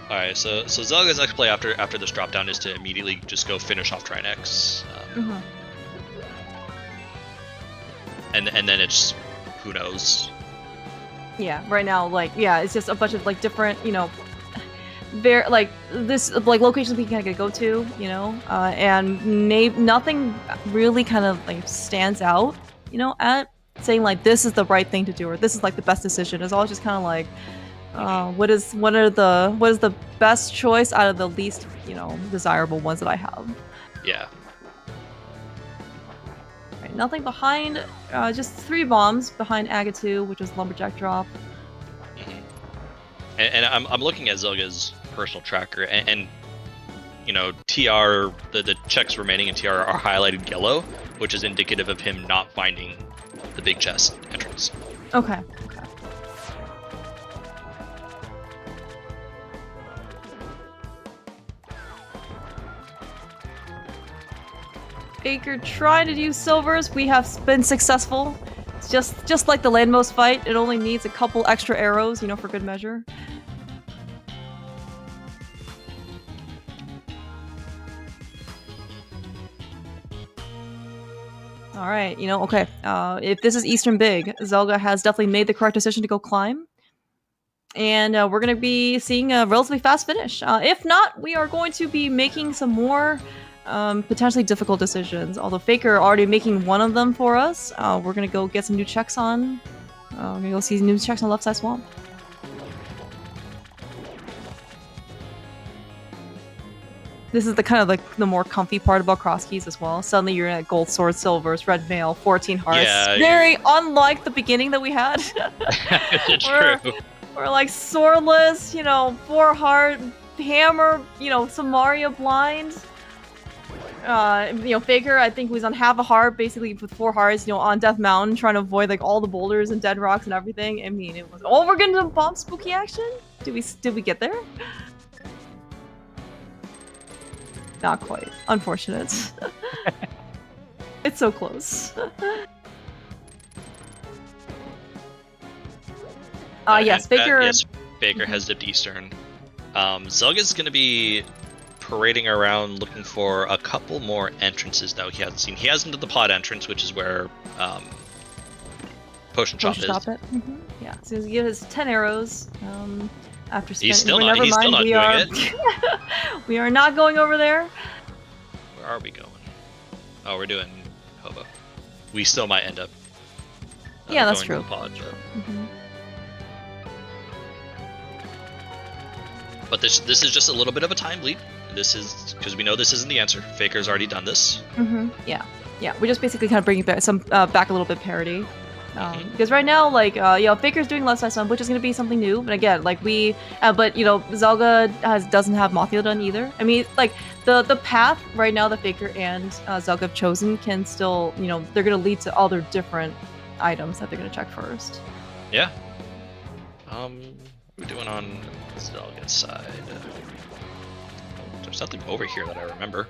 Alright, so Zelga's next play after this drop down is to immediately just go finish off Trinex. And then it's, who knows. Yeah, right now, it's just a bunch of different, locations we can go to, and nothing really kind of stands out, at saying this is the right thing to do or this is the best decision. It's all just kind of what is the best choice out of the least, desirable ones that I have. Yeah. Nothing behind, just 3 bombs behind Agatu, which is Lumberjack drop. And I'm looking at Zelga's personal tracker, and TR, the checks remaining in TR are highlighted yellow, which is indicative of him not finding the big chest entrance. Okay. Faker trying to do silvers. We have been successful. It's just like the landmost fight. It only needs a couple extra arrows, for good measure. Alright, okay. If this is Eastern Big, Zelda has definitely made the correct decision to go climb. And we're going to be seeing a relatively fast finish. If not, we are going to be making some more potentially difficult decisions. Although Faker already making one of them for us, we're gonna go get some new checks on. We're gonna go see some new checks on left side Swamp. This is the kind of the more comfy part about Crosskeys as well. Suddenly you're at gold sword, silvers, red mail, 14 hearts. Yeah, very unlike the beginning that we had. True. We're swordless, 4 heart, hammer, some Mario blind. Faker, I think, was on half a heart, basically with 4 hearts, on Death Mountain, trying to avoid all the boulders and dead rocks and everything. I mean, it was, oh, we're getting some bomb spooky action? Did we get there? Not quite. Unfortunate. It's so close. Yes, Faker. Yes, Faker has dipped Eastern. Zelga's gonna be parading around looking for a couple more entrances that he hasn't seen. He hasn't done the pod entrance, which is where Potion Chop is. it. Yeah, so he gives 10 arrows. After spending, He's still never not. He's mind, still not we doing are. it. We are not going over there. Where are we going? Oh, we're doing Hobo. We still might end up. Yeah, that's going true. to the pod, so. Mhm. But this is just a little bit of a time lead. This is because we know this isn't the answer. Faker's already done this. Yeah, we're just basically kind of bringing back back a little bit parity. Mhm. Because right now, like, Faker's doing left side swamp, which is going to be something new. But again, like but Zelda doesn't have Mothula done either. I mean, like the path right now that Faker and Zelda have chosen can still, they're going to lead to other different items that they're going to check first. Yeah. What are we doing on Zelda's side? There's nothing over here that I remember.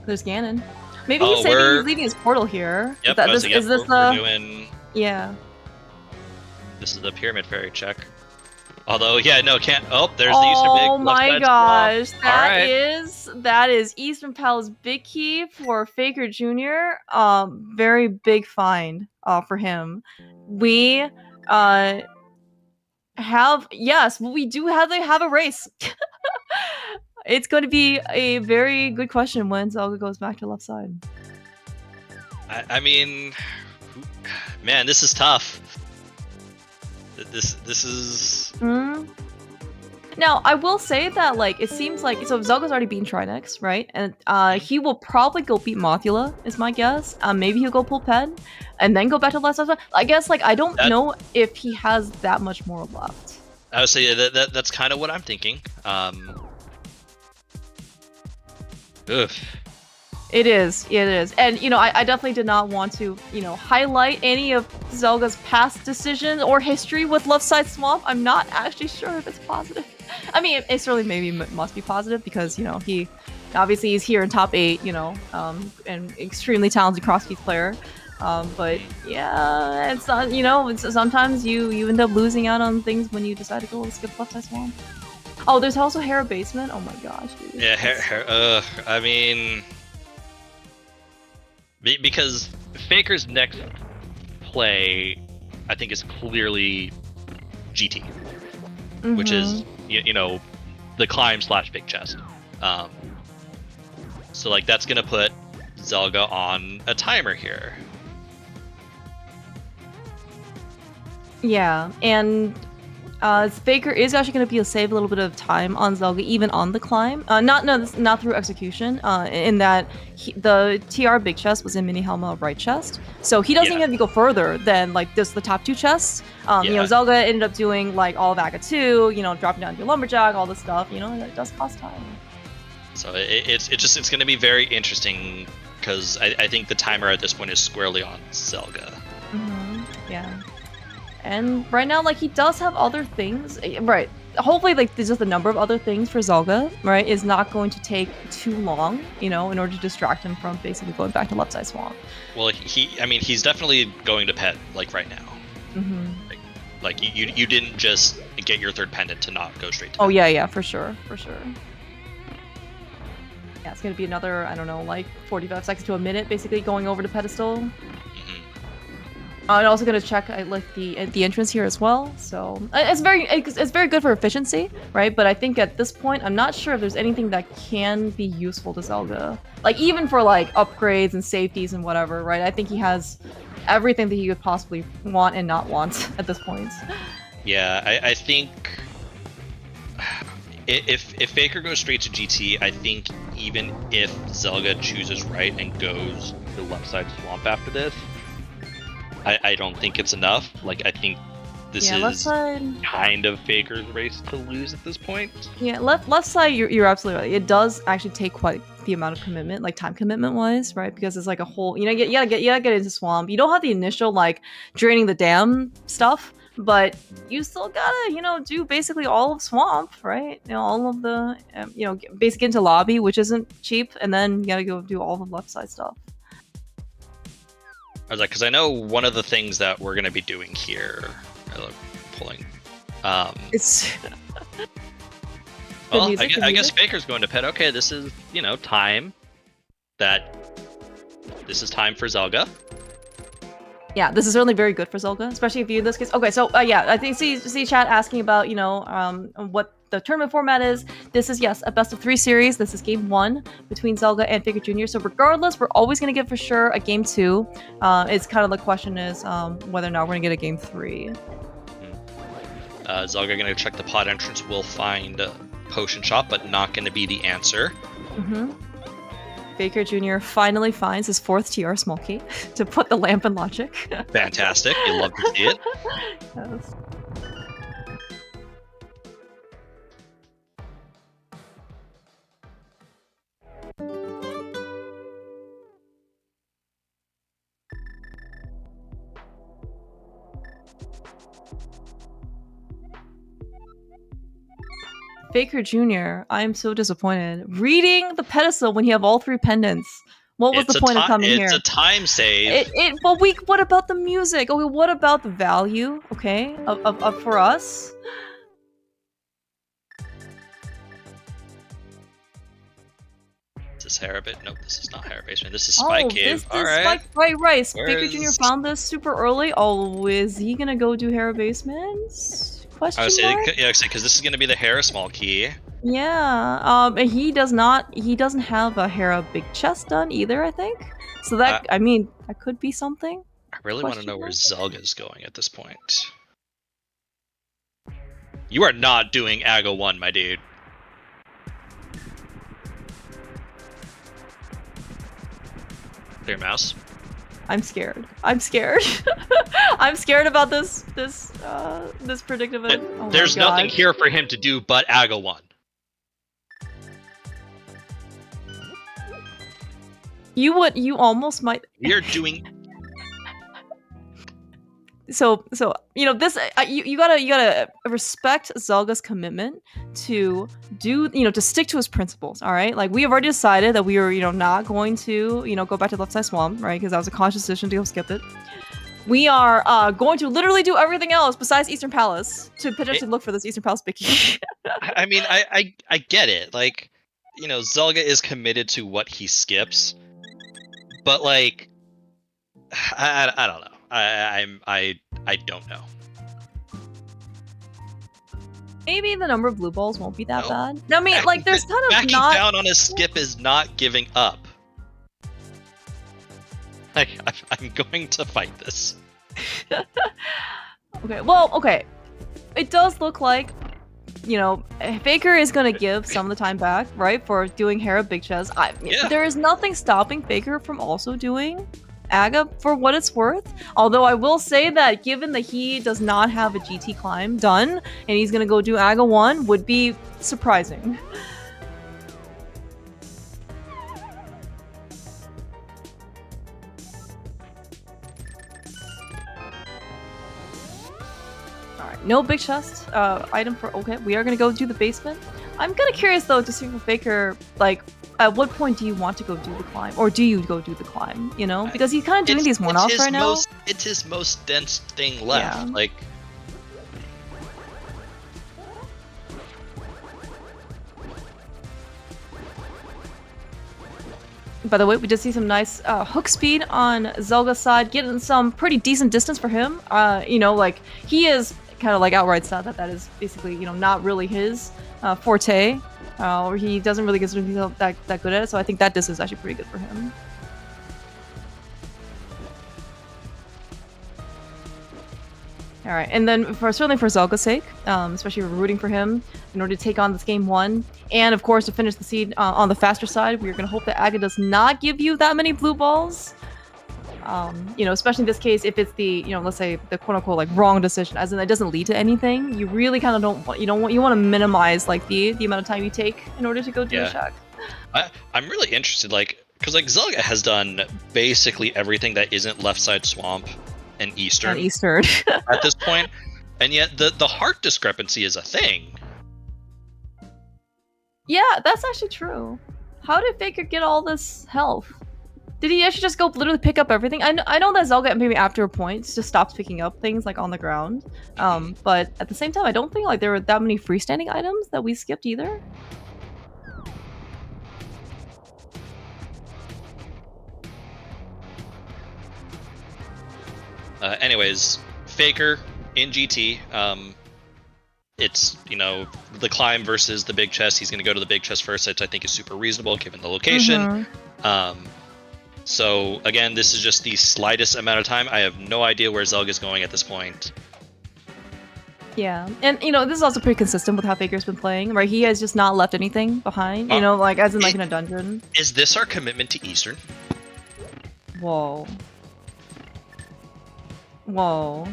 There's Ganon. Maybe he's leaving his portal here. Yep, Is this we're doing... Yeah. This is the Pyramid Fairy check. Although, yeah, no, can't... Oh, there's the Eastern Big. Oh my gosh, Alright. that is Eastern Pal's big key for Faker Jr. Very big find for him. We we do have a race. It's going to be a very good question when Zelda goes back to left side. I mean, man, this is tough. This is. Now, I will say that, like, it seems like Zelda's already beaten Trinex, right? And he will probably go beat Mothula, is my guess. Maybe he'll go pull Pen, and then go back to left side. I guess, like, I don't know if he has that much more left. I would say that's kind of what I'm thinking. Ugh. It is, and I definitely did not want to, highlight any of Zelda's past decisions or history with left side swamp. I'm not actually sure if it's positive. I mean, it certainly maybe must be positive because he obviously he's here in top 8, and extremely talented Crosskeys player. But yeah, it's not, sometimes you end up losing out on things when you decide to go skip left side swamp. Oh, there's also Hera Basement. Oh my gosh, dude. Yeah, I mean, because Faker's next play, I think, is clearly GT, which is the climb / big chest. So like that's gonna put Zelda on a timer here. Yeah, and Faker is actually going to be able to save a little bit of time on Zelda, even on the climb. Not through execution. In that the TR big chest was in Mini Helma right chest, so he doesn't even have to go further than like just the top 2 chests. Zelda ended up doing like all of Aga 2, dropping down to Lumberjack, all this stuff. It does cost time. So it's going to be very interesting because I think the timer at this point is squarely on Zelda. Yeah. And right now, like, he does have other things, right? Hopefully, like, there's just a number of other things for Zelda, right? Is not going to take too long, in order to distract him from basically going back to left side swamp. Well, he's definitely going to pet, like, right now. Like you didn't just get your 3rd pendant to not go straight to pet. Oh, yeah, for sure. Yeah, it's gonna be another, I don't know, like 45 seconds to a minute, basically going over to pedestal. And also gonna check like the entrance here as well. So it's very good for efficiency, right? But I think at this point, I'm not sure if there's anything that can be useful to Zelda, like even for like upgrades and safeties and whatever, right? I think he has everything that he could possibly want and not want at this point. Yeah, I think if Faker goes straight to GT, I think even if Zelda chooses right and goes to left side swamp after this, I don't think it's enough. Like, I think this is kind of Faker's race to lose at this point. Yeah, left side, you're absolutely right. It does actually take quite the amount of commitment, like time commitment wise, right? Because it's like a whole, you gotta get into swamp. You don't have the initial like draining the dam stuff, but you still gotta, do basically all of swamp, right? All of the, basic into lobby, which isn't cheap, and then you gotta go do all the left side stuff. I was like, because I know one of the things that we're going to be doing here, pulling, it's. well, I guess Faker's going to pet. Okay, this is time. This is time for Zelda. Yeah, this is certainly very good for Zelda, especially if you in this case. Okay, so yeah, I think see chat asking about what the tournament format is. This is yes a best of 3 series. This is game 1 between Zelda and Faker Jr. So regardless, we're always gonna get for sure a game 2. It's kind of the question is whether or not we're gonna get a game 3. Zelda gonna check the pod entrance. Will find potion shop, but not gonna be the answer. Faker Jr. finally finds his 4th TR small key to put the lamp in logic. Fantastic. You love to see it. Yes. Faker Jr., I am so disappointed. Reading the pedestal when you have all 3 pendants. What was the point of coming here? It's a time save. But what about the music? Okay, what about the value? Okay, of for us. Is this Hera Basement? Nope, this is not Hera Basement. This is Spike Cave. All right. Right. Faker Jr. found this super early. Oh, is he gonna go do Hera Basements? I would say, because this is going to be the Hera small key. Yeah, he doesn't have a Hera big chest done either, I think. So that, I mean, that could be something. I really want to know where Zelga's going at this point. You are not doing Aga 1, my dude. Clear mouse. I'm scared. I'm scared about this predicament. Oh There's nothing here for him to do but Aga 1. You almost might. We are doing. So this you gotta respect Zelga's commitment to to stick to his principles. All right, like we have already decided that we are not going to go back to left side swamp, right? Because that was a conscious decision to go skip it. We are going to literally do everything else besides Eastern Palace to potentially look for this Eastern Palace Bicky. I mean, I get it. Like, Zelga is committed to what he skips, but like, I don't know. I don't know. Maybe the number of blue balls won't be that bad. No, I mean, like, there's kind of backing down on his skip is not giving up. I'm going to fight this. Okay. It does look like, Faker is going to give some of the time back, right, for doing Hera Big Chest. There is nothing stopping Faker from also doing Aga for what it's worth. Although I will say that given that he does not have a GT climb done and he's gonna go do Aga 1 would be surprising. Alright, no big chest item for okay, we are gonna go do the basement. I'm kinda curious though to see for Faker, like, at what point do you want to go do the climb? Or do you go do the climb, Because he's kind of doing these one-offs right now. It's his most dense thing left. Yeah. Like, by the way, we did see some nice hook speed on Zelga's side, getting some pretty decent distance for him. Like, he is kind of like outright said that is basically, not really his forte. Or he doesn't really consider himself that good at it, so I think that distance is actually pretty good for him. Alright, and then certainly for Zelga's sake, especially we're rooting for him in order to take on this game 1, and of course to finish the seed on the faster side, we're going to hope that Aga does not give you that many blue balls. Especially in this case, if it's the, let's say the quote-unquote like wrong decision, as in it doesn't lead to anything, you really kind of you want to minimize like the amount of time you take in order to go do the shack. I'm really interested, like, because like Zelga has done basically everything that isn't left side swamp and Eastern. At this point, and yet the heart discrepancy is a thing. Yeah, that's actually true. How did Faker get all this health? Did he actually just go literally pick up everything? I know that Zelda maybe after a point just stopped picking up things like on the ground. But at the same time, I don't think like there were that many freestanding items that we skipped either. Anyways, Faker in GT. It's, you know, the climb versus the big chest. He's going to go to the big chest first, which I think is super reasonable given the location. So again, this is just the slightest amount of time. I have no idea where Zelga's going at this point. Yeah, and you know, this is also pretty consistent with how Faker's been playing, right? He has just not left anything behind, you know, like as in like in a dungeon. Is this our commitment to Eastern? Whoa. Whoa.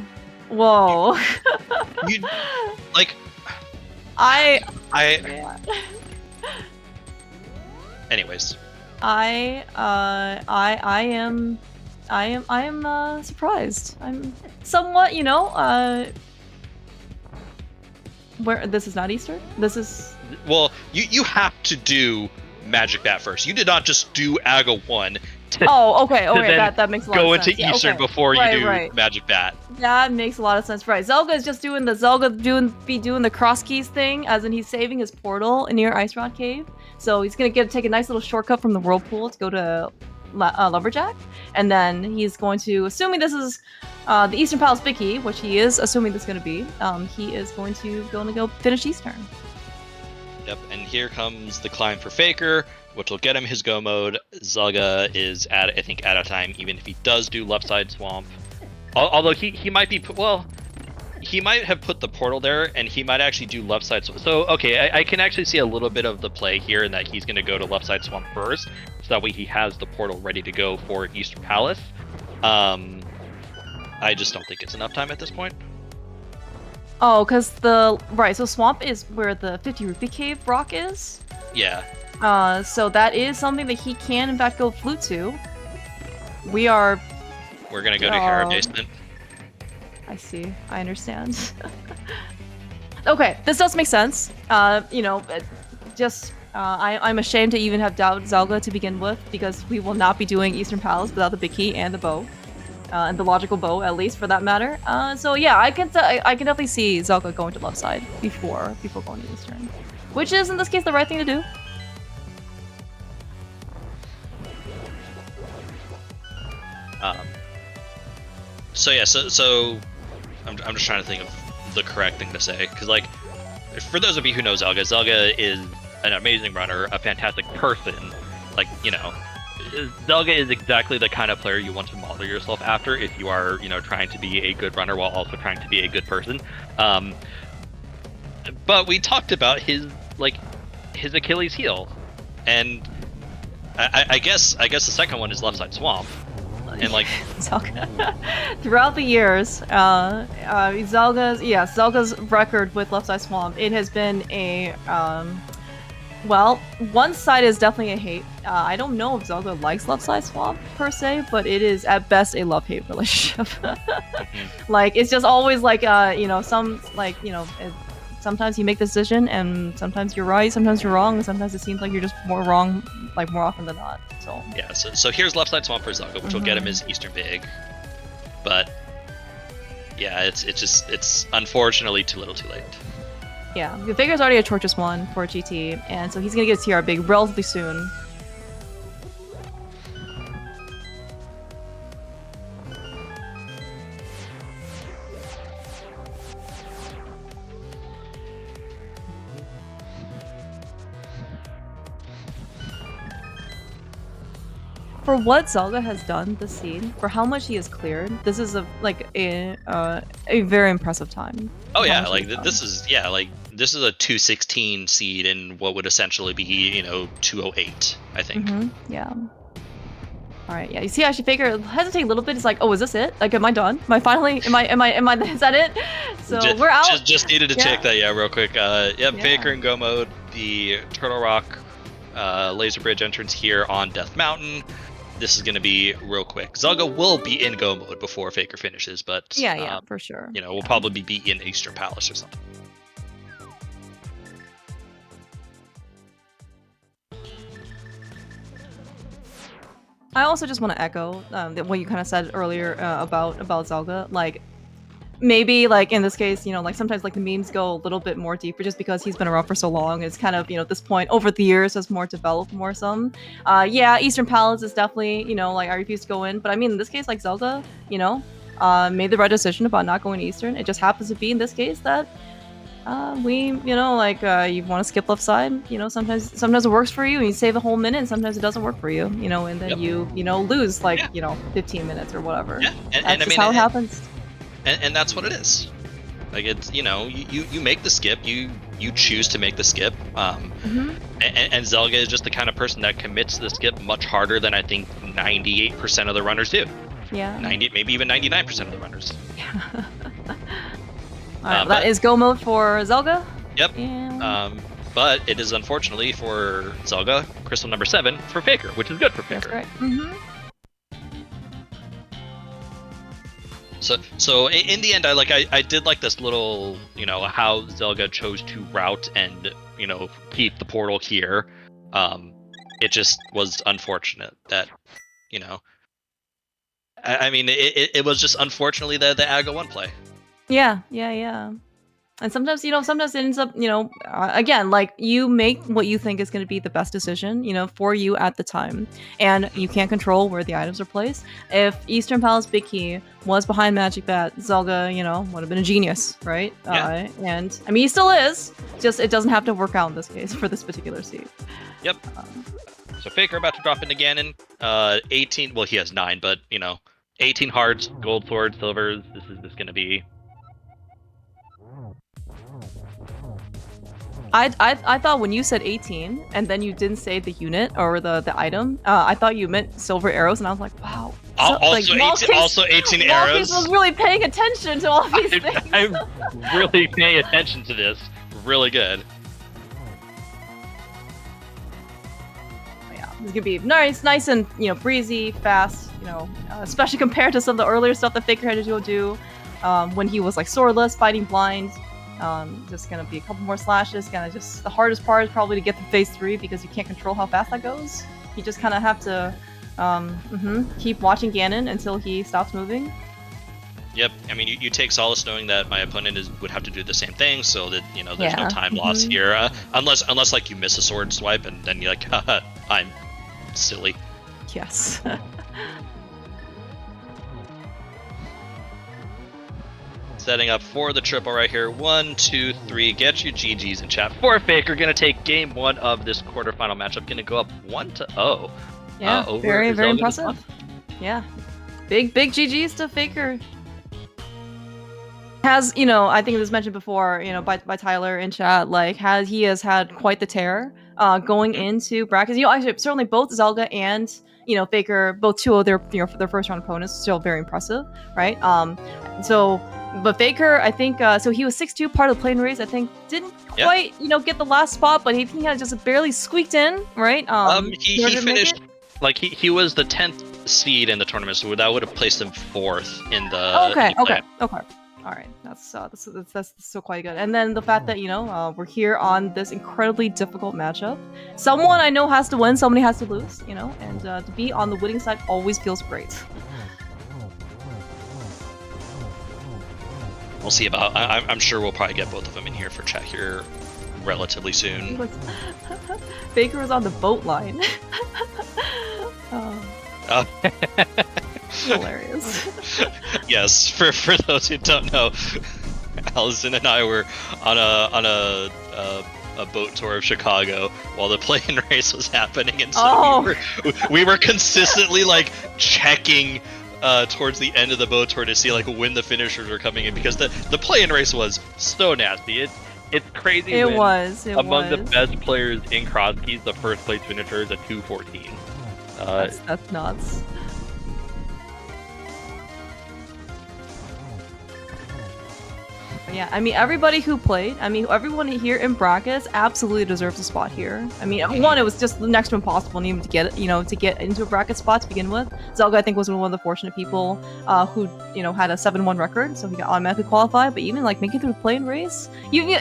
Whoa. You, like, yeah. Anyways. I am surprised. I'm somewhat, you know, where this is not Easter. This is, well, you have to do Magic Bat first. You did not just do Aga 1 to, okay, to that makes a lot of sense. Go into Eastern before you do Magic Bat. That makes a lot of sense, right? Zelga is just doing the doing the Crosskeys thing, as in he's saving his portal near Ice Rod Cave. So he's gonna take a nice little shortcut from the Whirlpool to go to Lumberjack, and then he's going to, assuming this is the Eastern Palace Big Key, which he is assuming this is going to be, he is going to go finish Eastern. Yep, and here comes the climb for Faker, which will get him his go mode. Zelga is at, I think, out of time, even if he does do left side swamp. Although he might be, well, he might have put the portal there, and he might actually do left side swamp. So, okay, I can actually see a little bit of the play here in that he's going to go to left side swamp first, so that way he has the portal ready to go for Eastern Palace. I just don't think it's enough time at this point. Oh, because so swamp is where the 50 Rupee Cave rock is? Yeah. So that is something that he can, in fact, go flute to. We're gonna go to Hero Basement. I see. I understand. Okay, this does make sense. You know, I'm ashamed to even have doubted Zelda to begin with, because we will not be doing Eastern Palace without the big key and the bow. And the logical bow, at least, for that matter. So yeah, I can definitely see Zelda going to left side before going to Eastern. Which is, in this case, the right thing to do. So yeah, so I'm just trying to think of the correct thing to say, because like, for those of you who know Zelga, Zelga is an amazing runner, a fantastic person. Like, you know, Zelga is exactly the kind of player you want to model yourself after if you are, you know, trying to be a good runner while also trying to be a good person. But we talked about his Achilles heel, and I guess the second one is left side swamp. And like throughout the years, Zelga's record with left side swamp, it has been a well, one side is definitely a hate. I don't know if Zelda likes left side swamp per se, but it is at best a love-hate relationship. Like, it's just always like you know, sometimes you make the decision and sometimes you're right, sometimes you're wrong, and sometimes it seems like you're just more wrong, like more often than not. So yeah, so here's left side swamp for Zelda, which will get him his Eastern big. But yeah, it's unfortunately too little too late. Yeah, the figure's already a Torturous one for GT, and so he's gonna get a TR big relatively soon. For what Zelda has done this seed, for how much he has cleared, this is a very impressive time. Oh yeah, like this is a 216 seed in what would essentially be, you know, 208, I think. Yeah. All right. Yeah. You see, actually, Faker hesitate a little bit. It's like, oh, is this it? Like, am I done? Am I finally? Am I? Is that it? So we're out. Just needed to check that. Yeah, real quick. Faker and Go mode. The Turtle Rock laser bridge entrance here on Death Mountain. This is going to be real quick. Zelda will be in Go mode before Faker finishes, but yeah, for sure. You know, we'll probably be in Eastern Palace or something. I also just want to echo what you kind of said earlier about Zelda. Like, maybe, like, in this case, you know, like, sometimes, like, the memes go a little bit more deeper just because he's been around for so long. It's kind of, you know, at this point, over the years, has more developed more some. Yeah, Eastern Palace is definitely, you know, like, I refuse to go in. But, I mean, in this case, like, Zelda, you know, made the right decision about not going Eastern. It just happens to be in this case that we, you want to skip left side. Sometimes it works for you and you save a whole minute, and sometimes it doesn't work for you. And then you lose 15 minutes or whatever. Yeah, That's just how it happens. And that's what it is. Like it's you make the skip, you choose to make the skip. And Zelga is just the kind of person that commits to the skip much harder than I think 98% of the runners do. Yeah. 90, maybe even 99% of the runners. Yeah. Alright, that is go mode for Zelga. Yep. And... but it is unfortunately for Zelga, crystal number 7 for Faker, which is good for Faker. That's right. So in the end, I did like this little, how Zelga chose to route and, keep the portal here. It just was unfortunate that, I mean, it was just unfortunately the Aga 1 play. Yeah. And sometimes, sometimes it ends up, again, like you make what you think is going to be the best decision, for you at the time. And you can't control where the items are placed. If Eastern Palace Big Key was behind Magic Bat, Zelga, would have been a genius, right? Yeah. And I mean, he still is. Just it doesn't have to work out in this case for this particular seed. Yep. So Faker about to drop into Ganon. 18, well, he has 9, but, 18 hearts, gold sword, silvers. This is going to be... I thought when you said 18 and then you didn't say the unit or the item, I thought you meant silver arrows, and I was like, wow. Also 18 arrows. Was really paying attention to all these things. I'm really paying attention to this. Really good. Yeah, this could be nice and breezy, fast. Especially compared to some of the earlier stuff that Faker had to go do when he was swordless, fighting blind. Just gonna be a couple more slashes. Just the hardest part is probably to get to phase 3 because you can't control how fast that goes. You just kind of have to keep watching Ganon until he stops moving. Yep. I mean, you take solace knowing that my opponent would have to do the same thing, so that there's no time loss here. Unless you miss a sword swipe and then you're like, haha, I'm silly. Yes. Setting up for the triple right here. 1, 2, 3. Get your GGs in chat. For Faker, gonna take game 1 of this quarterfinal matchup. Gonna go up 1-0. Yeah, very impressive. Yeah, big GGs to Faker. Has I think it was mentioned before, by Tyler in chat. He has had quite the tear going into brackets. Actually, certainly both Zelga and Faker, both two of their their first round opponents, still very impressive, right? But Faker, I think, so he was 6-2, part of the plane race. I think didn't quite, get the last spot, but he had just barely squeaked in, right? He finished he was the 10th seed in the tournament, so that would have placed him 4th in the. Okay. All right, that's still quite good. And then the fact that we're here on this incredibly difficult matchup. Someone I know has to win, somebody has to lose, and to be on the winning side always feels great. We'll see about. I'm sure we'll probably get both of them in here for chat here relatively soon. Faker was on the boat line. Hilarious. Yes, for those who don't know, Allison and I were on a boat tour of Chicago while the plane race was happening, and so we were consistently checking towards the end of the boat tour to see when the finishers were coming in, because the plane race was so nasty. It's crazy. It was among the best players in Crosskeys, the first place finisher is a 2:14. That's nuts. But yeah, I mean, everybody who played, everyone here in brackets absolutely deserves a spot here. I mean, one, it was just next to impossible even to get, to get into a bracket spot to begin with. Zelga, I think, was one of the fortunate people who, had a 7-1 record, so he got automatically qualified. But even making through the play-in race,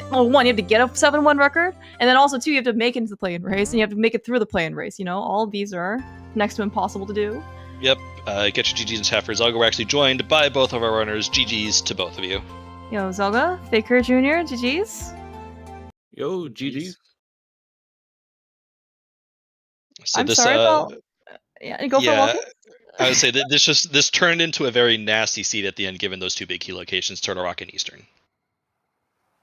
one, you have to get a 7-1 record, and then also 2, you have to make it into the play-in race, and you have to make it through the play-in race. All of these are next to impossible to do. Yep. Get your GGs in chat for Zelga. We're actually joined by both of our runners. GGs to both of you. Yo, Zelga, Faker Jr., GG's. Yo, GG's. So I'm sorry about... Yeah, go for walking. I would say that this turned into a very nasty seed at the end, given those two big key locations, Turtle Rock and Eastern.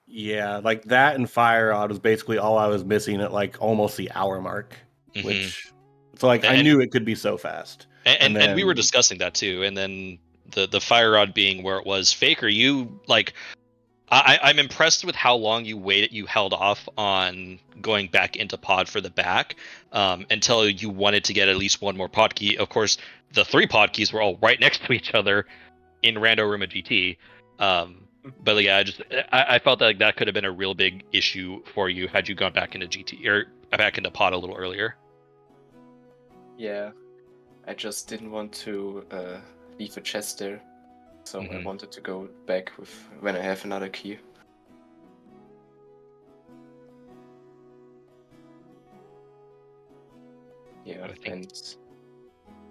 Yeah, like that and Fire Rod was basically all I was missing at like almost the hour mark, Mhm. which so like I And- knew it could be so fast. And then, we were discussing that too. And then the Fire Rod being where it was, Faker, you like. I'm impressed with how long you held off on going back into pod for the back until you wanted to get at least one more pod key. Of course, the 3 pod keys were all right next to each other in Rando Room of GT. But yeah, I felt like that could have been a real big issue for you had you gone back into GT or back into pod a little earlier. Yeah, I just didn't want to leave a chest there. So I Mhm. wanted to go back when I have another key. Yeah, and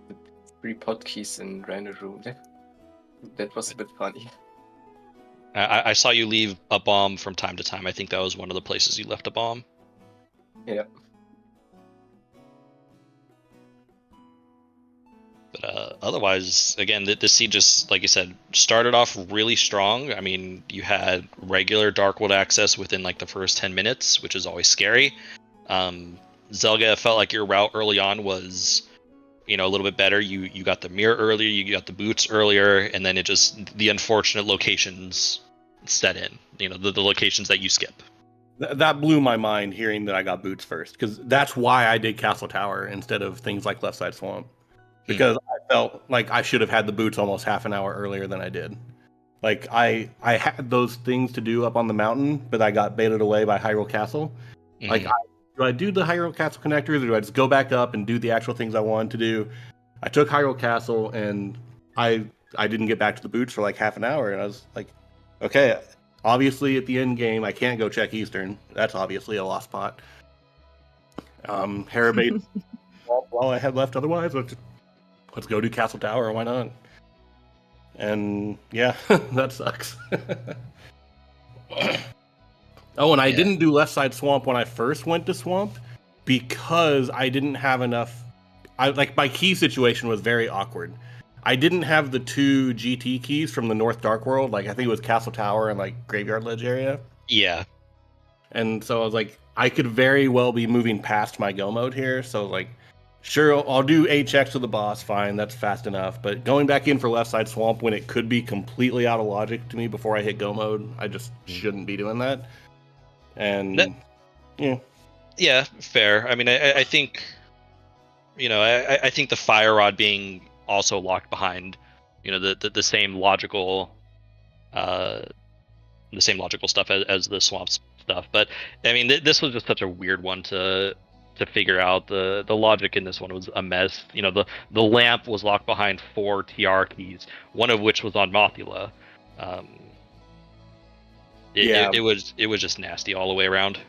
the 3 pod keys in random room. That was a bit funny. I saw you leave a bomb from time to time. I think that was one of the places you left a bomb. Yeah. But otherwise, again, the seed just, like you said, started off really strong. I mean, you had regular Dark World access within like the first 10 minutes, which is always scary. Zelga felt like your route early on was, a little bit better. You got the mirror earlier, you got the boots earlier, and then the unfortunate locations set in. The locations that you skip. That blew my mind hearing that I got boots first, because that's why I did Castle Tower instead of things like Left Side Swamp. Because I felt like I should have had the boots almost half an hour earlier than I did. Like I had those things to do up on the mountain, but I got baited away by Hyrule Castle. Mhm. Like, do I do the Hyrule Castle connectors, or do I just go back up and do the actual things I wanted to do? I took Hyrule Castle, and I didn't get back to the boots for like half an hour, and I was like, okay, obviously at the end game I can't go check Eastern. That's obviously a lost spot. Harabate all I had left otherwise. Let's go do Castle Tower, why not? And yeah, that sucks. Oh, and I didn't do Left Side Swamp when I first went to Swamp because I didn't have enough. My key situation was very awkward. I didn't have the 2 GT keys from the North Dark World. Like, I think it was Castle Tower and like Graveyard Ledge area. Yeah. And so I was like, I could very well be moving past my go mode here. So like, sure, I'll do 8 checks to the boss. Fine, that's fast enough. But going back in for Left Side Swamp when it could be completely out of logic to me before I hit go mode, I just shouldn't be doing that. And Yeah, fair. I mean, I think, I think the Fire Rod being also locked behind, the same logical, stuff as the Swamp stuff. But I mean, this was just such a weird one to figure out. The logic in this one was a mess. The lamp was locked behind 4 TR keys, one of which was on Mothula. It was just nasty all the way around.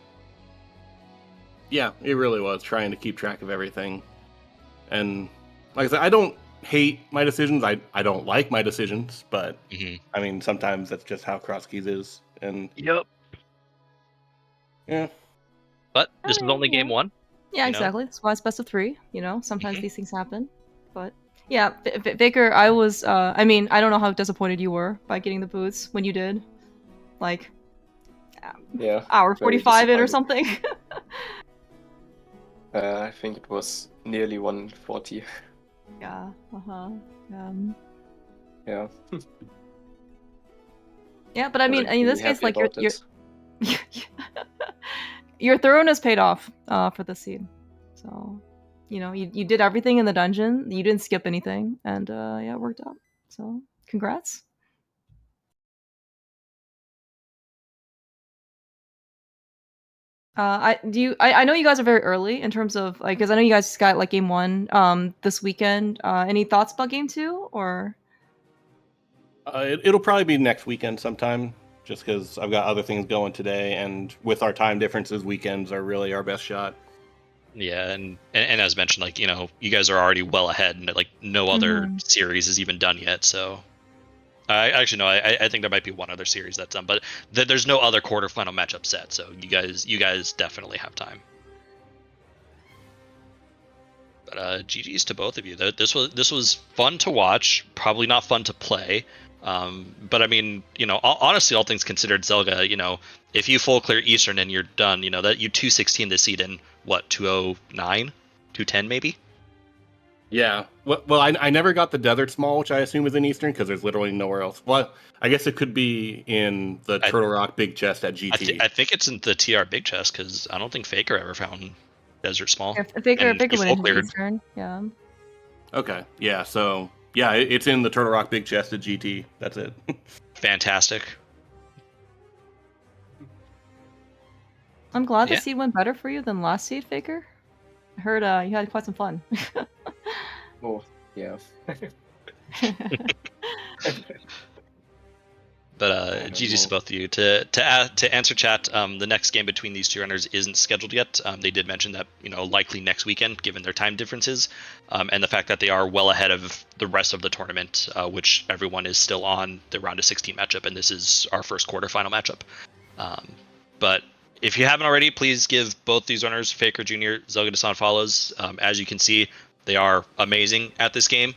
Yeah, it really was, trying to keep track of everything. And like I said, I don't hate my decisions. I don't like my decisions, but I mean, sometimes that's just how Crosskeys is. And yep. Yeah. But this is only game 1. Yeah, exactly. That's why it's best of 3. Sometimes these things happen. But yeah, Baker, I was. I mean, I don't know how disappointed you were by getting the boots when you did. Like, hour 45 in or something. I think it was nearly 140. Yeah. Yeah. Yeah, but I mean, in this case, like you're your thoroughness paid off for the seed. So, you did everything in the dungeon. You didn't skip anything, and it worked out. So, congrats. I know you guys are very early in terms of because I know you guys got like game 1 this weekend. Any thoughts about game 2 or? It'll probably be next weekend sometime, just because I've got other things going today, and with our time differences, weekends are really our best shot. Yeah, and as mentioned, like you guys are already well ahead, and like no other series is even done yet. So, I think there might be one other series that's done, but there's no other quarterfinal matchup set. So you guys definitely have time. But GG's to both of you. This was fun to watch. Probably not fun to play. But I mean, honestly, all things considered, Zelda, if you full clear Eastern and you're done, that you 216 this seed in what 209, 210 maybe. Yeah. Well, I never got the Desert Small, which I assume is in Eastern because there's literally nowhere else. Well, I guess it could be in the Turtle Rock Big Chest at GT. I think it's in the TR Big Chest because I don't think Faker ever found Desert Small. Faker And you went full into cleared. Eastern. Yeah. Okay. Yeah. So yeah, it's in the Turtle Rock Big Chest at GT. That's it. Fantastic. I'm glad Yeah. the seed went better for you than last seed, Faker. I heard you had quite some fun. Oh, yeah. But GG's to both of you. To answer chat, the next game between these two runners isn't scheduled yet. They did mention that likely next weekend, given their time differences, and the fact that they are well ahead of the rest of the tournament, which everyone is still on the round of 16 matchup, and this is our first quarterfinal matchup. But if you haven't already, please give both these runners, Faker Jr., zelgadissan, follows. As you can see, they are amazing at this game.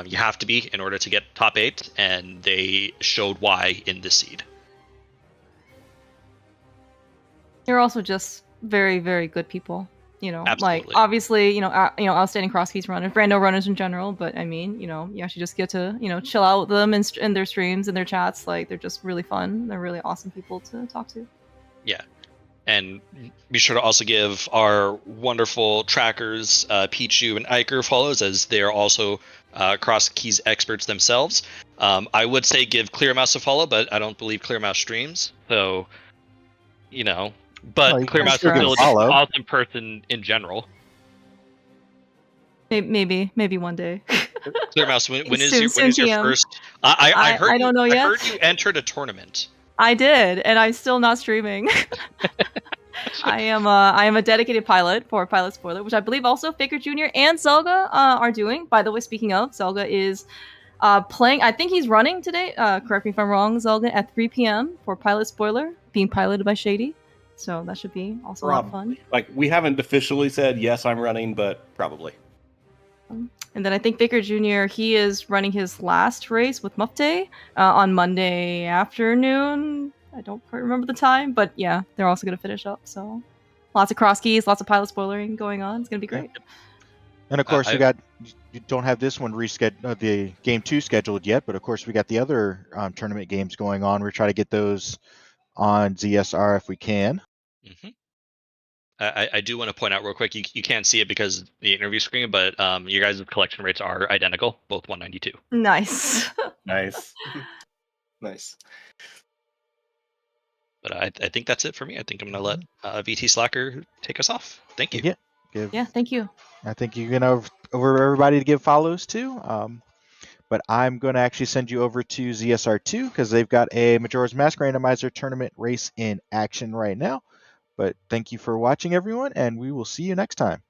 You have to be in order to get top 8, and they showed why in this seed. You're also just very, very good people. Absolutely. Like obviously, outstanding Crosskeys runners, Brando runners in general. But I mean, you actually just get to, chill out with them in their streams and their chats. Like they're just really fun. They're really awesome people to talk to. Yeah. And be sure to also give our wonderful trackers, Pichu and Iker, follows, as they are also Crosskeys experts themselves. I would say give Clearmouse a follow, but I don't believe Clearmouse streams. So, but Clearmouse is still just an awesome person in general. Maybe one day. Clearmouse, when is your first? I heard I don't know yet. I heard you entered a tournament. I did, and I'm still not streaming. I am a dedicated pilot for Pilot Spoiler, which I believe also Faker Jr. and Zelda are doing. By the way, speaking of, Zelda is playing. I think he's running today. Correct me if I'm wrong, Zelda, at 3 p.m. for Pilot Spoiler, being piloted by Shady. So that should be also a lot of fun. Like we haven't officially said yes, I'm running, but probably. And then I think Faker Jr., he is running his last race with Mufte on Monday afternoon. I don't quite remember the time, but yeah, they're also going to finish up. So lots of cross keys, lots of pilot spoilering going on. It's going to be great. And of course, you don't have this one rescheduled, the game 2 scheduled yet, but of course we got the other tournament games going on. We're trying to get those on ZSR if we can. Mm-hmm. I do want to point out real quick, you can't see it because of the interview screen, but you guys' collection rates are identical, both 192. Nice. Nice. Nice. But I think that's it for me. I think I'm going to let VT Slacker take us off. Thank you. Yeah, thank you. I think you're going to over everybody to give follows too. But I'm going to actually send you over to ZSR2 because they've got a Majora's Mask Randomizer tournament race in action right now. But thank you for watching, everyone, and we will see you next time.